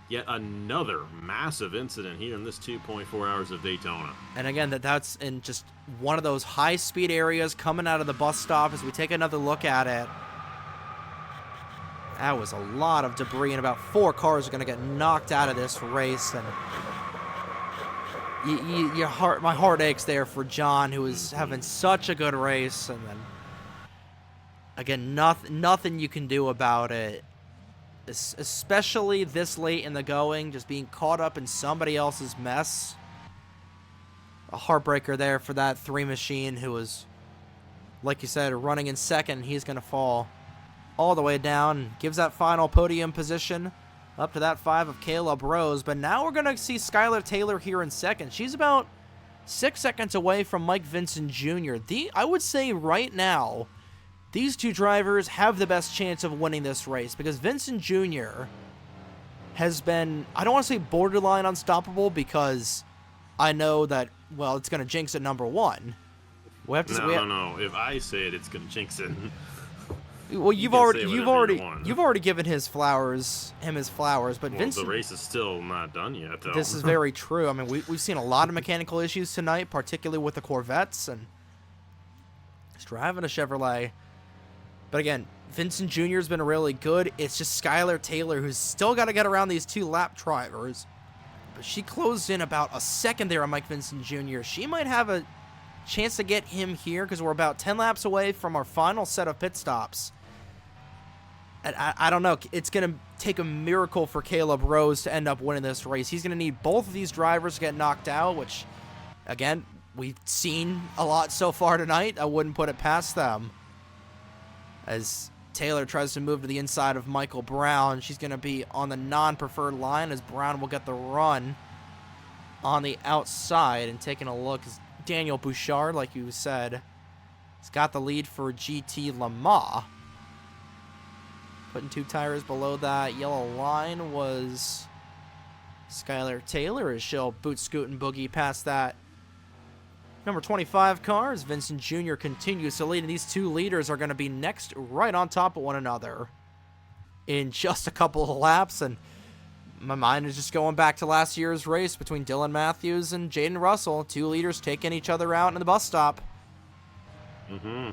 yet another massive incident here in this 2.4 hours of Daytona. And again, that's in just one of those high-speed areas coming out of the bus stop. As we take another look at it, that was a lot of debris, and about 4 cars are going to get knocked out of this race. And my heart aches there for John, who is having such a good race, and then again, nothing you can do about it, especially this late in the going, just being caught up in somebody else's mess. A heartbreaker there for that 3 machine who was, like you said, running in second. He's going to fall all the way down. Gives that final podium position up to that 5 of Caleb Rose. But now we're going to see Skylar Taylor here in second. She's about 6 seconds away from Mike Vincent Jr. I would say right now, these two drivers have the best chance of winning this race because Vincent Jr. has been, I don't want to say borderline unstoppable because I know that, well, it's going to jinx at number one. We have to No. If I say it, it's going to jinx it. Well, you've already given him his flowers, but Well, Vincent, the race is still not done yet, though. this is very true. I mean, we've seen a lot of mechanical issues tonight, particularly with the Corvettes, and he's driving a Chevrolet. But again, Vincent Jr. has been really good. It's just Skylar Taylor who's still got to get around these two lap drivers. But she closed in about a second there on Mike Vincent Jr. She might have a chance to get him here because we're about 10 laps away from our final set of pit stops. And I don't know. It's going to take a miracle for Caleb Rose to end up winning this race. He's going to need both of these drivers to get knocked out, which, again, we've seen a lot so far tonight. I wouldn't put it past them. As Taylor tries to move to the inside of Michael Brown, she's going to be on the non-preferred line as Brown will get the run on the outside. And taking a look is Daniel Bouchard, like you said. He's got the lead for GT Le Mans. Putting 2 tires below that yellow line was Skylar Taylor as she'll boot scoot and boogie past that number 25 car as Vincent Jr. continues to lead, and these two leaders are going to be next right on top of one another in just a couple of laps. And my mind is just going back to last year's race between Dylan Matthews and Jaden Russell, 2 leaders taking each other out in the bus stop. Mm-hmm.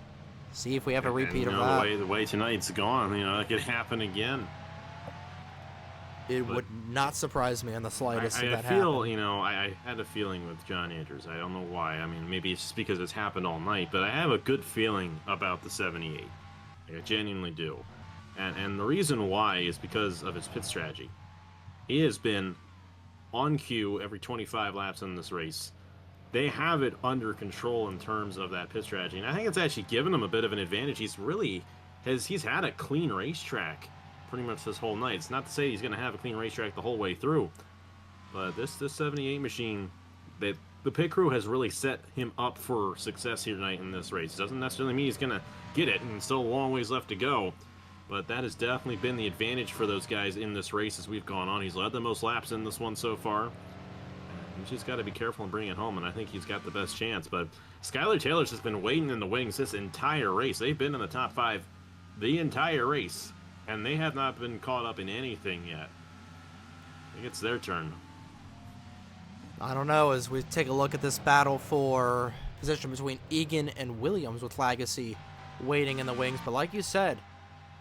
See if we have a repeat of that. that. The way tonight's gone, that could happen again. It would not surprise me in the slightest if that feel, happened. I had a feeling with John Andrews. I don't know why. I mean, maybe it's just because it's happened all night, but I have a good feeling about the 78. I genuinely do. And the reason why is because of his pit strategy. He has been on cue every 25 laps in this race. They have it under control in terms of that pit strategy, and I think it's actually given him a bit of an advantage. He's had a clean racetrack pretty much this whole night. It's not to say he's going to have a clean racetrack the whole way through, but this 78 machine, the pit crew has really set him up for success here tonight in this race. It doesn't necessarily mean he's going to get it, and still a long ways left to go, but that has definitely been the advantage for those guys in this race as we've gone on. He's led the most laps in this one so far. He's just got to be careful and bring it home, and I think he's got the best chance. But Skylar Taylor's just been waiting in the wings this entire race. They've been in the top 5 the entire race, and they have not been caught up in anything yet. I think it's their turn. I don't know, as we take a look at this battle for position between Egan and Williams with Legacy waiting in the wings. But like you said,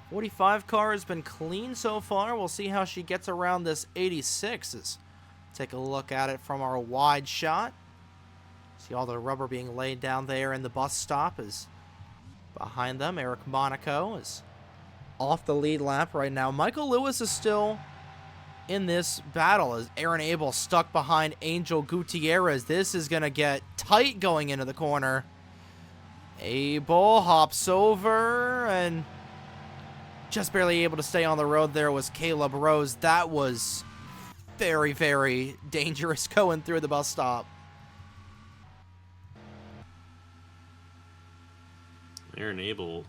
45 car has been clean so far. We'll see how she gets around this 86. Take a look at it from our wide shot. See all the rubber being laid down there in the bus stop is behind them. Eric Monaco is off the lead lap right now. Michael Lewis is still in this battle as Aaron Abel stuck behind Angel Gutierrez. This is going to get tight going into the corner. Abel hops over and just barely able to stay on the road there was Caleb Rose. That was very, very dangerous going through the bus stop. Aaron Abel,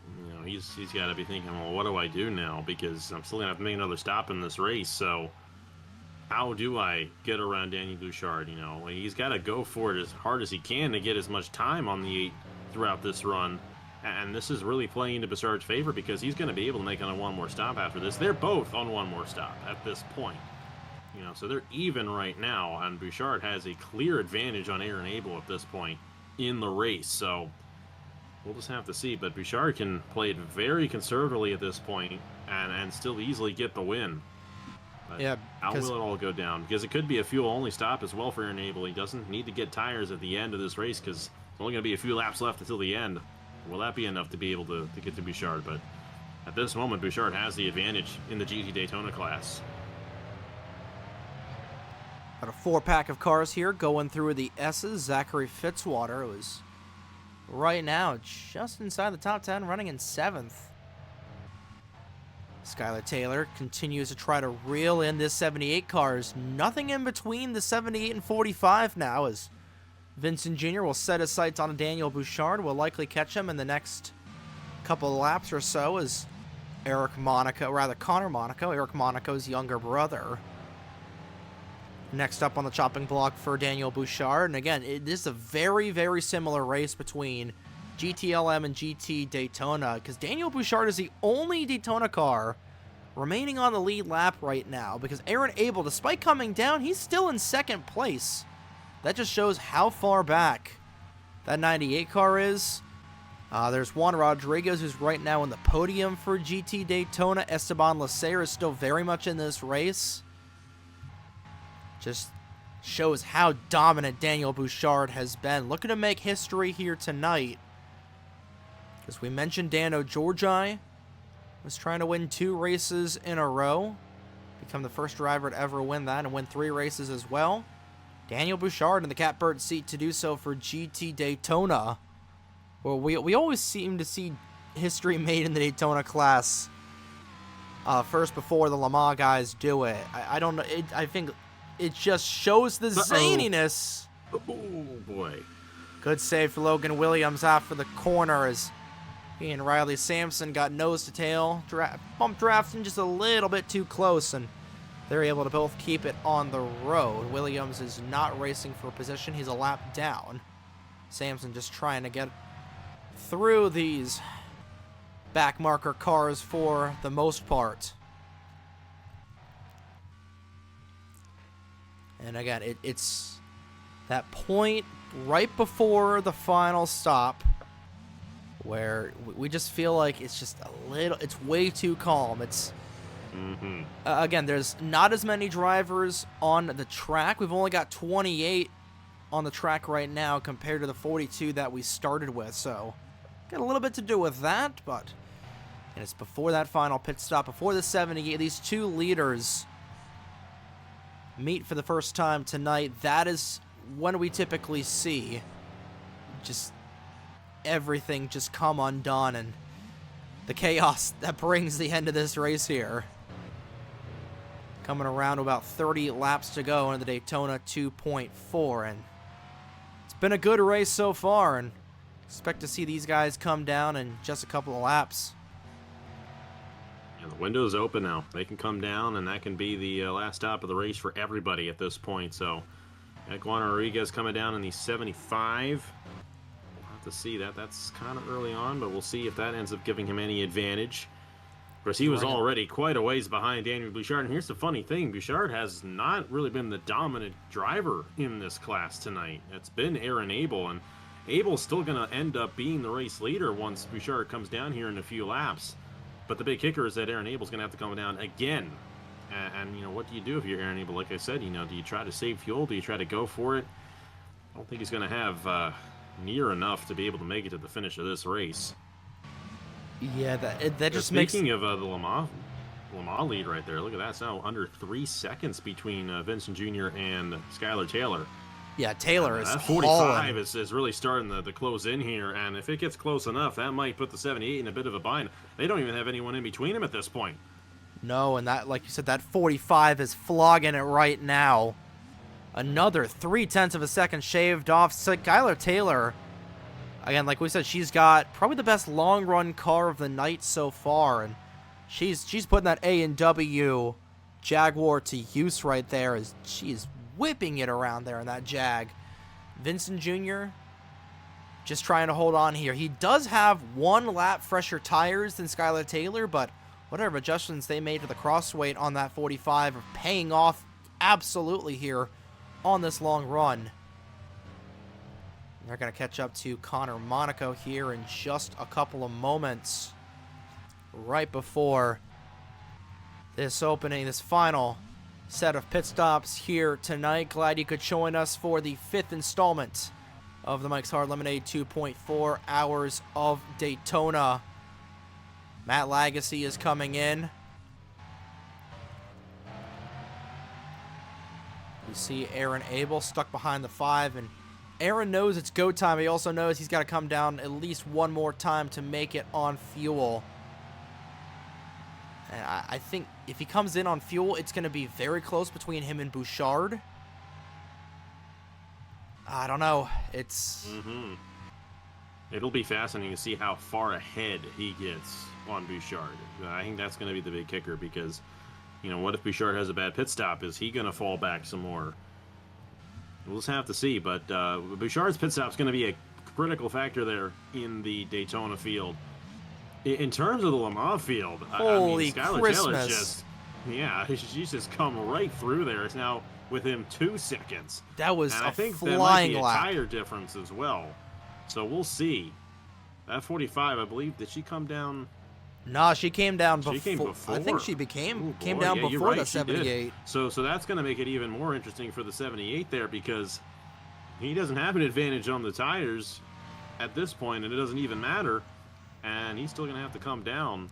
he's got to be thinking, well, what do I do now? Because I'm still going to have to make another stop in this race. So how do I get around Daniel Bouchard? He's got to go for it as hard as he can to get as much time on the 8 throughout this run. And this is really playing into Bouchard's favor because he's going to be able to make on a one more stop after this. They're both on one more stop at this point. So they're even right now, and Bouchard has a clear advantage on Aaron Abel at this point in the race. So we'll just have to see. But Bouchard can play it very conservatively at this point and still easily get the win. But yeah, how will it all go down? Because it could be a fuel-only stop as well for Aaron Abel. He doesn't need to get tires at the end of this race because there's only going to be a few laps left until the end. Will that be enough to be able to get to Bouchard? But at this moment, Bouchard has the advantage in the GT Daytona class. Got a 4-pack of cars here going through the S's. Zachary Fitzwater was right now just inside the top 10, running in 7th. Skylar Taylor continues to try to reel in this 78 cars. Nothing in between the 78 and 45 now, as Vincent Jr. will set his sights on Daniel Bouchard. Will likely catch him in the next couple of laps or so is Connor Monaco, Eric Monaco's younger brother. Next up on the chopping block for Daniel Bouchard. And again, this is a very, very similar race between GTLM and GT Daytona, because Daniel Bouchard is the only Daytona car remaining on the lead lap right now, because Aaron Abel, despite coming down, he's still in second place. That just shows how far back that 98 car is. There's Juan Rodriguez, who's right now in the podium for GT Daytona. Esteban Lacer is still very much in this race. Just shows how dominant Daniel Bouchard has been. Looking to make history here tonight. As we mentioned, Dano Georgi was trying to win 2 races in a row. Become the first driver to ever win that and win 3 races as well. Daniel Bouchard in the catbird seat to do so for GT Daytona. Well, we always seem to see history made in the Daytona class first before the Le Mans guys do it. I don't know. I think it just shows the zaniness. Oh, boy. Good save for Logan Williams after the corner as he and Riley Sampson got nose to tail. Bump drafting just a little bit too close, and they're able to both keep it on the road. Williams is not racing for position. He's a lap down. Sampson just trying to get through these back marker cars for the most part. And again, it's that point right before the final stop where we just feel like it's just it's way too calm. It's again, there's not as many drivers on the track. We've only got 28 on the track right now compared to the 42 that we started with, so got a little bit to do with that, but and it's before that final pit stop, before the 78. These 2 leaders meet for the first time tonight. That is when we typically see just everything just come undone and the chaos that brings the end of this race here. Coming around to about 30 laps to go in the Daytona 2.4, and it's been a good race so far, and expect to see these guys come down in just a couple of laps. Yeah, the window's open now. They can come down, and that can be the last stop of the race for everybody at this point. So, Juan Rodriguez coming down in the 75. We'll have to see that. That's kind of early on, but we'll see if that ends up giving him any advantage. Of course, he was already quite a ways behind Daniel Bouchard. And here's the funny thing. Bouchard has not really been the dominant driver in this class tonight. It's been Aaron Abel, and Abel's still going to end up being the race leader once Bouchard comes down here in a few laps. But the big kicker is that Aaron Abel's going to have to come down again. And, you know, what do you do if you're Aaron Abel? Like I said, you know, do you try to save fuel? Do you try to go for it? I don't think he's going to have near enough to be able to make it to the finish of this race. Yeah, that just makes... Speaking of the Le Mans lead right there, look at that. It's now under 3 seconds between Vincent Jr. and Skylar Taylor. Yeah, Taylor is that 45 is really starting to close in here, and if it gets close enough, that might put the 78 in a bit of a bind. They don't even have anyone in between them at this point. No, and that, like you said, that 45 is flogging it right now. Another 0.3 of a second shaved off. Skylar Taylor, again, like we said, she's got probably the best long-run car of the night so far, and she's putting that A&W Jaguar to use right there as she's whipping it around there in that Jag. Vincent Jr. just trying to hold on here. He does have 1 lap fresher tires than Skylar Taylor, but whatever adjustments they made to the crossweight on that 45 are paying off absolutely here on this long run. They're going to catch up to Connor Monaco here in just a couple of moments, right before this opening, this final set of pit stops here tonight. Glad you could join us for the 5th installment of the Mike's Hard Lemonade 2.4 Hours of Daytona. Matt Lagacy is coming in. You see Aaron Abel stuck behind the 5, and Aaron knows it's go time. He also knows he's got to come down at least one more time to make it on fuel. And I think if he comes in on fuel, it's going to be very close between him and Bouchard. I don't know. It's It'll be fascinating to see how far ahead he gets on Bouchard. I think that's going to be the big kicker because, what if Bouchard has a bad pit stop? Is he going to fall back some more? We'll just have to see. But Bouchard's pit stop is going to be a critical factor there in the Daytona field. In terms of the Le Mans field, Holy Skylar Christmas. Taylor's she's just come right through there. It's now within 2 seconds. That was and a I think flying there might be a lap. tire difference as well. So we'll see. That 45, I believe, did she come down? Nah, she came down before. She came before. I think she came Boy, down yeah, you're before right, the she did. 78. So that's going to make it even more interesting for the 78 there because he doesn't have an advantage on the tires at this point, and it doesn't even matter. And he's still going to have to come down.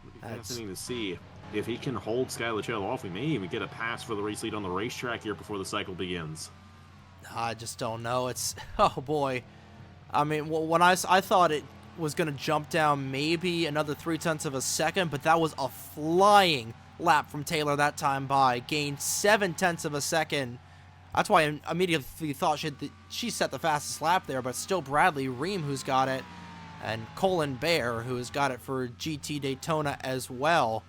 It'll be fascinating to see if he can hold Skylar Taylor off. We may even get a pass for the race lead on the racetrack here before the cycle begins. I just don't know. It's, oh boy. I mean, when I thought it was going to jump down maybe another 0.3 of a second, but that was a flying lap from Taylor that time by. Gained 0.7 of a second. That's why I immediately thought she set the fastest lap there, but still Bradley Ream who's got it, and Colin Bear who's got it for GT Daytona as well.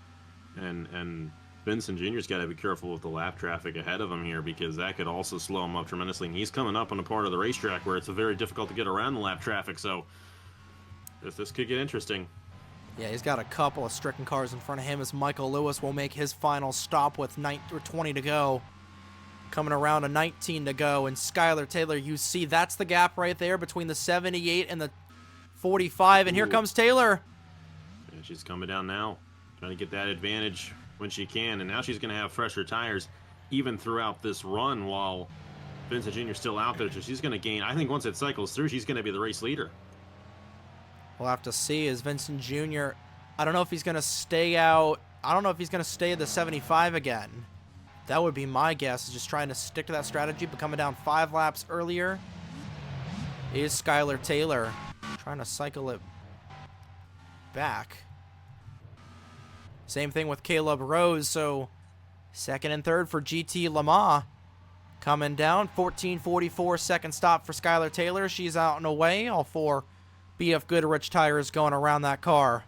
And Vincent Jr.'s got to be careful with the lap traffic ahead of him here because that could also slow him up tremendously. And he's coming up on a part of the racetrack where it's very difficult to get around the lap traffic, so this could get interesting. Yeah, he's got a couple of stricken cars in front of him as Michael Lewis will make his final stop with 20 to go. Coming around to 19 to go, and Skylar Taylor, you see that's the gap right there between the 78 and the 45, and here comes Taylor. Yeah, she's coming down now, trying to get that advantage when she can, and now she's going to have fresher tires even throughout this run while Vincent Jr. is still out there, so she's going to gain. I think once it cycles through, she's going to be the race leader. We'll have to see as Vincent Jr., I don't know if he's going to stay out. I don't know if he's going to stay at the 75 again. That would be my guess, is just trying to stick to that strategy, but coming down 5 laps earlier is Skylar Taylor trying to cycle it back. Same thing with Caleb Rose, so second and third for GT Le Mans. Coming down, 14:44 second stop for Skylar Taylor. She's out and away, all 4 BF Goodrich tires going around that car.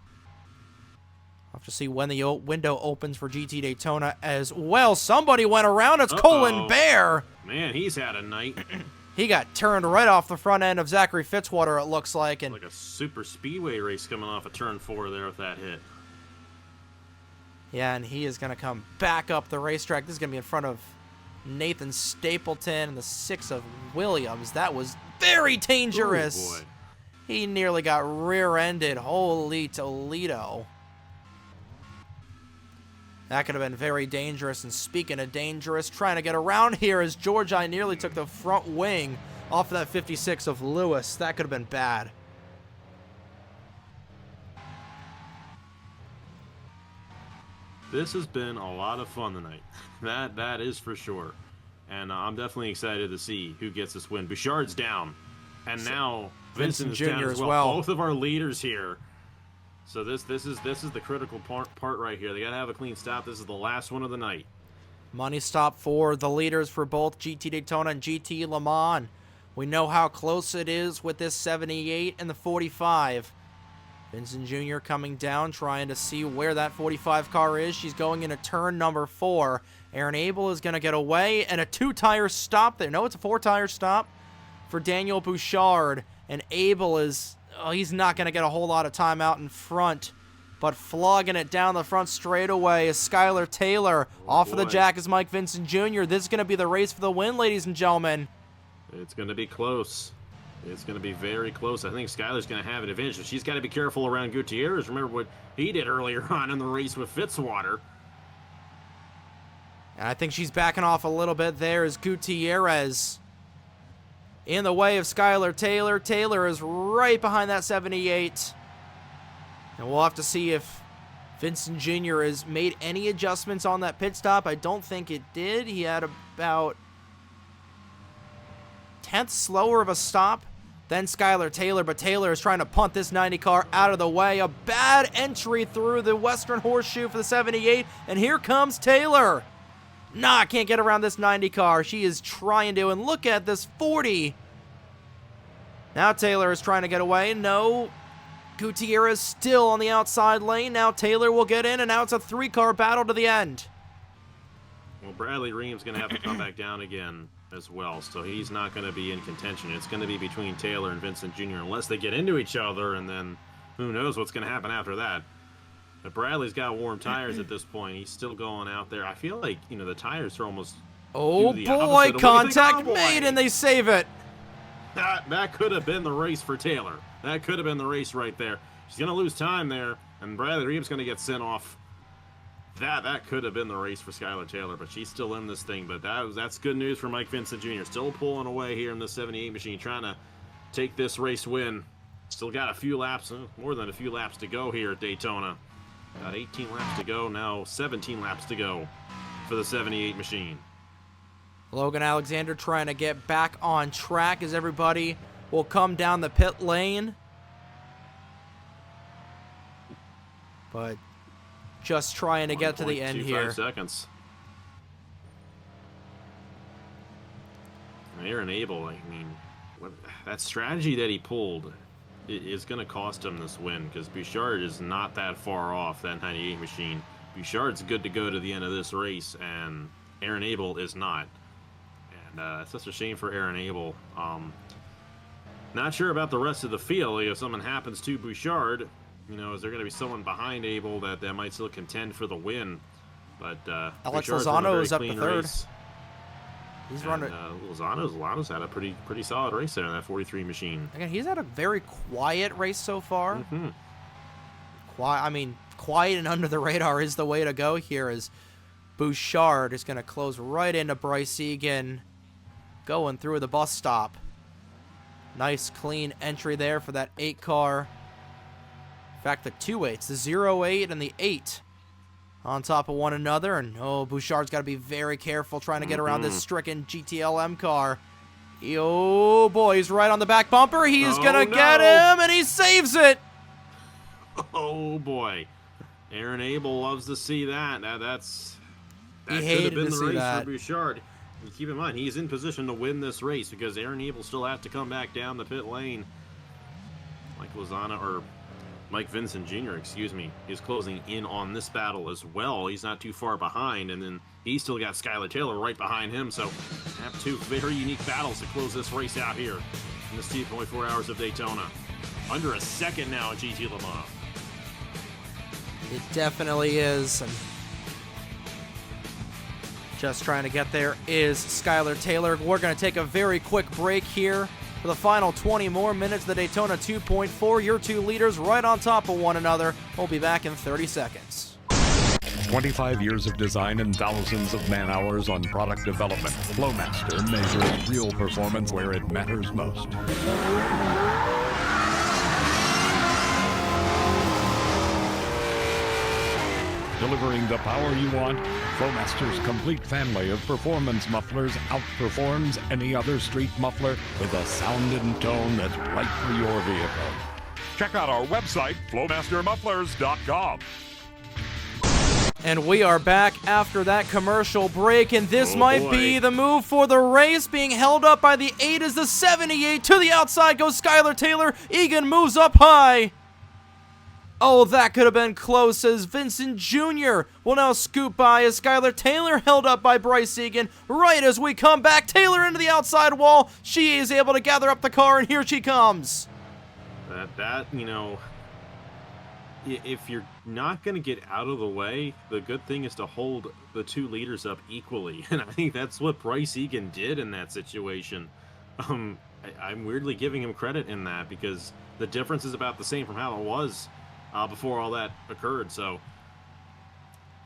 We'll have to see when the window opens for GT Daytona as well. Somebody went around. It's Colin Bear. Man, he's had a night. He got turned right off the front end of Zachary Fitzwater, it looks like. And like a super speedway race coming off of turn 4 there with that hit. yeah, and he is going to come back up the racetrack. This is going to be in front of Nathan Stapleton and the 6 of Williams. That was very dangerous. Oh, boy. He nearly got rear-ended. Holy Toledo. That could have been very dangerous. And speaking of dangerous, trying to get around here as Georgi nearly took the front wing off of that 56 of Lewis. That could have been bad. This has been a lot of fun tonight. That is for sure. And I'm definitely excited to see who gets this win. Bouchard's down. And now Vincent is down as well. Both of our leaders here. So this is the critical part right here. They got to have a clean stop. This is the last one of the night. Money stop for the leaders for both GT Daytona and GT Le Mans. We know how close it is with this 78 and the 45. Vincent Jr. coming down, trying to see where that 45 car is. She's going into turn number 4. Aaron Abel is going to get away, and a 2-tire stop there. No, it's a 4-tire stop for Daniel Bouchard. And Abel is, he's not going to get a whole lot of time out in front. But flogging it down the front straightaway is Skylar Taylor. Off of the jack is Mike Vincent Jr. This is going to be the race for the win, ladies and gentlemen. It's going to be close. It's going to be very close. I think Skylar's going to have an advantage. She's got to be careful around Gutierrez. Remember what he did earlier on in the race with Fitzwater. And I think she's backing off a little bit there as Gutierrez in the way of Skylar Taylor. Taylor is right behind that 78. And we'll have to see if Vincent Jr. has made any adjustments on that pit stop. I don't think it did. He had about 10th slower of a stop than Skylar Taylor, but Taylor is trying to punt this 90 car out of the way. A bad entry through the Western Horseshoe for the 78, and here comes Taylor. Nah, can't get around this 90 car. She is trying to, and look at this 40. Now Taylor is trying to get away. No. Gutierrez still on the outside lane. Now Taylor will get in, and now it's a 3-car battle to the end. Well, Bradley Ream's going to have to come back down again as well, so he's not going to be in contention. It's going to be between Taylor and Vincent Jr. unless they get into each other, and then who knows what's going to happen after that. But Bradley's got warm tires at this point. He's still going out there. I feel like, you know, the tires are almost... Oh boy, contact made, and they save it. That could have been the race for Taylor. That could have been the race right there. She's going to lose time there, and Bradley Ream's going to get sent off. That could have been the race for Skylar Taylor, but she's still in this thing. But that's good news for Mike Vincent Jr. Still pulling away here in the 78 machine, trying to take this race win. Still got a few laps, more than a few laps to go here at Daytona. Got 18 laps to go, now 17 laps to go for the 78 machine. Logan Alexander trying to get back on track as everybody will come down the pit lane. But just trying to get to the end here. 1.25 seconds. Aaron Abel, I mean, that strategy that he pulled is going to cost him this win because Bouchard is not that far off that 98 machine. Bouchard's good to go to the end of this race, and Aaron Abel is not. And it's such a shame for Aaron Abel. Not sure about the rest of the field. If something happens to Bouchard, you know, is there going to be someone behind Abel that might still contend for the win? But Alex Bouchard's Lozano is up clean to third. race. He's And, running. Lozano's had a pretty solid race there in that 43 machine. Again, he's had a very quiet race so far. Mm-hmm. Quiet and under the radar is the way to go here. As Bouchard is going to close right into Bryce Egan, going through the bus stop. Nice clean entry there for that 8-car. In fact, the 2 8s, the 08 and the 8, on top of one another. And Bouchard's got to be very careful trying to get around this stricken GTLM car. Oh boy, he's right on the back bumper. He's gonna get him, and he saves it. Oh boy, Aaron Abel loves to see that. That He could hated have been to the see race that. for Bouchard. And keep in mind, he's in position to win this race because Aaron Abel still has to come back down the pit lane. Mike Vincent Jr., excuse me, is closing in on this battle as well. He's not too far behind, and then he's still got Skylar Taylor right behind him. So have two very unique battles to close this race out here in this 2.4 hours of Daytona. Under a second now at GT Le Mans. It definitely is. And just trying to get there is Skylar Taylor. We're going to take a very quick break here for the final 20 more minutes of the Daytona 2.4. Your two leaders right on top of one another. We'll be back in 30 seconds. 25 years of design and thousands of man-hours on product development. Flowmaster measures real performance where it matters most. Delivering the power you want, Flowmaster's complete family of performance mufflers outperforms any other street muffler with a sound and tone that's right for your vehicle. Check out our website, flowmastermufflers.com. And we are back after that commercial break, and this might boy. be the move for the race. Being held up by the 8 is the 78. To the outside goes Skylar Taylor. Egan moves up high. Oh, that could have been close as Vincent Jr. will now scoop by as Skylar Taylor held up by Bryce Egan. Right as we come back, Taylor into the outside wall. She is able to gather up the car, and here she comes. If you're not going to get out of the way, the good thing is to hold the two leaders up equally. And I think that's what Bryce Egan did in that situation. I'm weirdly giving him credit in that because the difference is about the same from how it was before all that occurred. So,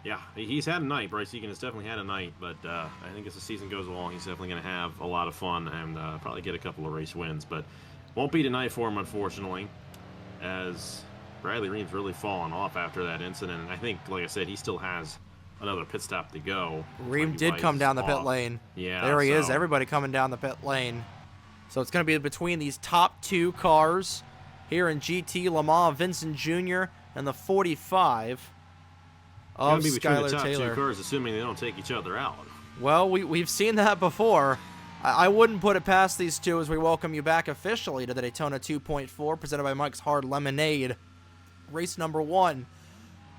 yeah, he's had a night. Bryce Egan has definitely had a night. But I think as the season goes along, he's definitely going to have a lot of fun and probably get a couple of race wins. But won't be tonight for him, unfortunately, as Bradley Ream's really fallen off after that incident. And I think, like I said, he still has another pit stop to go. Ream did come down the pit lane. Yeah, there he is. so- Everybody coming down the pit lane. So it's going to be between these top two cars here in GT Le Mans, Vincent Jr. and the 45 of Gonna be between Skylar the top Taylor. two cars, assuming they don't take each other out. Well, we've seen that before. I wouldn't put it past these two as we welcome you back officially to the Daytona 2.4 presented by Mike's Hard Lemonade. Race number 1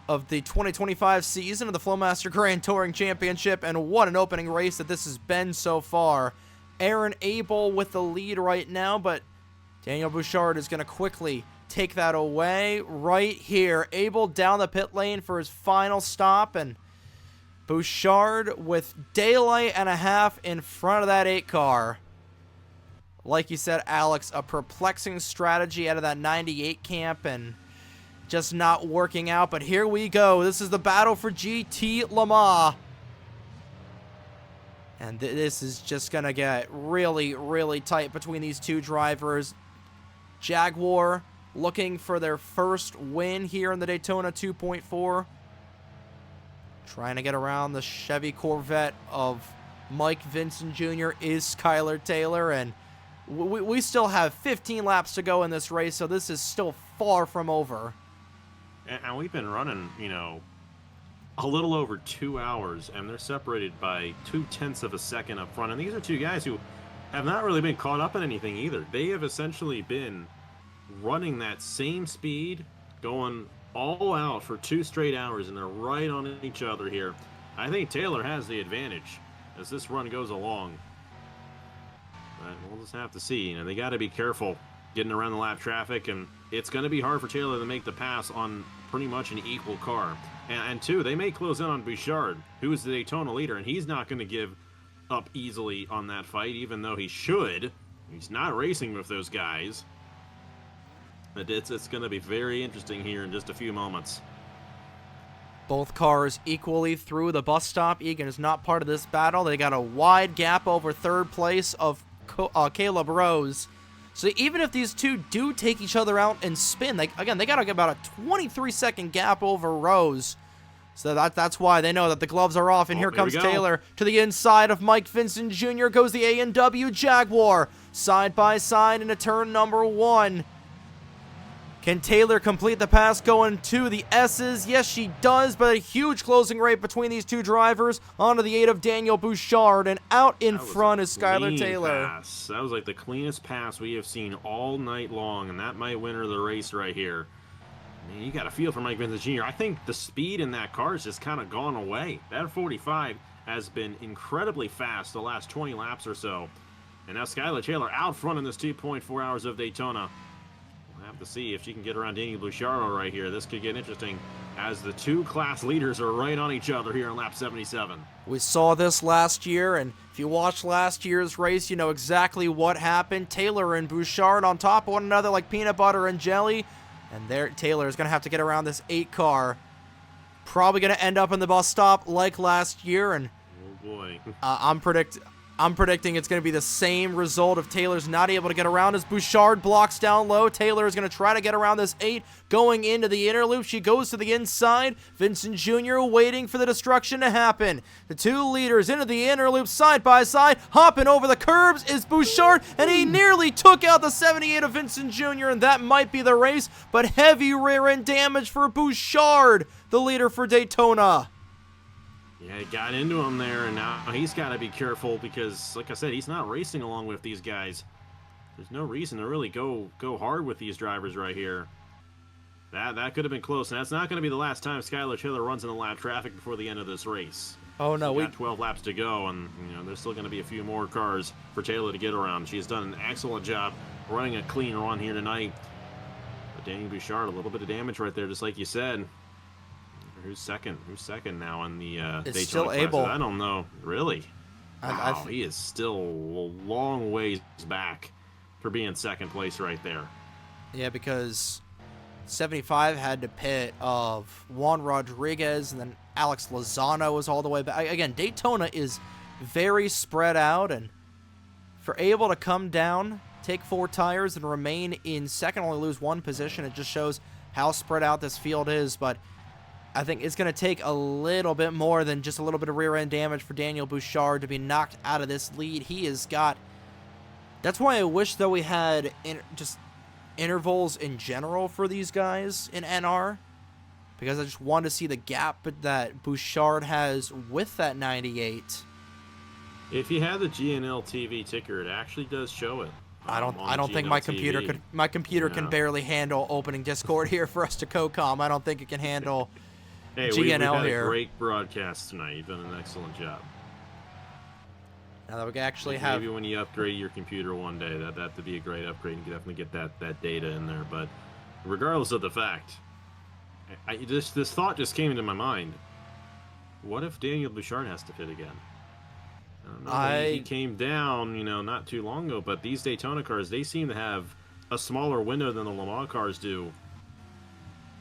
of the 2025 season of the Flowmaster Grand Touring Championship, and what an opening race that this has been so far. Aaron Abel with the lead right now, but Daniel Bouchard is going to quickly take that away right here. Abel down the pit lane for his final stop, and Bouchard with daylight and a half in front of that 8 car. Like you said, Alex, a perplexing strategy out of that 98 camp and just not working out. But here we go. This is the battle for GT Le Mans. And this is just going to get really, really tight between these two drivers. Jaguar looking for their first win here in the Daytona 2.4. Trying to get around the Chevy Corvette of Mike Vincent Jr. is Skylar Taylor, and we still have 15 laps to go in this race, so this is still far from over. And we've been running, you know, a little over 2 hours, and they're separated by 0.2 of a second up front. And these are two guys who have not really been caught up in anything either. They have essentially been running that same speed, going all out for 2 straight hours, and they're right on each other here. I think Taylor has the advantage as this run goes along. But we'll just have to see. You know, they got to be careful getting around the lap traffic, and it's going to be hard for Taylor to make the pass on pretty much an equal car. And two, they may close in on Bouchard, who is the Daytona leader, and he's not going to give up easily on that fight, even though he should. He's not racing with those guys. But it's going to be very interesting here in just a few moments. Both cars equally through the bus stop. Egan is not part of this battle. They got a wide gap over third place of Caleb Rose. So even if these two do take each other out and spin, they got to get about a 23-second gap over Rose. So that's why they know that the gloves are off. And here comes Taylor to the inside of Mike Vincent Jr. Goes the A&W Jaguar. Side by side into turn number 1. Can Taylor complete the pass going to the S's? Yes, she does, but a huge closing rate between these two drivers onto the 8 of Daniel Bouchard, and out in front is Skylar Taylor. Pass. That was like the cleanest pass we have seen all night long, and that might win her the race right here. I mean, you got a feel for Mike Vincent Jr. I think the speed in that car has just kind of gone away. That 45 has been incredibly fast the last 20 laps or so. And now Skylar Taylor out front in this 2.4 hours of Daytona. Have to see if she can get around Daniel Bouchard right here. This could get interesting as the two class leaders are right on each other here in lap 77. We saw this last year, and if you watched last year's race, you know exactly what happened. Taylor and Bouchard on top of one another like peanut butter and jelly, and there Taylor is going to have to get around this 8 car. Probably going to end up in the bus stop like last year, and oh boy. I'm predicting it's going to be the same result if Taylor's not able to get around as Bouchard blocks down low. Taylor is going to try to get around this 8 going into the inner loop. She goes to the inside. Vincent Jr. waiting for the destruction to happen. The two leaders into the inner loop side by side. Hopping over the curbs is Bouchard, and he nearly took out the 78 of Vincent Jr., and that might be the race, but heavy rear end damage for Bouchard, the leader for Daytona. Yeah, he got into him there, and now he's got to be careful because, like I said, he's not racing along with these guys. There's no reason to really go hard with these drivers right here. That could have been close, and that's not going to be the last time Skylar Taylor runs in the lap traffic before the end of this race. Oh no, we got 12 laps to go, and you know there's still going to be a few more cars for Taylor to get around. She's done an excellent job running a clean run here tonight. But Daniel Bouchard, a little bit of damage right there, just like you said. Who's second? Who's second now in the Daytona still class? Abel. I don't know. Really? Wow, he is still a long ways back for being second place right there. Yeah, because 75 had to pit of Juan Rodriguez, and then Alex Lozano was all the way back. Again, Daytona is very spread out, and for Abel to come down, take 4 tires, and remain in second, only lose 1 position, it just shows how spread out this field is. But I think it's going to take a little bit more than just a little bit of rear-end damage for Daniel Bouchard to be knocked out of this lead. He has got... That's why I wish, though, we had just intervals in general for these guys in NR, because I just wanted to see the gap that Bouchard has with that 98. If you have the GNL TV ticker, it actually does show it. I don't think GNL my TV. computer can barely handle opening Discord here for us to co-com. I don't think it can handle Hey, GNL we've had here. a great broadcast tonight. You've done an excellent job. Now that we can actually Maybe when you upgrade your computer one day, that would be a great upgrade. You can definitely get that data in there. But regardless of the fact, this thought just came into my mind. What if Daniel Bouchard has to fit again? I don't know. He came down, not too long ago, but these Daytona cars, they seem to have a smaller window than the Le Mans cars do.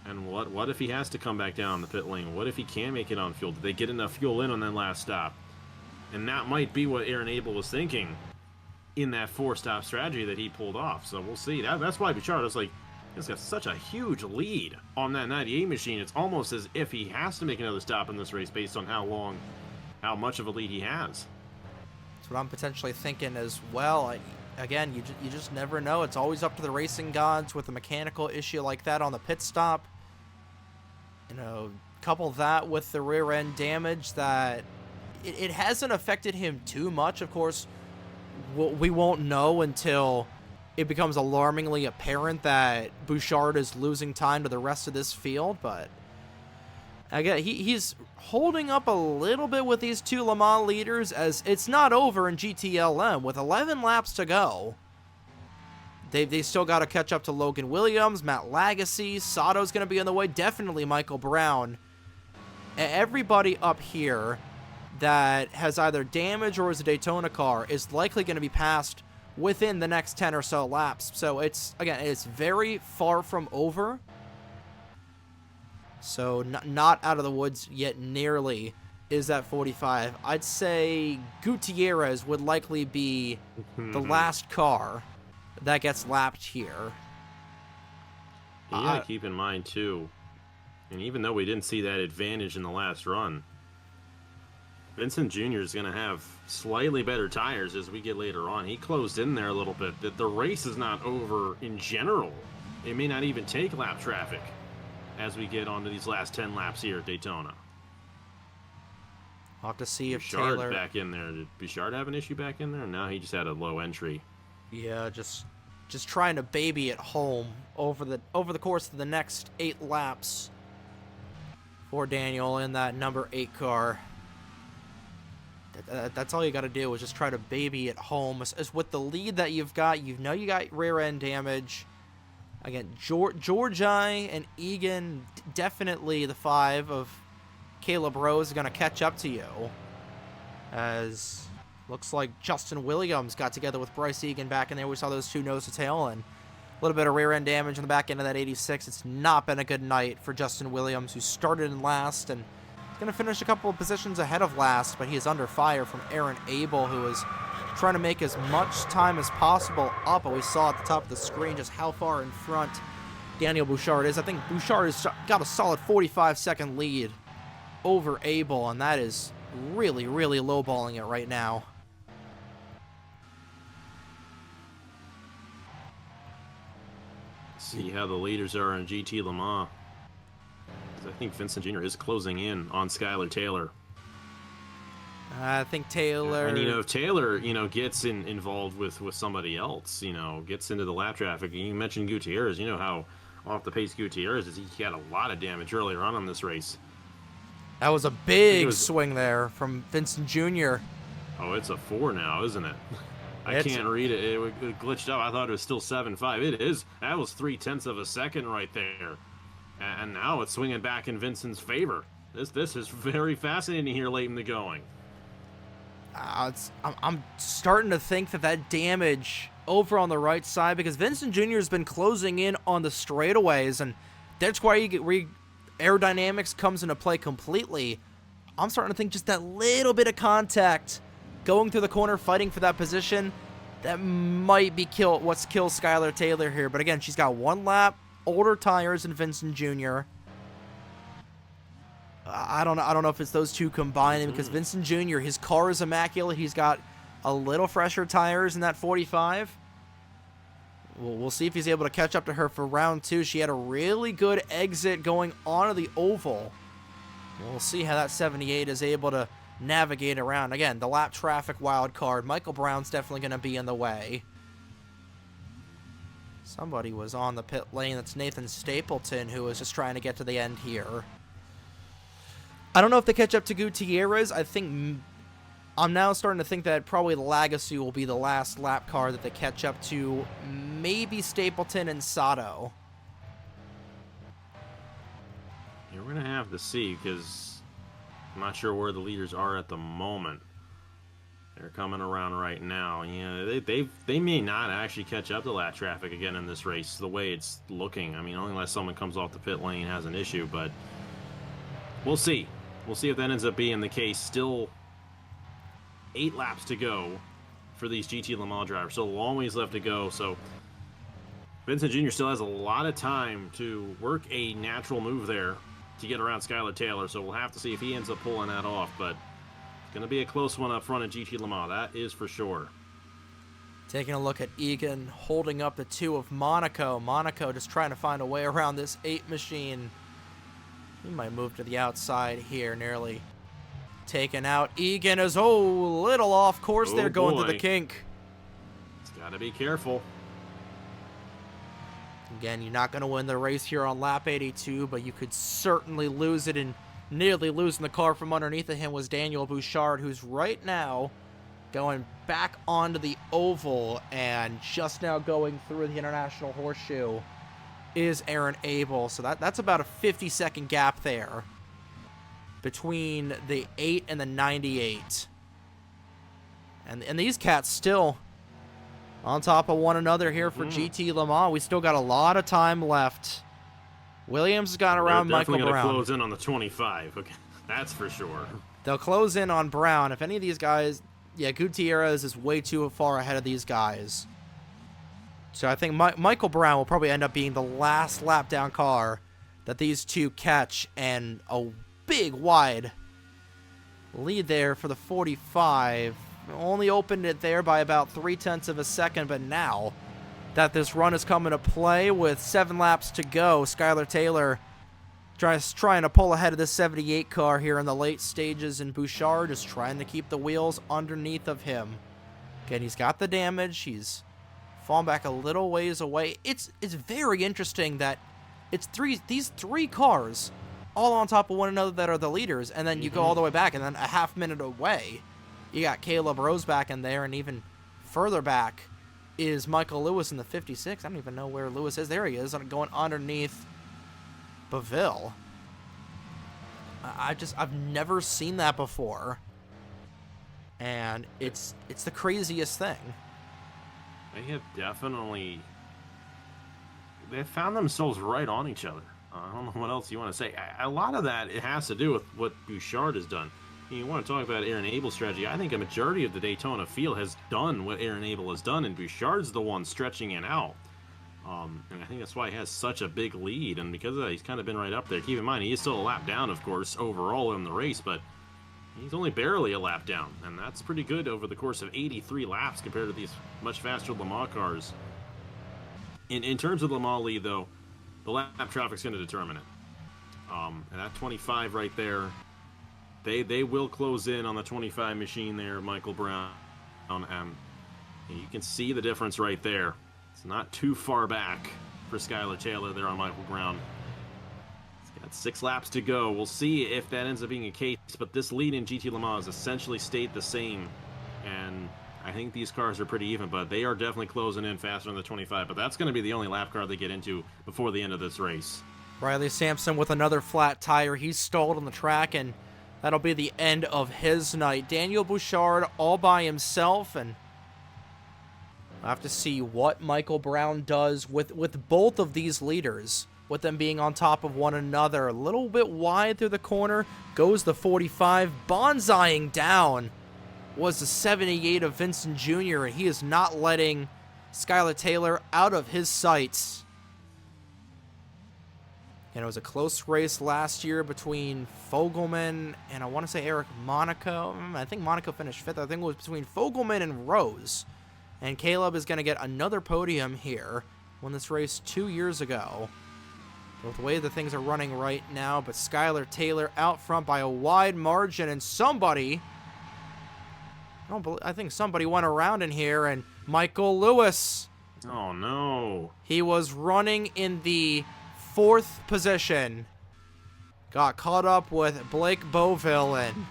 And what if he has to come back down the pit lane? What if he can't make it on fuel? Did they get enough fuel in on that last stop? And that might be what Aaron Abel was thinking in that 4-stop strategy that he pulled off. So we'll see. That's why Bouchard was like, he's got such a huge lead on that 98 machine. It's almost as if he has to make another stop in this race based on how much of a lead he has. That's what I'm potentially thinking as well. Again, you just never know. It's always up to the racing gods with a mechanical issue like that on the pit stop. Couple that with the rear end damage that it hasn't affected him too much. Of course, we won't know until it becomes alarmingly apparent that Bouchard is losing time to the rest of this field. But again, he's holding up a little bit with these two Le Mans leaders, as it's not over in GTLM with 11 laps to go. They still got to catch up to Logan Williams, Matt Lagasse, Sato's going to be on the way, definitely Michael Brown. Everybody up here that has either damage or is a Daytona car is likely going to be passed within the next 10 or so laps. So it's very far from over. So not out of the woods yet nearly is that 45. I'd say Gutierrez would likely be the last car that gets lapped here. You gotta keep in mind too, and even though we didn't see that advantage in the last run, Vincent Jr. is gonna have slightly better tires as we get later on. He closed in there a little bit. The race is not over in general. It may not even take lap traffic as we get onto these last 10 laps here at Daytona. I'll have to see if Bouchard's Taylor back in there. Did Bouchard have an issue back in there? No, he just had a low entry. Yeah, just trying to baby it home over the course of the next 8 laps for Daniel in that number 8 car. That's all you got to do is just try to baby it home. As with the lead that you've got, you got rear end damage. Again, Georgi and Egan, definitely the 5 of Caleb Rose is going to catch up to you. As looks like Justin Williams got together with Bryce Egan back in there. We saw those two nose to tail and a little bit of rear end damage on the back end of that 86. It's not been a good night for Justin Williams, who started in last and is going to finish a couple of positions ahead of last, but he is under fire from Aaron Abel, who is trying to make as much time as possible up. But we saw at the top of the screen just how far in front Daniel Bouchard is. I think Bouchard has got a solid 45-second lead over Abel, and that is really, really lowballing it right now. See how the leaders are in GT Le Mans. I think Vincent Jr. is closing in on Skylar Taylor. I think Taylor... And, if Taylor, gets involved with somebody else, gets into the lap traffic. You mentioned Gutierrez. You know how off the pace Gutierrez is. He had a lot of damage earlier on in this race. That was a big swing there from Vincent Jr. Oh, it's a 4 now, isn't it? I can't read it. It glitched up. I thought it was still 7.5. It is. That was 0.3 of a second right there. And now it's swinging back in Vincent's favor. This is very fascinating here late in the going. I'm starting to think that damage over on the right side, because Vincent Jr. has been closing in on the straightaways, and that's why aerodynamics comes into play completely. I'm starting to think just that little bit of contact going through the corner, fighting for that position, that might be what's killed Skylar Taylor here. But again, she's got 1 lap, older tires than Vincent Jr. I don't know if it's those two combining, because Vincent Jr., his car is immaculate. He's got a little fresher tires in that 45. We'll see if he's able to catch up to her for round 2. She had a really good exit going onto the oval. We'll see how that 78 is able to navigate around. Again, the lap traffic wild card. Michael Brown's definitely going to be in the way. Somebody was on the pit lane. That's Nathan Stapleton, who was just trying to get to the end here. I don't know if they catch up to Gutierrez. I'm now starting to think that probably Lagasse will be the last lap car that they catch up to. Maybe Stapleton and Sato. Yeah, we're going to have to see, because I'm not sure where the leaders are at the moment. They're coming around right now. Yeah, they may not actually catch up to lap traffic again in this race, the way it's looking. I mean, only unless someone comes off the pit lane has an issue, but we'll see. We'll see if that ends up being the case. Still 8 laps to go for these GT Le Mans drivers. So a long ways left to go. So Vincent Jr. still has a lot of time to work a natural move there to get around Skylar Taylor. So we'll have to see if he ends up pulling that off. But it's going to be a close one up front at GT Le Mans. That is for sure. Taking a look at Egan holding up the 2 of Monaco. Monaco just trying to find a way around this 8 machine. He might move to the outside here, nearly taken out. Egan is, little off course there, going to the kink. It's got to be careful. Again, you're not going to win the race here on lap 82, but you could certainly lose it, and nearly losing the car from underneath of him was Daniel Bouchard, who's right now going back onto the oval, and just now going through the International Horseshoe is Aaron Abel. So that's about a 50-second gap there between the 8 and the 98. And these cats still on top of one another here for GT Le Mans. We still got a lot of time left. Williams has got around Michael Brown. They're definitely going to close in on the 25. Okay, that's for sure. They'll close in on Brown. If any of these guys... Yeah, Gutierrez is way too far ahead of these guys. So I think Michael Brown will probably end up being the last lap down car that these two catch, and a big wide lead there for the 45. Only opened it there by about 0.3 of a second, but now that this run is coming to play with 7 laps to go, Skylar Taylor trying to pull ahead of the 78 car here in the late stages, and Bouchard is trying to keep the wheels underneath of him. Again, he's got the damage. He's fallen back a little ways away. It's very interesting that it's these three cars all on top of one another that are the leaders, and then you go all the way back, and then a half minute away, you got Caleb Rose back in there, and even further back is Michael Lewis in the 56. I don't even know where Lewis is. There he is, going underneath Baville. I've never seen that before, and it's the craziest thing. They have definitely... They found themselves right on each other. I don't know what else you want to say. A lot of that, it has to do with what Bouchard has done. You want to talk about Aaron Abel's strategy. I think a majority of the Daytona field has done what Aaron Abel has done, and Bouchard's the one stretching it out. And I think that's why he has such a big lead, and because of that, he's kind of been right up there. Keep in mind, he is still a lap down, of course, overall in the race, but he's only barely a lap down, and that's pretty good over the course of 83 laps compared to these much faster Le Mans cars. In terms of Le Mans lead, though, the lap traffic's going to determine it. And that 25 right there, they will close in on the 25 machine there, Michael Brown. And you can see the difference right there. It's not too far back for Skylar Taylor there on Michael Brown. He's got 6 laps to go. We'll see if that ends up being a case, but this lead in GT Le Mans essentially stayed the same, and I think these cars are pretty even, but they are definitely closing in faster than the 25, but that's going to be the only lap car they get into before the end of this race. Riley Sampson with another flat tire. He's stalled on the track, and that'll be the end of his night. Daniel Bouchard all by himself, and we'll have to see what Michael Brown does with both of these leaders, with them being on top of one another. A little bit wide through the corner goes the 45. Bonsaiing down was the 78 of Vincent Jr., and he is not letting Skylar Taylor out of his sights. And it was a close race last year between Fogelman and I want to say Eric Monaco. I think Monaco finished 5th. I think it was between Fogelman and Rose. And Caleb is going to get another podium here. Won this race 2 years ago. with the way that things are running right now, but Skylar Taylor out front by a wide margin, and somebody, I think somebody went around in here, and Michael Lewis. Oh, no. He was running in the 4th position. Got caught up with Blake Boville, and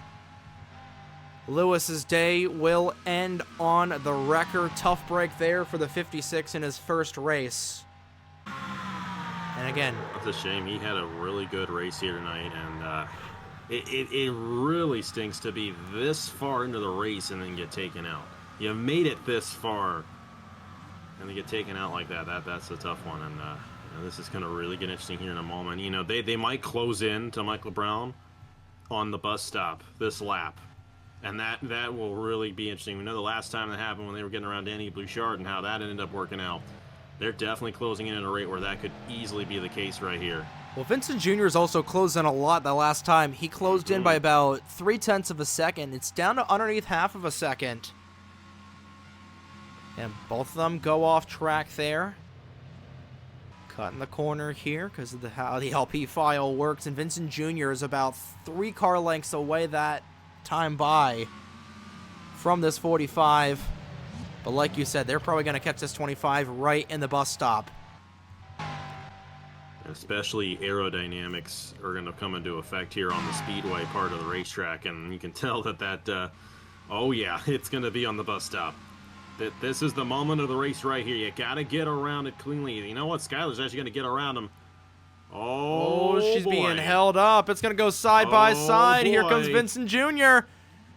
Lewis's day will end on the wrecker. Tough break there for the 56 in his first race. And again, That's a shame. He had a really good race here tonight, and it really stinks to be this far into the race and then get taken out. You made it this far, and they get taken out like that. That's a tough one, and this is going to really get interesting here in a moment. You know, they might close in to Michael Brown on the bus stop this lap, and that will really be interesting. We know the last time that happened when they were getting around Danny Bouchard and how that ended up working out. They're definitely closing in at a rate where that could easily be the case right here. well, Vincent Jr. has also closed in a lot the last time. He closed in by about 0.3 of a second. It's down to underneath half of a second. And both of them go off track there. Cut in the corner here because of how the LP file works. And Vincent Jr. is about 3 car lengths away that time by from this 45. But like you said, they're probably going to catch this 25 right in the bus stop. Especially aerodynamics are going to come into effect here on the speedway part of the racetrack. And you can tell that oh yeah, it's going to be on the bus stop. This is the moment of the race right here. You got to get around it cleanly. You know what? Skylar's actually going to get around him. Oh, she's boy. being held up. It's going to go side by side. Here comes boy. Vincent Jr. Here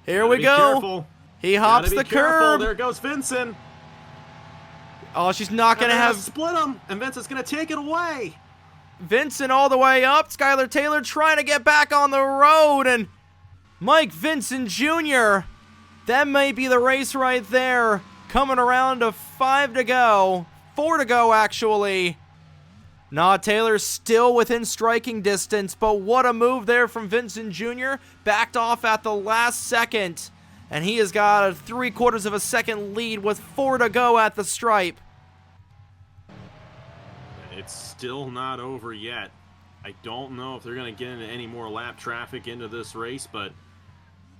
Gotta we be go. Careful. He hops Gotta the be careful. curb. There goes Vincent. Oh, she's not going to have split him, and Vincent's going to take it away. Vincent all the way up. Skylar Taylor trying to get back on the road. And Mike Vincent Jr. That may be the race right there. Coming around to 5 to go. 4 to go, actually. Nah, Taylor's still within striking distance, but what a move there from Vincent Jr. Backed off at the last second. And he has got a 3/4 of a second lead with 4 to go at the stripe. It's still not over yet. I don't know if they're going to get into any more lap traffic into this race, but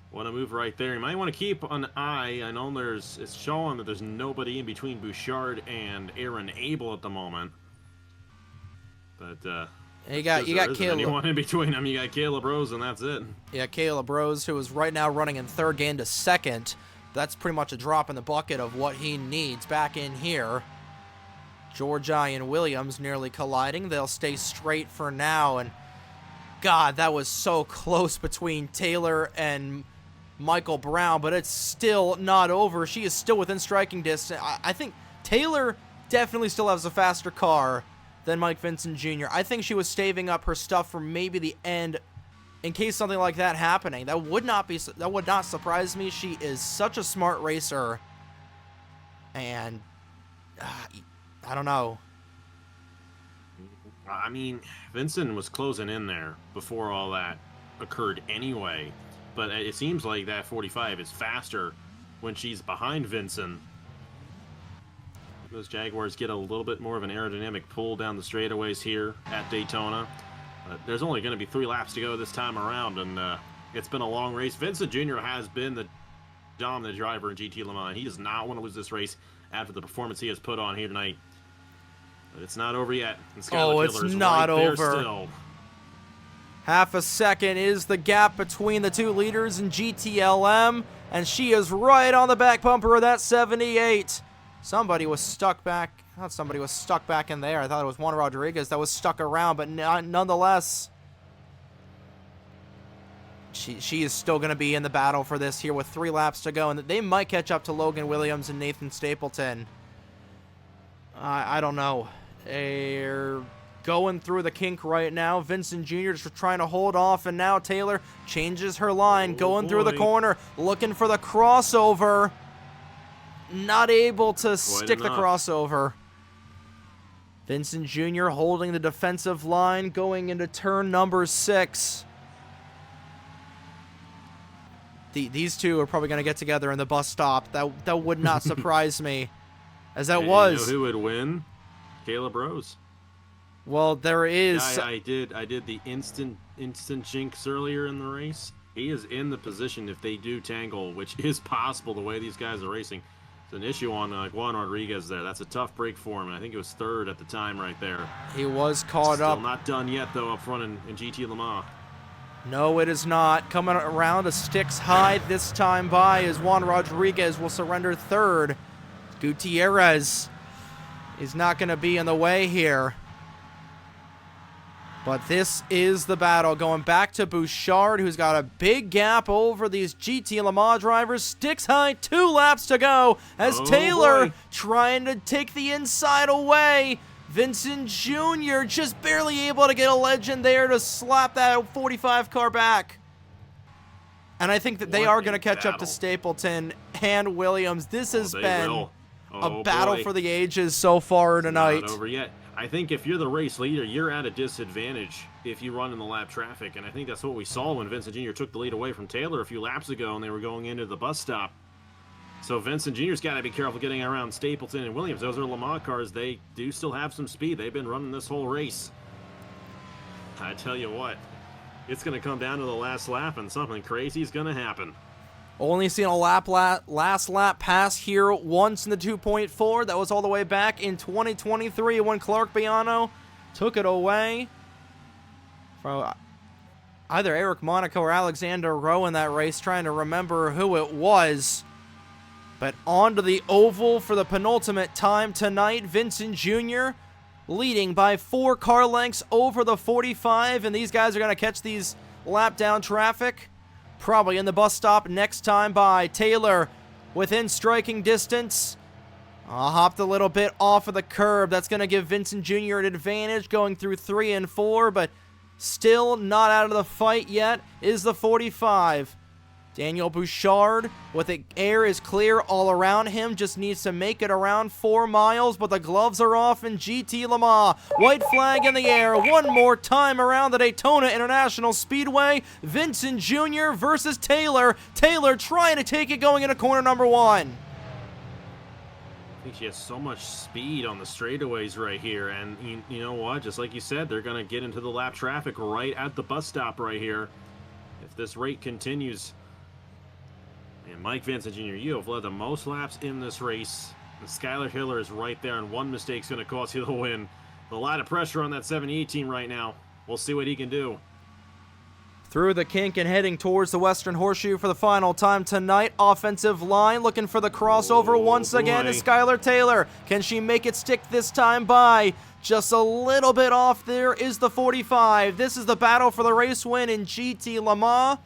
what a move right there. You might want to keep an eye. I know it's showing that there's nobody in between Bouchard and Aaron Abel at the moment. But you got Caleb. Anyone in between them. You got Caleb Rose, and that's it. Yeah, Caleb Rose, who is right now running in 3rd, gained to 2nd. That's pretty much a drop in the bucket of what he needs back in here. Georgia and Williams nearly colliding. They'll stay straight for now. And God, that was so close between Taylor and Michael Brown, but it's still not over. She is still within striking distance. I think Taylor definitely still has a faster car than Mike Vincent Jr. I think she was staving up her stuff for maybe the end in case something like that happening. That would not surprise me. She is such a smart racer. And I don't know. I mean, Vincent was closing in there before all that occurred anyway. But it seems like that 45 is faster when she's behind Vincent. Those Jaguars get a little bit more of an aerodynamic pull down the straightaways here at Daytona. But there's only going to be 3 laps to go this time around, and it's been a long race. Vincent Jr. has been the dominant driver in GT Le Mans. He does not want to lose this race after the performance he has put on here tonight. But it's not over yet. And Skylar it's Taylor's not right there over. Still. Half a second is the gap between the 2 leaders in GTLM, and she is right on the back bumper of that 78. Somebody was stuck back. I thought somebody was stuck back in there. I thought it was Juan Rodriguez that was stuck around, but nonetheless, she is still going to be in the battle for this here with 3 laps to go, and they might catch up to Logan Williams and Nathan Stapleton. I don't know. They're going through the kink right now. Vincent Jr. just trying to hold off, and now Taylor changes her line, going through the corner, looking for the crossover. Not able to stick the crossover. Vincent Jr. holding the defensive line, going into turn number 6. These two are probably going to get together in the bus stop. That would not surprise me, as that was. You know who would win? Caleb Rose. Well, there is... I did the instant jinx earlier in the race. He is in the position if they do tangle, which is possible the way these guys are racing. It's an issue on Juan Rodriguez there. That's a tough break for him, and I think it was third at the time right there. He was caught up. Still not done yet, though, up front in GT Le Mans. No, it is not. Coming around a sticks high this time by as Juan Rodriguez will surrender third. Gutierrez is not going to be in the way here. But this is the battle. Going back to Bouchard, who's got a big gap over these GT Le Mans drivers. Sticks high, 2 laps to go as Taylor trying to take the inside away. Vincent Jr. just barely able to get a legend there to slap that 45 car back. And I think that they are going to catch up to Stapleton and Williams. This has been a battle for the ages so far tonight. Not over yet. I think if you're the race leader, you're at a disadvantage if you run in the lap traffic, and I think that's what we saw when Vincent Jr. took the lead away from Taylor a few laps ago and they were going into the bus stop. So Vincent Jr.'s got to be careful getting around Stapleton and Williams. Those are Le Mans cars. They do still have some speed. They've been running this whole race. I tell you what, it's going to come down to the last lap, and something crazy is going to happen. Only seen a last lap pass here once in the 2.4. That was all the way back in 2023 when Clark Biano took it away from either Eric Monaco or Alexander Rowe in that race, trying to remember who it was. But on to the oval for the penultimate time tonight. Vincent Jr. leading by 4 car lengths over the 45, and these guys are going to catch these lap down traffic. Probably in the bus stop next time by. Taylor within striking distance. Hopped a little bit off of the curb. That's going to give Vincent Jr. an advantage going through 3 and 4, but still not out of the fight yet is the 45. Daniel Bouchard with the air is clear all around him. Just needs to make it around 4 miles, but the gloves are off in GT Le Mans. White flag in the air. One more time around the Daytona International Speedway. Vincent Jr. versus Taylor. Taylor trying to take it going into corner number 1. I think she has so much speed on the straightaways right here, and you know what? Just like you said, they're going to get into the lap traffic right at the bus stop right here. If this rate continues... And Mike Vincent Jr., you have led the most laps in this race. And Skylar Hiller is right there, and one mistake's going to cost you the win. A lot of pressure on that 78 team right now. We'll see what he can do. Through the kink and heading towards the Western Horseshoe for the final time tonight. Offensive line looking for the crossover once again is Skylar Taylor. Can she make it stick this time by? Just a little bit off there is the 45. This is the battle for the race win in GT Le Mans.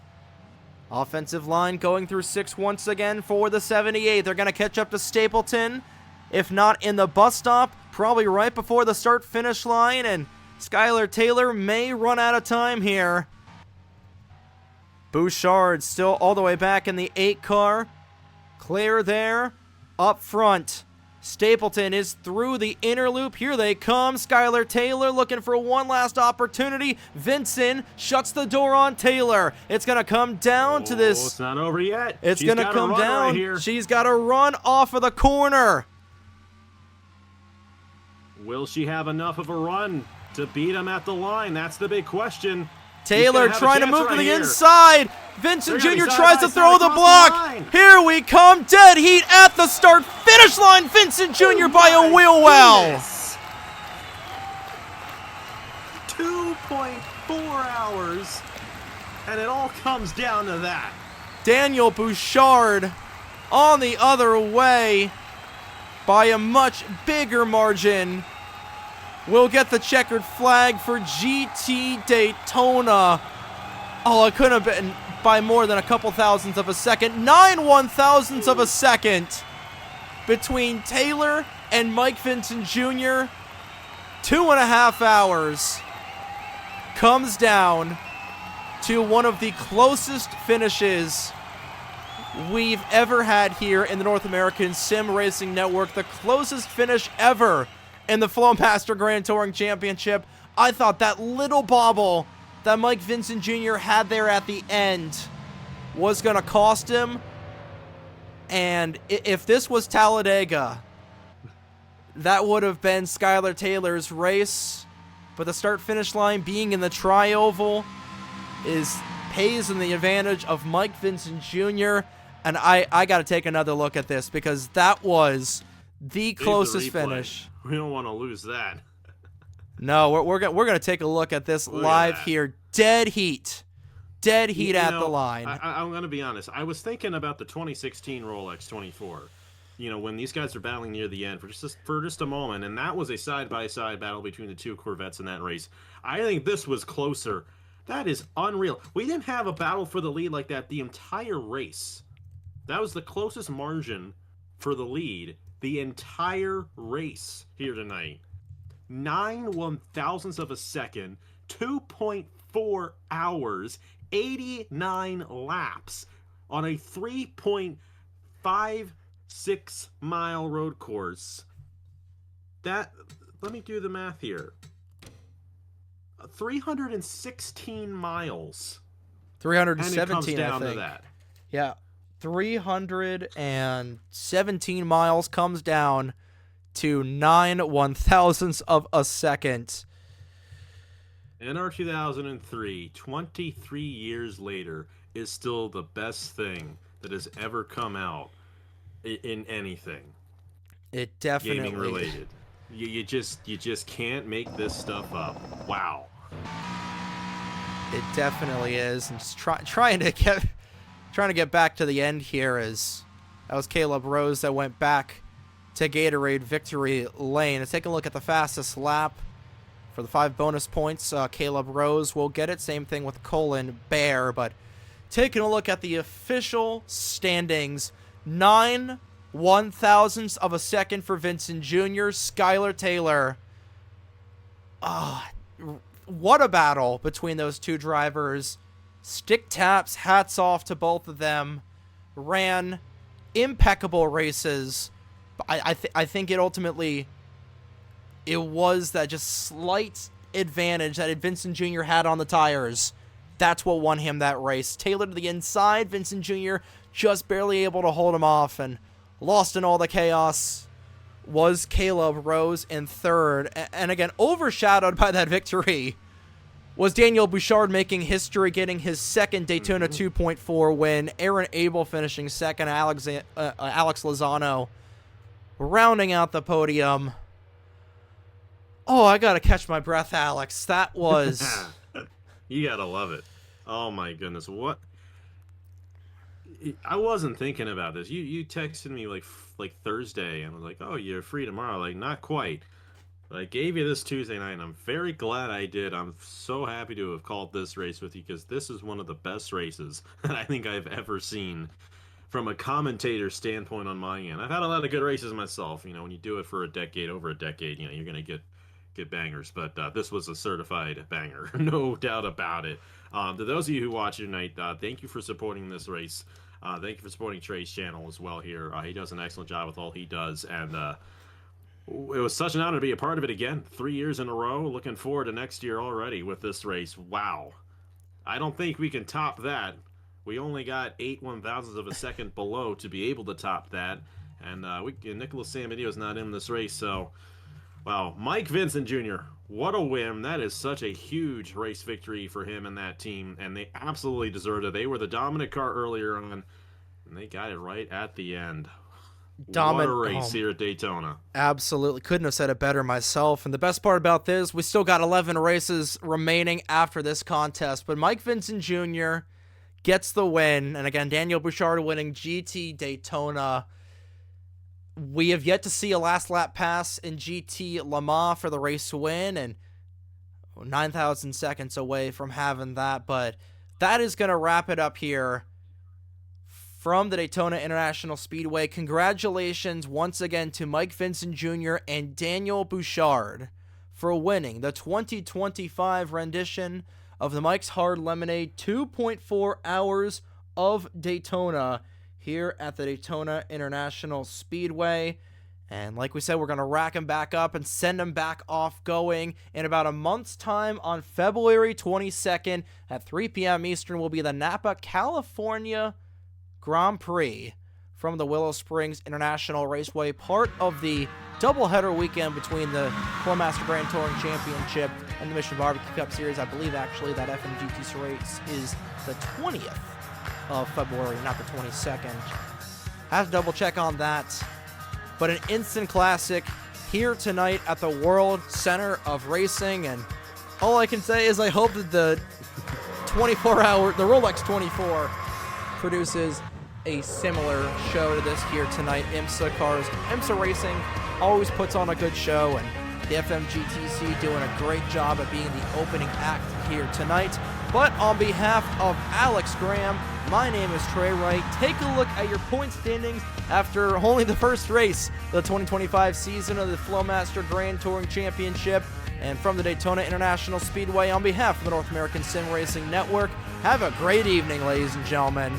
Offensive line going through 6 once again for the 78. They're going to catch up to Stapleton. If not in the bus stop, probably right before the start-finish line. And Skylar Taylor may run out of time here. Bouchard still all the way back in the 8 car. Clear there. Up front. Stapleton is through the inner loop. Here they come. Skylar Taylor looking for one last opportunity. Vincent shuts the door on Taylor. It's going to come down to this. It's not over yet. It's going to come down. Right, she's got to run off of the corner. Will she have enough of a run to beat him at the line? That's the big question. Taylor trying to move to the inside. Vincent Jr. tries to throw the block. Here we come. Dead heat at the start-finish line. Vincent Jr. by a wheel well. 2.4 hours. And it all comes down to that. Daniel Bouchard on the other way by a much bigger margin. We'll get the checkered flag for GT Daytona. Oh, it couldn't have been by more than a couple thousandths of a second. 9 1/1000ths of a second between Taylor and Mike Vincent Jr. 2.5 hours comes down to one of the closest finishes we've ever had here in the North American Sim Racing Network. The closest finish ever in the Flowmaster Grand Touring Championship. I thought that little bobble that Mike Vincent Jr. had there at the end was going to cost him. And if this was Talladega, that would have been Skylar Taylor's race. but the start-finish line being in the tri-oval pays in the advantage of Mike Vincent Jr., and I got to take another look at this because that was the closest finish. We don't want to lose that. No, we're gonna take a look at this live here. Dead heat at the line. I'm gonna be honest. I was thinking about the 2016 Rolex 24. When these guys are battling near the end for just a moment, and that was a side-by-side battle between the two Corvettes in that race. I think this was closer. That is unreal. We didn't have a battle for the lead like that the entire race. That was the closest margin for the lead the entire race here tonight. 9 1,000ths of a second, 2.4 hours, 89 laps on a 3.56 mile road course. Let me do the math here. 316 miles. 317, and it comes down I think. to that. Yeah. 317 miles comes down to 9 1,000ths of a second. NR 2003, 23 years later, is still the best thing that has ever come out in anything. It definitely gaming related. You just can't make this stuff up. Wow. It definitely is. And just trying to get back to the end here as that was Caleb Rose that went back to Gatorade Victory Lane. Let's take a look at the fastest lap for the 5 bonus points. Caleb Rose will get it. Same thing with Colin Bear. But taking a look at the official standings, 9 1,000ths of a second for Vincent Jr. Skylar Taylor. What a battle between those two drivers. Stick taps, hats off to both of them. Ran impeccable races. I think it ultimately, it was that just slight advantage that Vincent Jr. had on the tires. That's what won him that race. Taylor to the inside, Vincent Jr. just barely able to hold him off, and lost in all the chaos was Caleb Rose in third. And again, overshadowed by that victory was Daniel Bouchard making history, getting his second Daytona 2.4 win. Aaron Abel finishing second. Alex Lozano rounding out the podium. Oh, I gotta catch my breath, Alex. That was... You gotta love it. Oh my goodness, what? I wasn't thinking about this. You texted me like Thursday, and I was like, "Oh, you're free tomorrow." Like, not quite. But I gave you this Tuesday night, and I'm very glad I did. I'm so happy to have called this race with you, because this is one of the best races that I think I've ever seen from a commentator standpoint on my end. I've had a lot of good races myself. When you do it for over a decade, you're going to get bangers. But this was a certified banger, no doubt about it. To those of you who watch tonight, thank you for supporting this race. Thank you for supporting Trey's channel as well here. He does an excellent job with all he does, and it was such an honor to be a part of it again. 3 years in a row. Looking forward to next year already with this race. Wow. I don't think we can top that. We only got 8 1,000ths of a second below to be able to top that. And Nicholas Samadeo is not in this race, so... Wow. Mike Vincent Jr., what a win. That is such a huge race victory for him and that team, and they absolutely deserved it. They were the dominant car earlier on, and they got it right at the end. What a race here at Daytona. Absolutely. Couldn't have said it better myself. And the best part about this, we still got 11 races remaining after this contest. But Mike Vincent Jr. gets the win. And again, Daniel Bouchard winning GT Daytona. We have yet to see a last lap pass in GT Le Mans for the race win. And 9,000 seconds away from having that. But that is going to wrap it up here from the Daytona International Speedway. Congratulations once again to Mike Vincent Jr. and Daniel Bouchard for winning the 2025 rendition of the Mike's Hard Lemonade 2.4 hours of Daytona here at the Daytona International Speedway. And like we said, we're going to rack them back up and send them back off going in about a month's time on February 22nd at 3 p.m. Eastern will be the Napa, California Grand Prix from the Willow Springs International Raceway, part of the doubleheader weekend between the Flowmaster Grand Touring Championship in the Mission Barbecue Cup Series. I believe actually that FMGT race is the 20th of February, not the 22nd. Have to double check on that. But an instant classic here tonight at the World Center of Racing, and all I can say is I hope that the Rolex 24 produces a similar show to this here tonight. IMSA Racing always puts on a good show, and the FMGTC doing a great job at being the opening act here tonight. But on behalf of Alex Graham, my name is Trey Wright. Take a look at your point standings after only the first race of the 2025 season of the Flowmaster Grand Touring Championship. And from the Daytona International Speedway, on behalf of the North American Sim Racing Network, have a great evening, ladies and gentlemen.